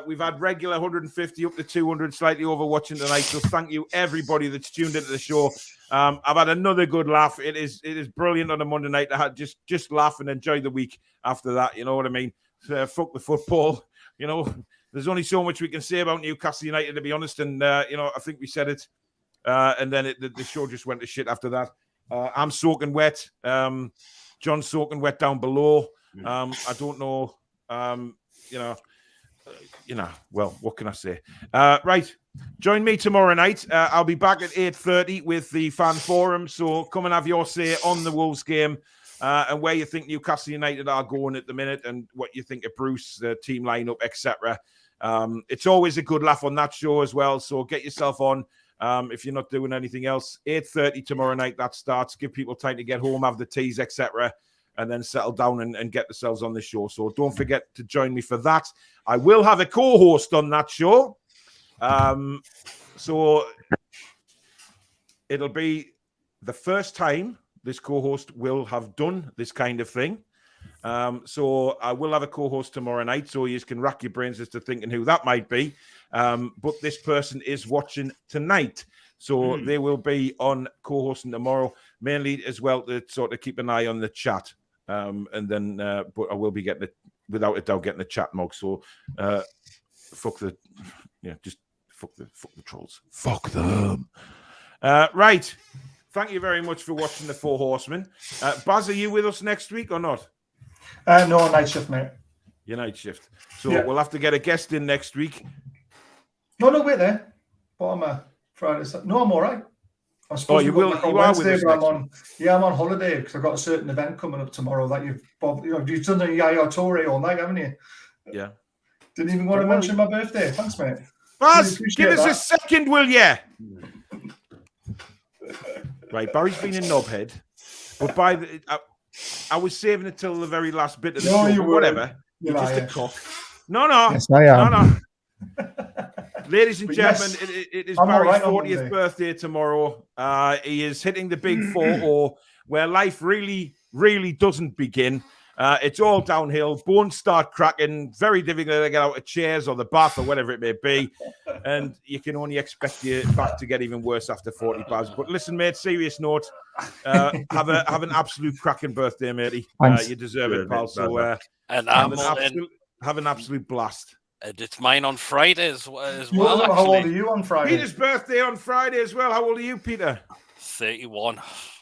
We've had regular 150 up to 200, slightly over watching tonight. So thank you, everybody that's tuned into the show. I've had another good laugh. It is brilliant on a Monday night to have just laugh and enjoy the week after that. You know what I mean? Fuck the football. You know, there's only so much we can say about Newcastle United, to be honest. And, you know, I think we said it. And then the show just went to shit after that. I'm soaking wet. John's soaking wet down below. I don't know. Well, what can I say? Right. Join me tomorrow night. I'll be back at 8:30 with the fan forum. So come and have your say on the Wolves game and where you think Newcastle United are going at the minute and what you think of Bruce, the team lineup, etc. It's always a good laugh on that show as well. So get yourself on. If you're not doing anything else, 8:30 tomorrow night that starts. Give people time to get home, have the teas, etc., and then settle down and get themselves on the show. So don't forget to join me for that. I will have a co-host on that show. So it'll be the first time this co-host will have done this kind of thing. So I will have a co-host tomorrow night, so you can rack your brains as to thinking who that might be. But this person is watching tonight, so they will be on co-hosting tomorrow, mainly as well to sort of keep an eye on the chat. And then, but I will be getting it without a doubt, getting the chat mug. So, fuck the trolls. Fuck them. Right. Thank you very much for watching the Four Horsemen. Baz, are you with us next week or not? No, night shift, mate. Your night shift. So we'll have to get a guest in next week. No, wait there. But I'm Friday. No, I'm all right. I'm supposed to go back on Wednesday, but I'm on holiday because I've got a certain event coming up tomorrow that you've done the Yaya Toure all night, haven't you? Yeah. Didn't even want to mention my birthday. Thanks, mate. Baz, give us a second, will you? Right, Barry's been a knobhead, but I was saving it till the very last bit of the show. Whatever. You're just a cock. No. Yes, I am. No. Ladies and gentlemen, it is Barry's 40th birthday tomorrow. He is hitting the big 4-0, where life really, really doesn't begin. It's all downhill. Bones start cracking. Very difficult to get out of chairs or the bath or whatever it may be. And you can only expect your back to get even worse after 40 bars. But listen, mate, serious note. Have an absolute cracking birthday, matey. You deserve it, pal. So have an absolute blast. And it's mine on Friday as well. How old are you on Friday? Peter's birthday on Friday as well. How old are you, Peter? 31.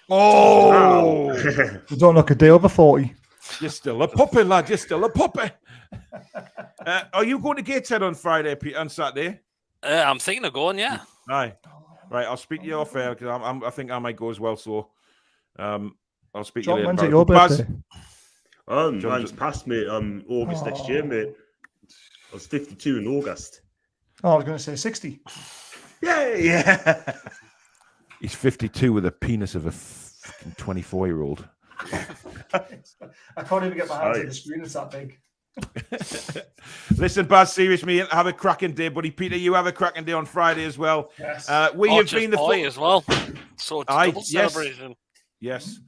Oh! You don't look a day over 40. You're still a puppy, lad. You're still a puppy. Are you going to Gateshead on Friday, Peter, on Saturday? I'm thinking of going, yeah. Aye. Right, I'll speak to you off air because I think I might go as well. So I'll speak to you later. When's it your birthday? Mine's past, mate. August next year, mate. I was 52 in August. Oh, I was going to say 60. Yeah. He's 52 with a penis of a 24-year-old. I can't even get my hands on the screen. It's that big. Listen, Baz, serious me. Have a cracking day, buddy. Peter, you have a cracking day on Friday as well. Yes. We have been the boy as well. So it's double celebration. Yes.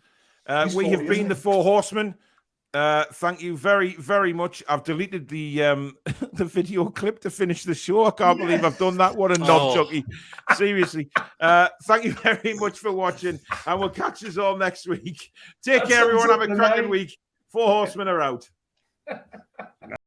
We have been the Four Horsemen. Thank you very, very much. I've deleted the the video clip to finish the show. I can't believe I've done that. What a knob jockey. Seriously. Thank you very much for watching. And we'll catch us all next week. Take care, everyone. Have a cracking week. Four Horsemen are out.